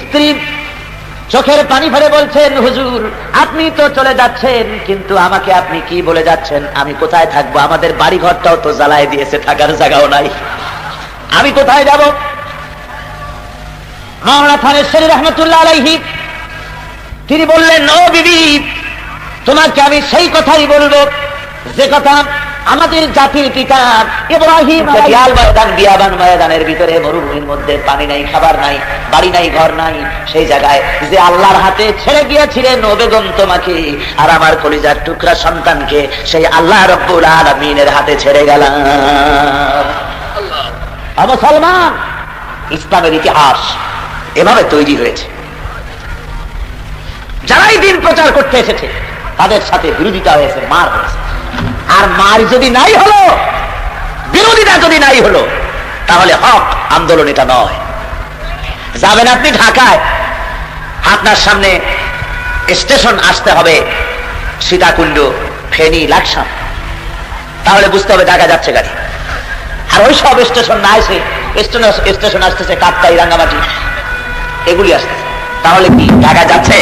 স্ত্রী। চোখের পানি ফেলে বলছেন, হুজুর আপনি তো চলে যাচ্ছেন, কিন্তু আমাকে আপনি কি বলে যাচ্ছেন? আমি কোথায় থাকবো? আমাদের বাড়ি ঘরটাও তো জ্বালায় দিয়েছে, থাকার জায়গাও নাই, আমি কোথায় যাব? মাওলানা থানেশ্বরী রাহমাতুল্লাহ আলাইহি তিনি বললেন, ও বিবি, তোমাকে আমি সেই কথাই বলবো যে কথা আমাদের জাতির পিতা ইব্রাহিম বিয়াবান ময়দানের ভিতরে, মরুভূমির মধ্যে পানি নাই, খাবার নাই, বাড়ি নাই, ঘর নাই, সেই জায়গায় যে আল্লাহর হাতে ছেড়ে গিয়েছিলেন ও বেগম তোমাকে আর আমার কলিজার টুকরা সন্তানকে, সেই আল্লাহ রব্বুল আলামিনের হাতে ছেড়ে গেলাম। মুসলমান, ইসলামের ইতিহাস এভাবে তৈরি হয়েছে। যারাই দিন প্রচার করতে এসেছে তাদের সাথে বিরোধিতা হয়েছে, মার হয়েছে। আর মার যদি নাই হলো, বিরোধিতা যদি নাই হলো, তাহলে হক আন্দোলন এটা নয়। যাবেন আপনি ঢাকায়, আপনার সামনে স্টেশন আসতে হবে সীতাকুণ্ড, ফেনী, লাকসাম, তাহলে বুঝতে হবে ঢাকা যাচ্ছে গাড়ি। আর ওই সব স্টেশন না এসে স্টেশন আসতেছে কাপ্তাই, রাঙ্গামাটি, এগুলি আসতেছে, তাহলে কি ঢাকা যাচ্ছে?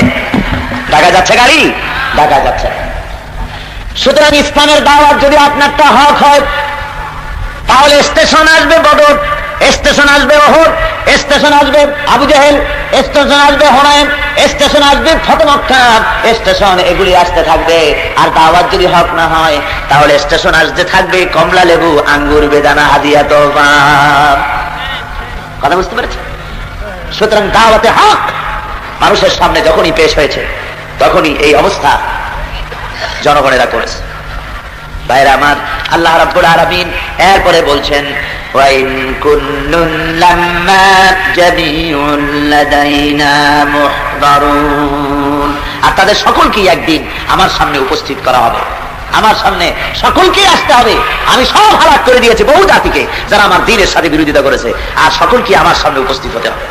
ঢাকা যাচ্ছে গাড়ি? ঢাকা যাচ্ছে। সুতরাং ইসলামের দাওয়াত যদি আপনারটা হক হয়, তাহলে স্টেশন আসবে বদর, স্টেশন আসবে ওহদ, স্টেশন আসবে আবু জেহেল, স্টেশন আসবে হুনাইন, স্টেশন আসবে ফতহ মক্কা, স্টেশন এগুলি আসতে থাকবে। আর দাওয়াত যদি হক না হয়, তাহলে স্টেশন আসতে থাকবে কমলা লেবু, আঙ্গুর, বেদানা, হাদিয়া, তোবা। কথা বুঝতে পেরেছেন? সুতরাং দাওয়াতে হক মানুষের সামনে যখনই পেশ হয়েছে, তখনই এই অবস্থা জনগণেরা করেছে। ভাইরা আমার, আল্লাহ রাব্বুল আলামিন এরপরে বলছেন, ওয়াইন কুল্লুন লাম্মা জামিউন লাদাইনা মুহদারুন, আর তাদের সকলকেই একদিন আমার সামনে উপস্থিত করা হবে। আমার সামনে সকলকেই আসতে হবে। আমি সব হালাক করে দিয়েছি বহু জাতিকে যারা আমার দ্বীনের সাথে বিরোধিতা করেছে, আর সকলকে আমার সামনে উপস্থিত হতে হবে।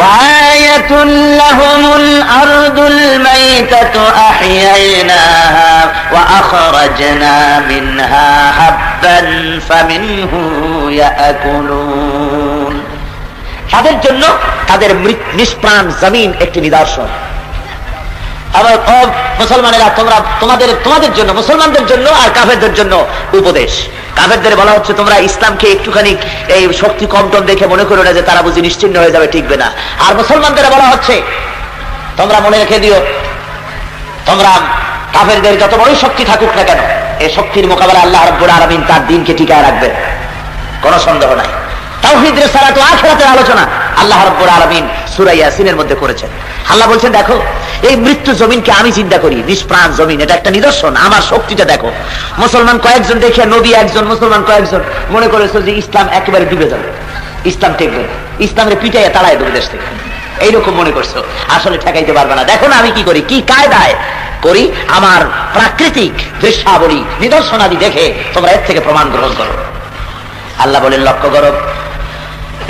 وآية لهم الأرض الميتة أحييناها وأخرجنا منها حبا فمنه يأكلون। তাদের জন্য তাদের নিষ্প্রাণ জমিন একটি নিদর্শন। আবার মুসলমানেরা, তোমরা তোমাদের জন্য, মুসলমানদের জন্য আর কাফেরদের জন্য উপদেশ। কাফেরদের বলা হচ্ছে, তোমরা ইসলামকে একটুখানি এই শক্তি কমটম দেখে মনে করো না যে তারা বুঝি নিশ্চিন্ন হয়ে যাবে, টিকবে না। আর মুসলমানদের বলা হচ্ছে, তোমরা মনে রেখে দিও, তোমরা কাফেরদের যত বড়ই শক্তি থাকুক না কেন, এই শক্তির মোকাবেলা আল্লাহ রাব্বুল আলামিন তার দ্বীনকে টিকায় রাখবেন, কোনো সন্দেহ নাই। তাওহীদ, রিসালাত ও আখিরাতের আলোচনা আল্লাহ রাব্বুল আলামিন সূরা ইয়াসিনের মধ্যে করেছেন। আল্লাহ বলছেন, দেখো এই মৃত্যু জমিনকে আমি চিন্তা করি, নিষ্প্রাণ জমিন, এটা একটা নিদর্শন, আমার শক্তিটা দেখো। মুসলমান কয়েকজন দেখে, নবী একজন, মুসলমান কয়েকজন, মনে করেছো যে ইসলাম একেবারে ডুবে যাবে, ইসলাম টেকবে না, ইসলামের পিটাইয়া তাড়ায় দেবে দেশ থেকে, এইরকম মনে করছো। আসলে ঠেকাইতে পারবে না। দেখো না আমি কি করি, কি কায়দায় করি, আমার প্রাকৃতিক দৃশ্যাবলী নিদর্শনাদি দেখে তোমরা এর থেকে প্রমাণ গ্রহণ করো। আল্লাহ বলেন, লক্ষ্য করো,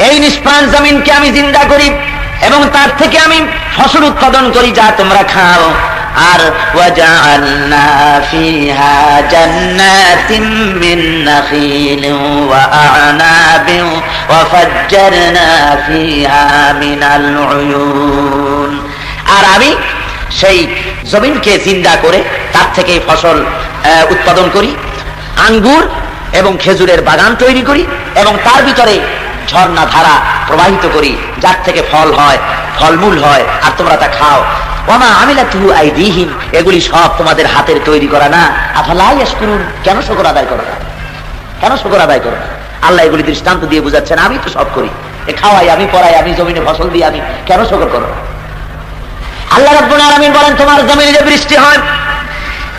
এই নিষ্প্রাণ জমিনকে আমি জিন্দা করি এবং তার থেকে আমি ফসল উৎপাদন করি যা তোমরা খাও। আর ওয়াজআলনা ফিহা জান্নাতিন মিন নাখিলিন ওয়া আ'নাবিন ওয়া ফাজ্জারনা ফিহা মিনাল উয়ুন। আর আমি সেই জমিনকে জিন্দা করে তার থেকে ফসল উৎপাদন করি, আঙ্গুর এবং খেজুরের বাগান তৈরি করি এবং তার ভিতরে ঝর্ণা ধারা প্রবাহিত করি, যার থেকে ফল হয়, ফলমূল হয়, আর তোমরা তা খাও। ওমা আমিলাতুহু আইদিহিম, এগুলি সব তোমাদের হাতের তৈরি করা না। আফালা ইয়াশকুরুন, কেন শুকর আদায় করো না, কেন শুকর আদায় করো না? আল্লাহ এগুলি দৃষ্টান্ত দিয়ে বুঝাচ্ছেন, আমি তো সব করি, খাওয়াই, আমি পড়াই, আমি জমিনে ফসল দিই, আমি কেন শুকর করো না? আল্লাহ রাব্বুল আলামিন বলেন, তোমার জমিনে যে বৃষ্টি হয়,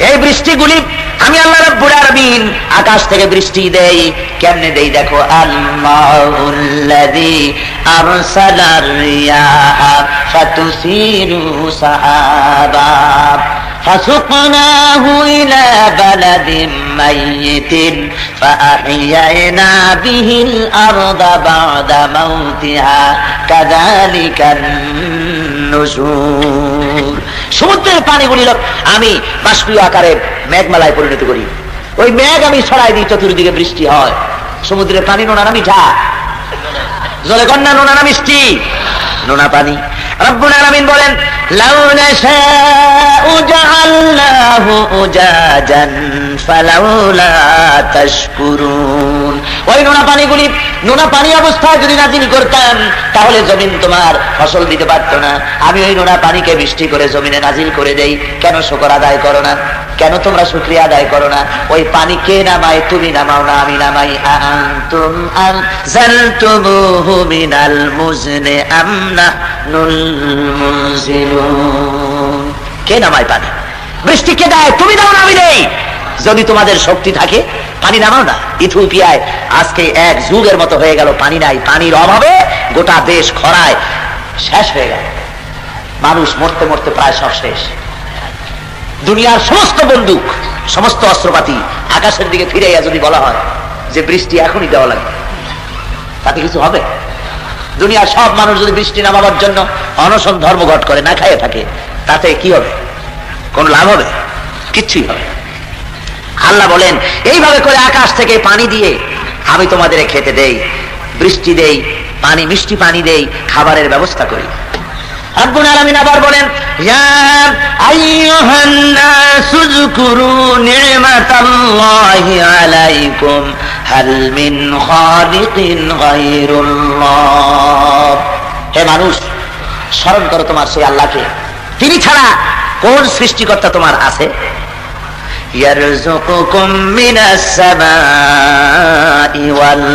এই বৃষ্টিগুলি আমি আল্লাহ রাব্বুল আলামিন আকাশ থেকে বৃষ্টি দেই। কেমনে দেই দেখো, আল-মাউল্লাযী আরসালার রিয়াহা ফাতুসিরু সাহাবা ফাসুকনাহু ইলা বালাদিন মাইয়িতিন ফাআহইয়ানা বিহিল আরদা বা'দা মাউতিহা কাযালিকান নুশুর। সমুদ্রের পানিগুলি আমি বাষ্পীয় আকারে মেঘমালায় পরিণত করি, ওই মেঘ আমি ছড়াই দিই, চতুর্দিকে বৃষ্টি হয়। সমুদ্রের পানি নোনা না মিঠা? জলে কন্যা নোনা না মিষ্টি? নোনা পানি। রব্বুল আলামিন বলেন, লাউ নাশাউ জাআলনাহু উজাজান ফালাউলা তাশকুরুন। ওই নোনা পানিগুলি, নোনা পানি অবস্থায় যদি নাজিল করতাম তাহলে জমিন তোমার ফসল দিতে পারত না। আমি ওই নোনা পানিকে বৃষ্টি করে জমিনে নাজিল করে দেই, কেন শুকর আদায় করো না? কেন তোমরা শুকরিয়া আদায় করো না? ওই পানি কে নামায়? তুমি নামাও না, আমি নামাই। আনতুম আনজালতুমুহু মিনাল মুজনি আম নাহনুল মুনজিলুন। কে নামায় পানি? বৃষ্টি কে দেয়? তুমি দাও না, আমি দেই। যদি তোমাদের শক্তি থাকে পানি নামাও না। ইথিওপিয়ায় আজকে এক যুগের মতো হয়ে গেল, পানি নাই, পানির অভাবে গোটা দেশ খরায় শেষ হয়ে গেল, মানুষ মরতে মরতে প্রায় সব শেষ। দুনিয়ার সমস্ত বন্দুক, সমস্ত অস্ত্রপাতি আকাশের দিকে ফিরাইয়া যদি বলা হয় যে বৃষ্টি এখনই দেওয়া লাগবে, তাতে কিছু হবে? দুনিয়ার সব মানুষ যদি বৃষ্টি নামাবার জন্য অনশন ধর্মঘট করে, না খাইয়ে থাকে, তাতে কি হবে? কোন লাভ হবে? কিচ্ছুই হবে। আল্লাহ বলেন, এইভাবে করে আকাশ থেকে পানি দিয়ে আমি তোমাদের খেতে দেই, বৃষ্টি দেই, পানি, মিষ্টি পানি দেই, খাবারের ব্যবস্থা করি। রব্বুল আলামিন আবার বলেন, ইয়া আইয়ুহান নাসু যকুরু নি'মাতাল্লাহি আলাইকুম হাল মিন খালিকিন গায়রুল্লাহ। হে মানুষ, স্মরণ করো তোমার সেই আল্লাহকে, তিনি ছাড়া কোন সৃষ্টিকর্তা তোমার আছে? ইয়ারযুকুকুম মিনাস সামাই ওয়াল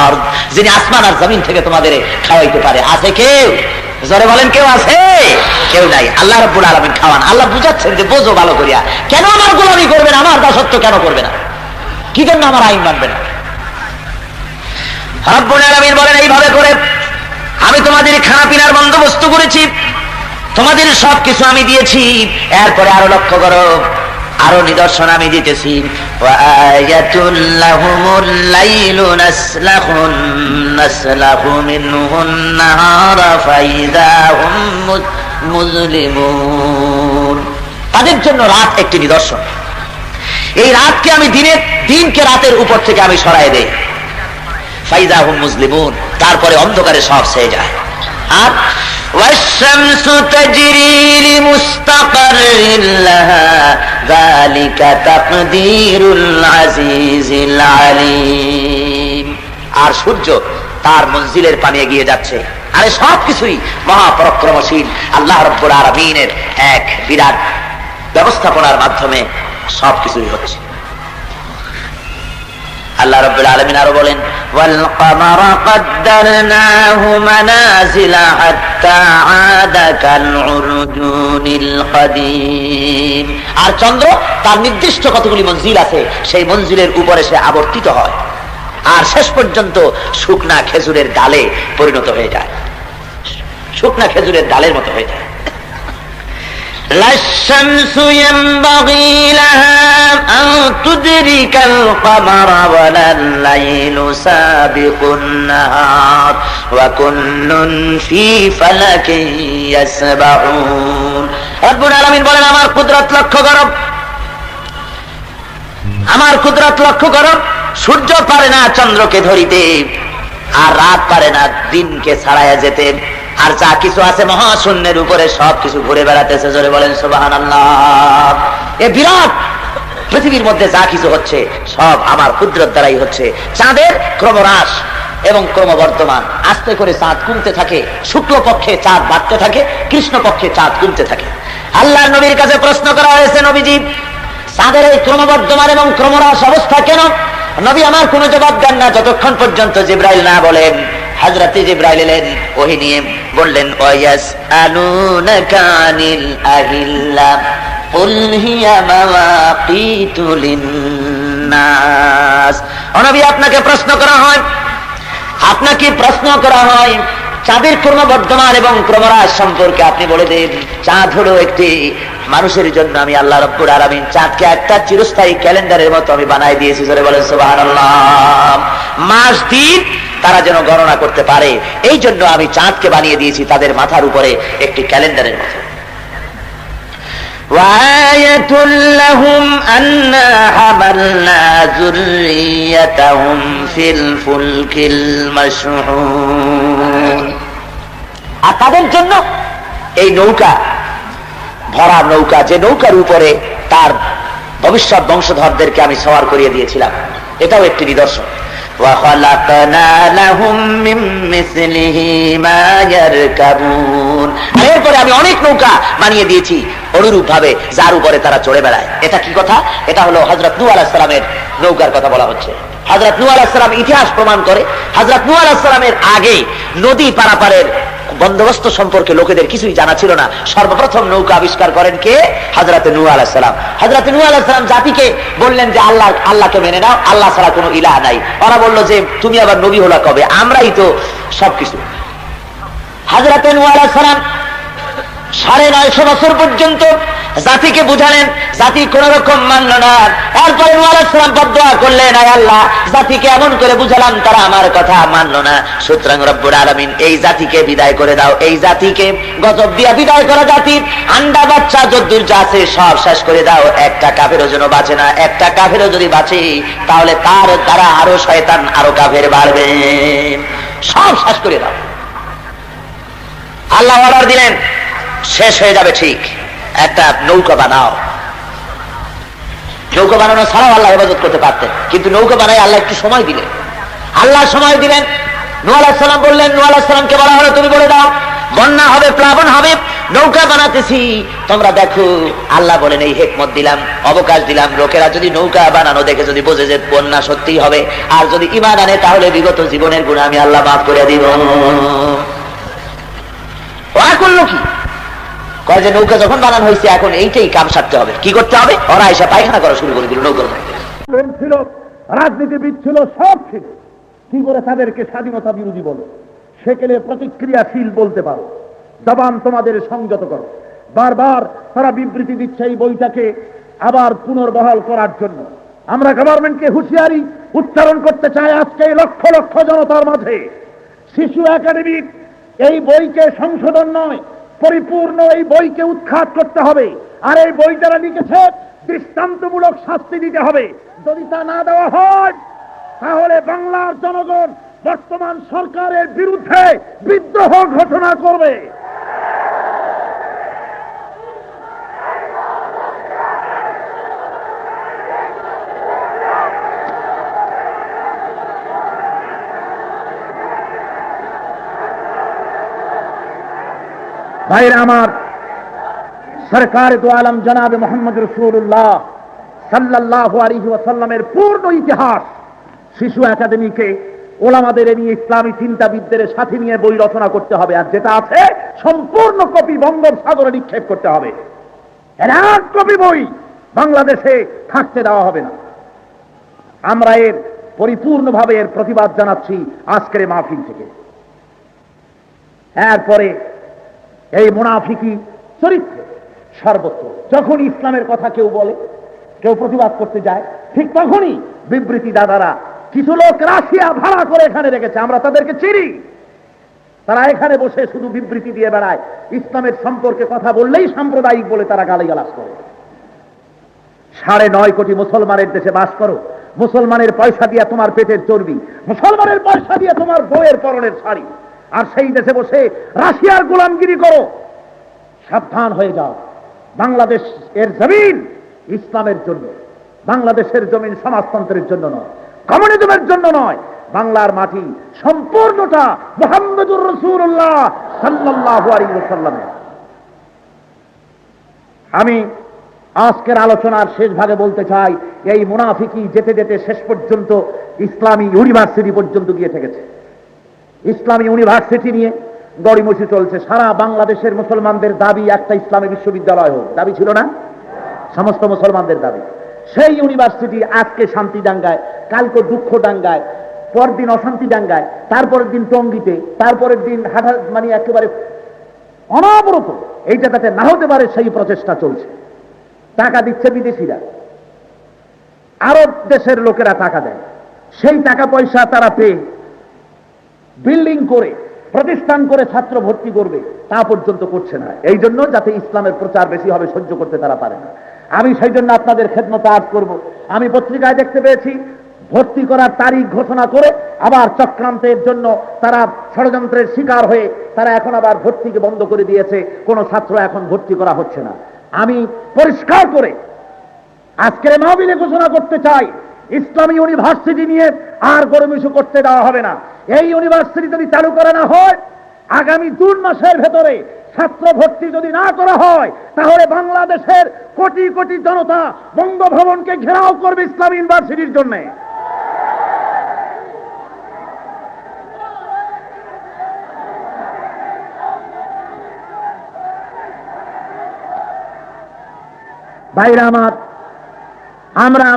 আরদ, যিনি আসমান আর জমিন থেকে তোমাদের খাওয়াইতে পারে, আছে কেউ? জোরে বলেন, কেউ আছে? কেউ নাই। আল্লাহ রাব্বুল আলামিন খাওয়ান। আল্লাহ বুঝাচ্ছেন যে বোঝো ভালো করিয়া, কেন আমার গোলামি করবে না, আমার দাসত্ব কেন করবে না, কি জন্য আমার আইন মানবে না? রাব্বুল আলামিন বলেন, এইভাবে করে আমি তোমাদের খানা পিনার বন্দোবস্ত করেছি, তোমাদের সবকিছু আমি দিয়েছি। এরপরে আরো লক্ষ্য করো, আরো নিদর্শন আমি দিতেছি। ওয়ায়াতুল লাহুমুল লাইলু নাসলাহু মিনহুন নাহারা ফাইযা হুম মুজলিমুন। তাদের জন্য রাত একটি নিদর্শন। এই রাতকে আমি দিনকে রাতের উপর থেকে আমি সরাই দেই। ফাইযা হুম মুজলিমুন, তারপরে অন্ধকারে সব ছেয়ে যায়। আর والشمس تجري لمستقر لها ذلك تقدير العزيز العليم। আর সূর্য তার মঞ্জিলের পানে এগিয়ে যাচ্ছে। আরে সবকিছুই মহাপরাক্রমশীল আল্লাহ রাব্বুল আলামিনের এক বিরাট ব্যবস্থাপনার মাধ্যমে সবকিছুই হচ্ছে। আল্লাহ রাব্বুল আলামিন আরো বলেন, ওয়াল কামারা কদ্দারনাহু মানাজিলা হাত্তা আদা কাল উরজুনিল কাদিম। আর চন্দ্র তার নির্দিষ্ট কতগুলি মঞ্জিল আছে, সেই মঞ্জিলের উপরে সে আবর্তিত হয় আর শেষ পর্যন্ত শুকনা খেজুরের ডালে পরিণত হয়ে যায়, শুকনা খেজুরের ডালের মতো হয়ে যায়। لَلشَّمْسُ يَنبَغِي لَهَا أَن تُدْرِكَ الْقَمَرَ وَلَا اللَّيْلُ سَابِقُ النَّهَارِ وَكُلٌّ فِي فَلَكٍ يَسْبَحُونَ। রব্বুল আলামিন বলেন, আমার কুদরত লক্ষ্য করো, আমার কুদরত লক্ষ্য করো। সূর্য পারে না চন্দ্রকে ধরিতে, আর রাত পারে না দিনকে ছাড়াইয়া যেতে, আর যা কিছু আছে মহাশূন্যের উপরে সব কিছু ঘুরে বেড়াতেছে। জোরে বলেন সুবহানাল্লাহ। এ বিরাট পৃথিবীর মধ্যে যা কিছু হচ্ছে সব আমার কুদরত দ্বারাই হচ্ছে। চাঁদের ক্রমহ্রাস এবং ক্রমবর্ধমান, আস্তে করে চাঁদ কমতে থাকে, শুক্ল পক্ষে চাঁদ বাড়তে থাকে, কৃষ্ণ পক্ষে চাঁদ কমতে থাকে। আল্লাহর নবীর কাছে প্রশ্ন করা হয়েছে, নবীজি চাঁদের এই ক্রমবর্ধমান এবং ক্রমহ্রাস অবস্থা কেন? নবী আমার কোনো জবাব দেন না যতক্ষণ পর্যন্ত জিবরাইল না বলেন। হযরত জিবরাইল এলেন, ওহী নিয়ে বললেন, ওয়ায়াসআলুনাকা আনিল আহিল্লা কুল হিয়া মাওয়াকিতু লিন্নাস। ও নবী, আপনাকে প্রশ্ন করা হয়, আপনাকে প্রশ্ন করা হয় চাঁদের ক্রমবর্ধমান এবং ক্রমহ্রাস সম্পর্কে আপনি বলে দেন। চাঁদ হলো একটি মানুষের জন্য আমি আল্লাহ রাব্বুল আলামিন চাঁদকে একটা চিরস্থায়ী ক্যালেন্ডারের মতো আমি বানাই দিয়েছি। জোরে বলেন সুবহানাল্লাহ। মাস দিন তারা যেন গণনা করতে পারে, এই জন্য আমি চাঁদকে বানিয়ে দিয়েছি তাদের মাথার উপরে একটি ক্যালেন্ডারের মতো। ওয়ায়াতুল লাহুম আন্না হামালনা যুররিয়াতাহুম ফিল ফুলকিল মাশহুন। আর তাদের জন্য এই নৌকা, ভরা নৌকা, যে নৌকার উপরে তার ভবিষ্যৎ বংশধরদেরকে আমি সওয়ার করিয়ে দিয়েছিলাম, এটাও একটি নিদর্শন। وَخَلَقْنَا لَهُم مِّن مِّثْلِهِ مَا يَرْكَبُونَ। এরপরে আমি অনেক নৌকা বানিয়ে দিয়েছি অনুরূপ ভাবে, যার উপরে তারা চড়ে বেড়ায়। এটা কি কথা? এটা হলো হযরত নূহ আলাইহিস সালামের নৌকার কথা বলা হচ্ছে। হযরত নূহ আলাইহিস সালাম ইতিহাস প্রমাণ করে হযরত নূহ আলাইহিস সালামের আগে নদী পারাপারের বন্দোবস্ত সম্পর্কে লোকেদের কিছুই জানা ছিল না। সর্বপ্রথম নৌকা আবিষ্কার করেন কে? হযরত নূহ আলাইহিস সালাম। হযরত নূহ আলাইহিস সালাম জাতিকে বললেন যে আল্লাহকে মেনে নাও, আল্লাহ ছাড়া কোনো ইলাহ নাই। ওরা বলল যে তুমি আবার নবী হলা কবে? আমরাই তো সবকিছু। হযরত নূহ আলাইহিস সালাম 950 বছর পর্যন্ত জাতিকে বুঝালেন, জাতি কোন রকম মানল না। তারপরে নূহ আলাইহিস সালাম বদদুয়া করলেন, আয় আল্লাহ, জাতিকে এমন করে বুঝালাম তারা আমার কথা মানল না, সুতরাং রব্বুল আলামিন এই জাতিকে বিদায় করে দাও। এই জাতিকে গজব দিয়া বিদায় করা জাতির আন্ডা বাচ্চা যদ্দুর যা আছে সব শেষ করে দাও। একটা কাফেরও যেন বাঁচে না। একটা কাফেরও যদি বাঁচে তাহলে তার দ্বারা আরো শয়তান, আরো কাফের বাড়বে। সব শেষ করে দাও। আল্লাহ অর্ডার দিলেন, শেষ হয়ে যাবে ঠিক, একটা নৌকা বানাও। নৌকা বানানো ছাড়াও আল্লাহ ইবাদত করতে পারতেন, কিন্তু নৌকা বানাই আল্লাহ একটু সময় দিলেন। আল্লাহ সময় দিলেন। নূহ আলাইহিস সালাম বললেন, নূহ আলাইহিস সালামকে বলা হলো, তুমি বলে দাও বন্যা হবে, প্লাবন হবে, নৌকা বানাতেছি, তোমরা দেখো। আল্লাহ বলেন, এই হিকমত দিলাম, অবকাশ দিলাম। লোকেরা যদি নৌকা বানানো দেখে যদি বোঝে যে বন্যা সত্যিই হবে, আর যদি ঈমান আনে, তাহলে বিগত জীবনের গুনাহ আমি আল্লাহ মাফ করে দিব। ওরা করলো কি? কয় যে নৌকা যখন বানানো হয়েছে এখন এইটাই কাম সারতে হবে। কি করতে হবে? ওরা এসে পায়খানা করা শুরু করে দিল নৌকার মধ্যে। ছিল, রাজনীতিবিদ ছিল, সব ছিল। কি করে তাদেরকে স্বাধীনতা বিরোধী বলো? সেকেলে প্রতিক্রিয়াশীল বলতে পারো, জবান তোমাদের সংযত করো। বারবার তারা বিবৃতি দিচ্ছে এই বইটাকে আবার পুনর্বহাল করার জন্য। আমরা গভর্নমেন্টকে হুঁশিয়ারি উচ্চারণ করতে চাই আজকে লক্ষ লক্ষ জনতার মাঝে। শিশু একাডেমি এই বইকে সংশোধন নয়, পরিপূর্ণ এই বইকে উৎখাত করতে হবে। আর এই বই যারা লিখেছে দৃষ্টান্তমূলক শাস্তি দিতে হবে। যদি তা না দেওয়া হয় তাহলে বাংলার জনগণ বর্তমান সরকারের বিরুদ্ধে বিদ্রোহ ঘোষণা করবে। ভাইরা আমার, সরকার দু আলম জনাবে মোহাম্মদ রাসূলুল্লাহ সাল্লাল্লাহু আলাইহি ওয়াসাল্লামের পূর্ণ ইতিহাস শিশু একাডেমিকে ওলামাদের নিয়ে ইসলামী চিন্তাবিদদের সাথে নিয়ে বই রচনা করতে হবে, আর যেটা আছে সম্পূর্ণ কপি বঙ্গোপসাগরে নিক্ষেপ করতে হবে। এর এক কপি বই বাংলাদেশে থাকতে দেওয়া হবে না। আমরা এর পরিপূর্ণভাবে এর প্রতিবাদ জানাচ্ছি আজকের মাহফিল থেকে। এরপরে এই মুনাফিকি চরিত্র সর্বত্র, যখন ইসলামের কথা কেউ বলে, কেউ প্রতিবাদ করতে যায়, ঠিক তখনই বিবৃতি দাদারা, কিছু লোক রাশিয়া ভাড়া করে এখানে রেখেছে, আমরা তাদেরকে চিনি। তারা এখানে বসে শুধু বিবৃতি দিয়ে বেড়ায়, ইসলামের সম্পর্কে কথা বললেই সাম্প্রদায়িক বলে তারা গালিগালাজ করে। 9.5 কোটি মুসলমানের দেশে বাস করো, মুসলমানের পয়সা দিয়ে তোমার পেটের চর্বি, মুসলমানের পয়সা দিয়ে তোমার বউয়ের পরনের শাড়ি, আর সেই দেশে বসে রাশিয়ার গোলামগিরি করো। সাবধান হয়ে যাও। বাংলাদেশ এর জমিন ইসলামের জন্য, বাংলাদেশের জমিন সমাজতন্ত্রের জন্য নয়, কমিউনিজমের জন্য নয়। বাংলার মাটি সম্পূর্ণটা মুহাম্মদুর রাসূলুল্লাহ সাল্লাল্লাহু আলাইহি ওয়াসাল্লামের। আমি আজকের আলোচনার শেষ ভাগে বলতে চাই, এই মুনাফিকি যেতে যেতে শেষ পর্যন্ত ইসলামী ইউনিভার্সিটি পর্যন্ত গিয়ে ঠেকেছে। ইসলামী ইউনিভার্সিটি নিয়ে গড়িমসি চলছে। সারা বাংলাদেশের মুসলমানদের দাবি একটা ইসলামী বিশ্ববিদ্যালয় হোক, দাবি ছিল না? সমস্ত মুসলমানদের দাবি। সেই ইউনিভার্সিটি আজকে শান্তি ডাঙ্গায়, কালকে দুঃখ ডাঙ্গায়, পরদিন অশান্তি ডাঙ্গায়, তারপরের দিন টঙ্গিতে, তারপরের দিন মানে একেবারে অনবরত এইটা যাতে না হতে পারে সেই প্রচেষ্টা চলছে। টাকা দিচ্ছে বিদেশিরা, আরব দেশের লোকেরা টাকা দেয়, সেই টাকা পয়সা তারা পেয়ে বিল্ডিং করে প্রতিষ্ঠান করে ছাত্র ভর্তি করবে, তা পর্যন্ত করছে না। এই জন্য যাতে ইসলামের প্রচার বেশি হবে সহ্য করতে তারা পারে না। আমি সেই জন্য আপনাদের খেদমতে আর্জ করব। আমি পত্রিকায় দেখতে পেয়েছি ভর্তি করার তারিখ ঘোষণা করে আবার চক্রান্তের জন্য তারা ষড়যন্ত্রের শিকার হয়ে তারা এখন আবার ভর্তিকে বন্ধ করে দিয়েছে, কোন ছাত্র এখন ভর্তি করা হচ্ছে না। আমি পরিষ্কার করে আজকের মাহফিলে ঘোষণা করতে চাই, ইসলামী ইউনিভার্সিটি নিয়ে আর গরমিশু করতে দেওয়া হবে না। এই ইউনিভার্সিটি যদি চালু করা না হয়, আগামী জুন মাসের ভেতরে ছাত্র ভর্তি যদি না করা হয়, তাহলে বাংলাদেশের কোটি কোটি জনতা বঙ্গভবনকে ঘেরাও করবে ইসলামী ইউনিভার্সিটির জন্য। ভাইরা আমার, আমরা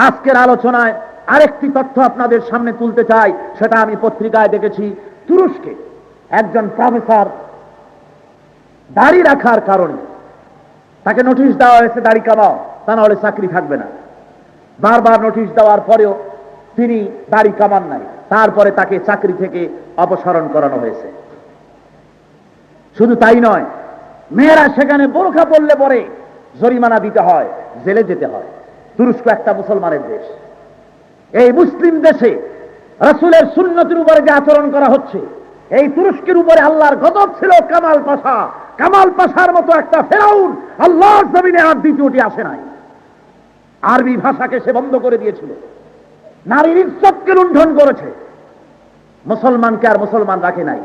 আজকের আলোচনায় আরেকটি তথ্য আপনাদের সামনে তুলতে চাই, সেটা আমি পত্রিকায় দেখেছি। তুরস্কে একজন প্রফেসর দাড়ি রাখার কারণে তাকে নোটিশ দেওয়া হয়েছে, দাড়ি কামাও, তা না হলে চাকরি থাকবে না। বারবার নোটিশ দেওয়ার পরেও তিনি দাড়ি কামান নাই, তারপরে তাকে চাকরি থেকে অপসারণ করানো হয়েছে। শুধু তাই নয়, মেয়েরা সেখানে বোরখা পরলে পরে জরিমানা দিতে হয়, জেলে যেতে হয়। তুরস্ক একটা মুসলমানের দেশ। এই মুসলিম দেশে রাসূলের সুন্নতের উপরে যে আচরণ করা হচ্ছে, এই তুরস্কের উপরে আল্লাহর গজব ছিল কামাল পাশা। কামাল পাশার মতো একটা ফেরাউন আল্লাহর জমিনে আর দ্বিতীয়টি আসে নাই। আরবি ভাষাকে সে বন্ধ করে দিয়েছিল, নারীর ইজ্জতকে লুণ্ঠন করেছে, মুসলমানকে আর মুসলমান রাখে নাই।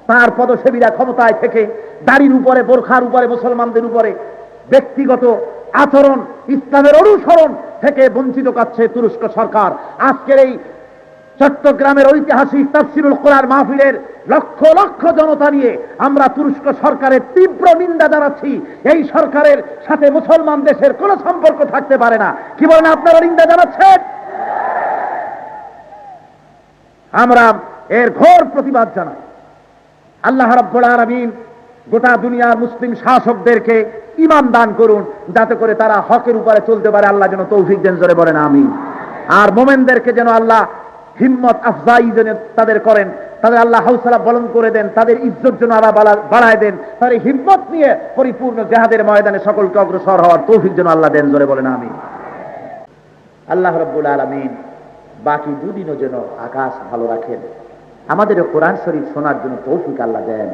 তার পদসেবীরা ক্ষমতায় থেকে দাড়ির উপরে, বোরখার উপরে, মুসলমানদের উপরে ব্যক্তিগত আচরণ, ইসলামের অনুসরণ থেকে বঞ্চিত করছে তুরস্ক সরকার। আজকের এই চট্টগ্রামের ঐতিহাসিক তাফসীরুল কোরআন মাহফিলের লক্ষ লক্ষ জনতা নিয়ে আমরা তুরস্ক সরকারের তীব্র নিন্দা জানাচ্ছি। এই সরকারের সাথে মুসলমান দেশের কোনো সম্পর্ক থাকতে পারে না। কি বলেন আপনারা, নিন্দা জানাচ্ছেন? আমরা এর ঘোর প্রতিবাদ জানাই। আল্লাহ রাব্বুল আলামিন গোটা দুনিয়ার মুসলিম শাসকদেরকে ঈমান দান করুন, যাতে করে তারা হকের উপরে চলতে পারে। আল্লাহ যেন তৌফিক দেন, জোরে বলেন আমিন। আর মোমেনদেরকে যেন আল্লাহ হিম্মত আফজাই যেন তাদের করেন, তাদের আল্লাহ হৌসলা বলন্দ করে দেন, তাদের ইজ্জত যেন আরো বাড়ায় দেন, তাদের হিম্মত নিয়ে পরিপূর্ণ জিহাদের ময়দানে সকলকে অগ্রসর হওয়ার তৌফিক যেন আল্লাহ দেন, জোরে বলেন আমিন। আল্লাহ রাব্বুল আলামিন বাকি দুদিনও যেন আকাশ ভালো রাখেন, আমাদের কোরআন শরীফ শোনার জন্য তৌফিক আল্লাহ দেন।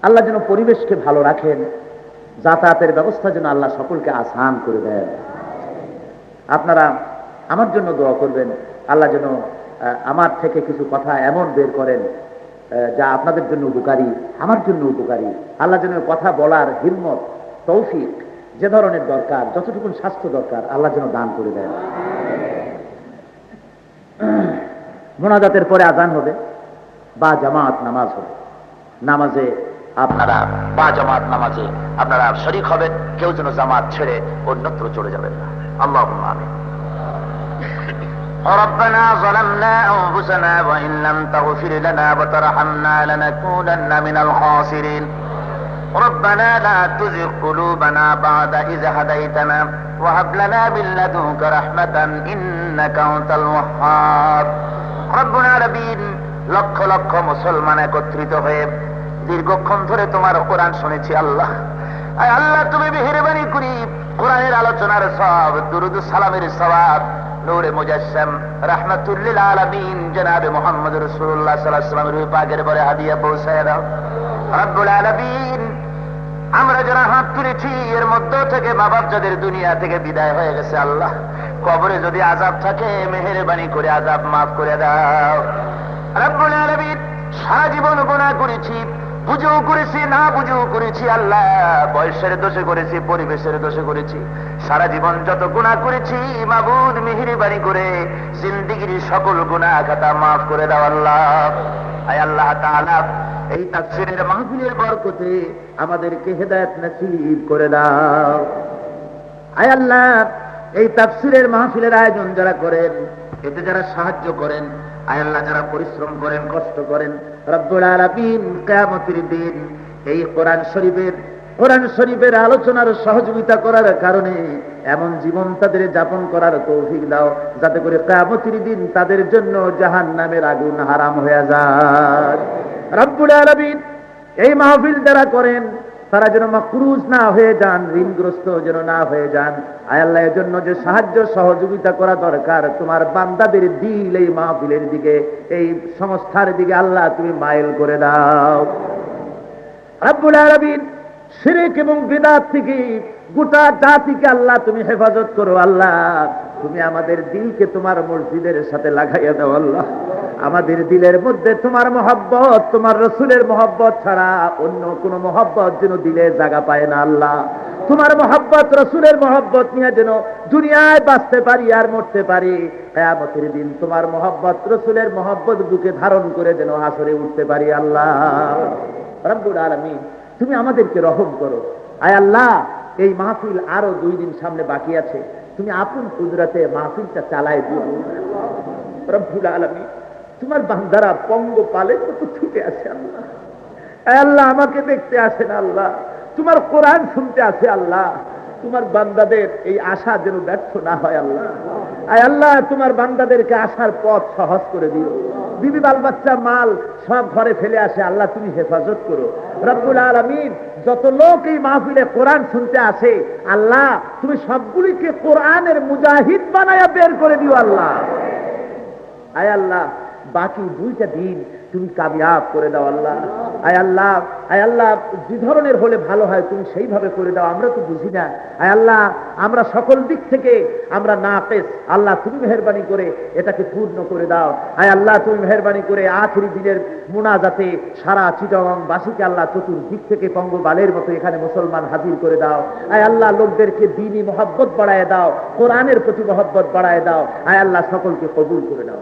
আল্লাহ যেন পরিবেশকে ভালো রাখেন, যাতায়াতের ব্যবস্থা যেন আল্লাহ সকলকে আসান করে দেন। আপনারা আমার জন্য দোয়া করবেন, আল্লাহ যেন আমার থেকে কিছু কথা এমন বের করেন যা আপনাদের জন্য উপকারী, আমার জন্য উপকারী। আল্লাহ যেন কথা বলার হিম্মত, তৌফিক যে ধরনের দরকার, যতটুকু স্বাস্থ্য দরকার, আল্লাহ যেন দান করে দেন। মোনাজাতের পরে আজান হবে বা জামাত নামাজ হবে, নামাজে আপনারা বা জামাত নামাজে আপনারা শরীক হবেন, কেউ যেন জামাত ছেড়ে অন্যত্র চলে যাবেন না। আল্লাহুম্মা আমিন। ربنا ظلمنا أنفسنا وإن لم تغفر لنا وترحمنا لنكونن من الخاسرين ربنا لا تزغ قلوبنا بعد إذ هديتنا وهب لنا من لدنك رحمة إنك أنت الوهاب رب العالمين লক্ষ লক্ষ মুসলমান একত্রিত হয়ে দীর্ঘক্ষণ ধরে তোমার কোরআন শুনেছি আল্লাহ। আয় আল্লাহ, তুমি মেহেরবানি করি কোরআনের আলোচনার সওয়াব, দুরূদ সালামের সওয়াব নূরে মুজাসসাম রাহমাতুল লিল আলামিন জনাবে মুহাম্মদ রাসূলুল্লাহ সাল্লাল্লাহু আলাইহি ওয়াসাল্লামের রূহে পাকের পরে হাদিয়া পৌঁছায় দাও রব্বুল আলামিন। আমরা যারা হাত তুলেছি এর মধ্য থেকে মা বাপ যাদের দুনিয়া থেকে বিদায় হয়ে গেছে আল্লাহ, কবরে যদি আযাব থাকে মেহেরবানি করে আযাব মাফ করে দাও রব্বুল আলামিন। সারা জীবন গুনাহ করেছি, বুঝেও করেছি না বুঝেও করেছি আল্লাহ, বয়সের দোষে করেছি, পরিবেশের দোষে করেছি, সারা জীবন যত গুনাহ করেছি মাবুদ মেহেরবানি করে জিন্দেগীর সকল গুনাহ খাতা মাফ করে দাও আল্লাহ। আয় আল্লাহ তাআলা, এই তাফসীরের মাহফিলের বরকতে আমাদেরকে হেদায়েত নসিব করে দাও। আয় আল্লাহ, এই তাফসীরের মাহফিলের আয়োজন যারা করেন, এতে যারা সাহায্য করেন, আয় আল্লাহ যারা পরিশ্রম করেন, কষ্ট করেন, রব্বুল আলামিন কিয়ামতের দিন এই কোরআন শরীফের আলোচনার সহযোগিতা করার কারণে এমন জীবন তাদের যাপন করার তৌফিক দাও যাতে করে কিয়ামতের দিন তাদের জন্য জাহান্নামের আগুন হারাম হয়ে যায় রব্বুল আলামিন। এই মাহফিল যারা করেন তারা যেন মাকরুজ না হয়ে যান, ঋণগ্রস্ত যেন না হয়ে যান। আয় আল্লাহ, এর জন্য যে সাহায্য সহযোগিতা করা দরকার তোমার বান্দাদের দিল এই মাহফিলের দিকে, এই সংস্থার দিকে আল্লাহ তুমি মাইল করে দাও রব্বুল আলামিন। শিরক এবং বিদআত থেকে গোটা জাতিকে আল্লাহ তুমি হেফাজত করো আল্লাহ। তুমি আমাদের দিলকে তোমার মসজিদের সাথে লাগাইয়া দাও আল্লাহ। আমাদের দিলের মধ্যে তোমার মহব্বত, তোমার রসুলের মহব্বত ছাড়া অন্য কোন মহব্বত যেন দিলে জায়গা পায় না আল্লাহ। তোমার মহব্বত, রসুলের মহব্বত নিয়ে যেন দুনিয়ায় বাঁচতে পারি আর মরতে পারি। কিয়ামতের দিন তোমার মহব্বত, রসুলের মহব্বত বুকে ধারণ করে যেন হাসরে উঠতে পারি আল্লাহ রব্বুল আলামিন। তুমি আমাদেরকে রহম করো আয় আল্লাহ। এই মাহফিল আরো 2 দিন সামনে বাকি আছে, তুমি আপন কুদরতে মাহফিলটা চালায় দিও রব্বুল আলামিন। তোমার বান্দারা পঙ্গপালে কত ছুটে আসে আল্লাহ। আয় আল্লাহ, আমাকে দেখতে আসে না আল্লাহ, তোমার কোরআন শুনতে আসে আল্লাহ। তোমার বান্দাদের এই আশা যেন ব্যর্থ না হয় আল্লাহ। আয় আল্লাহ, তোমার বান্দাদেরকে আসার পথ সহজ করে দিও। বিবি বাল বাচ্চা মাল সব ঘরে ফেলে আসে আল্লাহ, তুমি হেফাজত করো রব্বুল আলামিন। যত লোক এই মাহফিলে কোরআন শুনতে আসে আল্লাহ, তুমি সবগুলিকে কোরআনের মুজাহিদ বানায়া বের করে দিও আল্লাহ। আয় আল্লাহ, বাকি 2টা দিন তুমি কামিয়াব করে দাও আল্লাহ। আয় আল্লাহ, আয় আল্লাহ, যে ধরনের হলে ভালো হয় তুমি সেইভাবে করে দাও, আমরা তো বুঝি না। আয় আল্লাহ, আমরা সকল দিক থেকে আমরা নাকিস আল্লাহ, তুমি মেহেরবানি করে এটাকে পূর্ণ করে দাও। আয় আল্লাহ, তুমি মেহেরবানি করে আখিরি দিনের মুনাজাতে সারা চিটাগাং বাসীকে আল্লাহ চতুর্দিক থেকে পঙ্গপালের মতো এখানে মুসলমান হাজির করে দাও। আয় আল্লাহ, লোকদেরকে দ্বীনি মহব্বত বাড়ায় দাও, কোরআনের প্রতি মহব্বত বাড়ায় দাও। আয় আল্লাহ, সকলকে কবুল করে দাও।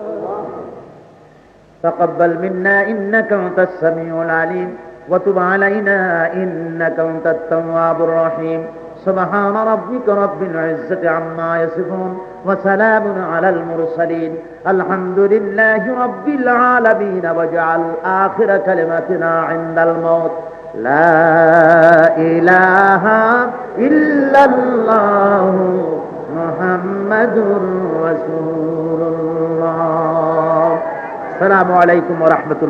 تقبل منا إنك أنت السميع العليم وتب علينا إنك أنت التواب الرحيم سبحان ربك رب العزة عما يصفون وسلام على المرسلين الحمد لله رب العالمين واجعل آخر كلمتنا عند الموت لا إله إلا الله محمد رسول الله। السلام عليكم ورحمة الله।